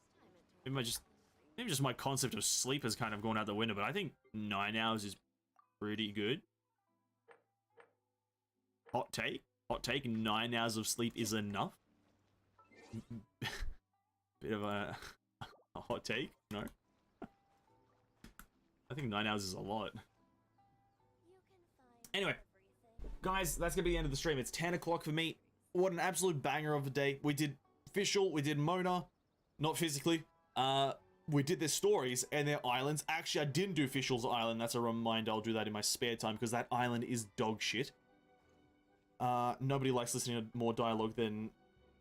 Maybe just my concept of sleep has kind of gone out the window, but I think 9 hours is pretty good. Hot take? Hot take, 9 hours of sleep is enough? Bit of a hot take, no? I think 9 hours is a lot. Anyway, guys, that's gonna be the end of the stream. It's 10 o'clock for me. What an absolute banger of a day. We did Fischl, we did Mona, not physically. We did their stories and their islands. Actually, I didn't do Fischl's island. That's a reminder. I'll do that in my spare time because that island is dog shit. Nobody likes listening to more dialogue than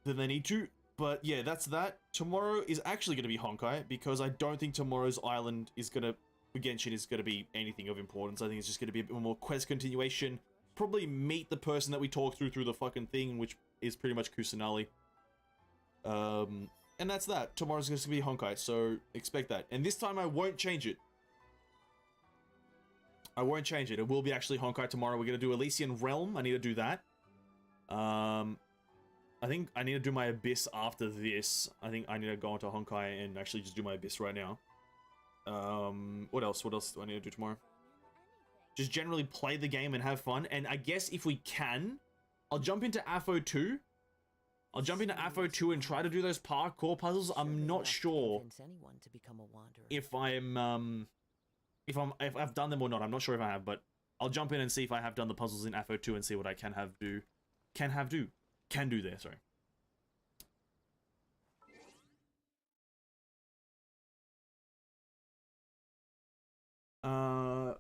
they need to. But yeah, that's that. Tomorrow is actually going to be Honkai because I don't think tomorrow's island is going to, Genshin is going to be anything of importance. I think it's just going to be a bit more quest continuation. Probably meet the person that we talked through the fucking thing, which is pretty much Kusanali. And that's that. Tomorrow's going to be Honkai, so expect that. And this time I won't change it. I won't change it. It will be actually Honkai tomorrow. We're going to do Elysian Realm. I need to do that. I think I need to do my Abyss after this. I think I need to go into Honkai and actually just do my Abyss right now. What else? What else do I need to do tomorrow? Just generally play the game and have fun. And I guess if we can, I'll jump into AFO 2. I'll jump into AFO 2 and try to do those parkour puzzles. I'm not sure if I've done them or not. I'm not sure if I have, but I'll jump in and see if I have done the puzzles in AFO 2 and see what I can do there, sorry.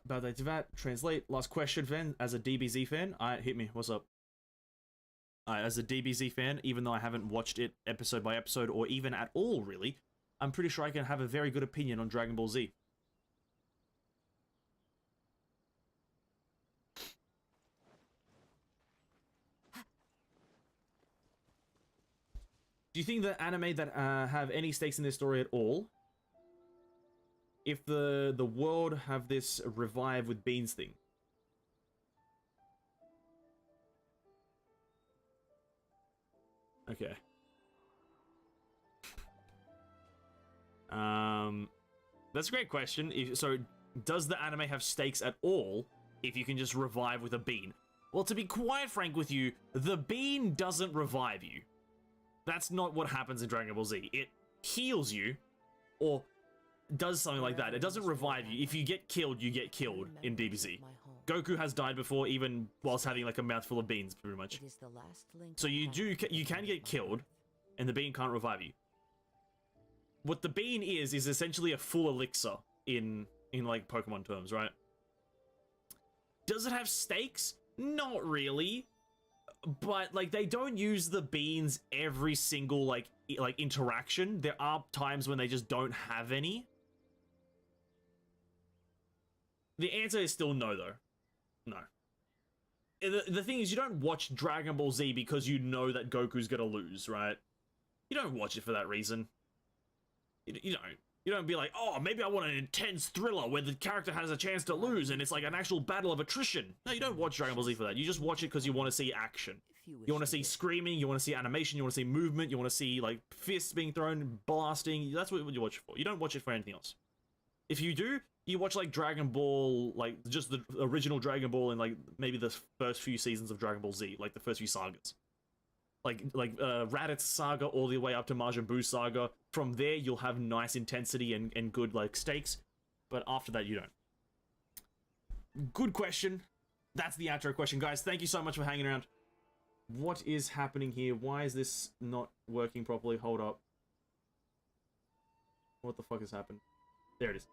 Baldaitivat, translate. Last question, fan. As a DBZ fan, hit me. What's up? As a DBZ fan, even though I haven't watched it episode by episode or even at all, really, I'm pretty sure I can have a very good opinion on Dragon Ball Z. Do you think that anime that have any stakes in this story at all, if the world have this revive with Beans thing? Okay. That's a great question. So, does the anime have stakes at all if you can just revive with a bean? Well, to be quite frank with you, the bean doesn't revive you. That's not what happens in Dragon Ball Z. It heals you, or does something like that. It doesn't revive you. If you get killed, you get killed in DBZ. Goku has died before, even whilst having like a mouthful of beans, pretty much. So you can get killed, and the bean can't revive you. What the bean is essentially a full elixir in like Pokemon terms, right? Does it have stakes? Not really. But like they don't use the beans every single like interaction. There are times when they just don't have any. The answer is still no, though. No. The thing is, you don't watch Dragon Ball Z because you know that Goku's gonna lose, right? You don't watch it for that reason. You don't be like, oh, maybe I want an intense thriller where the character has a chance to lose and it's like an actual battle of attrition. No, you don't watch Dragon Ball Z for that. You just watch it because you want to see action. You want to see screaming, you want to see animation, you want to see movement, you want to see like fists being thrown, blasting. That's what you watch it for. You don't watch it for anything else. If you do, you watch like Dragon Ball, like just the original Dragon Ball and like maybe the first few seasons of Dragon Ball Z, like the first few sagas. Like Raditz saga all the way up to Majin Buu saga. From there, you'll have nice intensity and good like stakes, but after that, you don't. Good question. That's the outro question, guys. Thank you so much for hanging around. What is happening here? Why is this not working properly? Hold up. What the fuck has happened? There it is.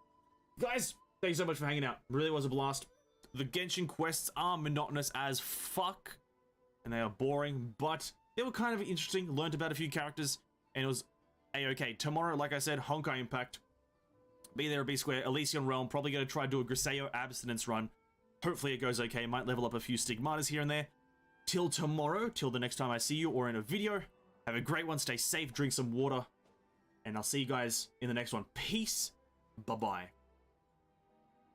Guys, thank you so much for hanging out. Really was a blast. The Genshin quests are monotonous as fuck, and they are boring, but they were kind of interesting. Learned about a few characters, and it was a-okay. Tomorrow, like I said, Honkai Impact. Be there at B-Square. Elysian Realm. Probably going to try to do a Griseo abstinence run. Hopefully it goes okay. Might level up a few stigmatas here and there. Till tomorrow, till the next time I see you or in a video. Have a great one. Stay safe. Drink some water. And I'll see you guys in the next one. Peace. Bye-bye.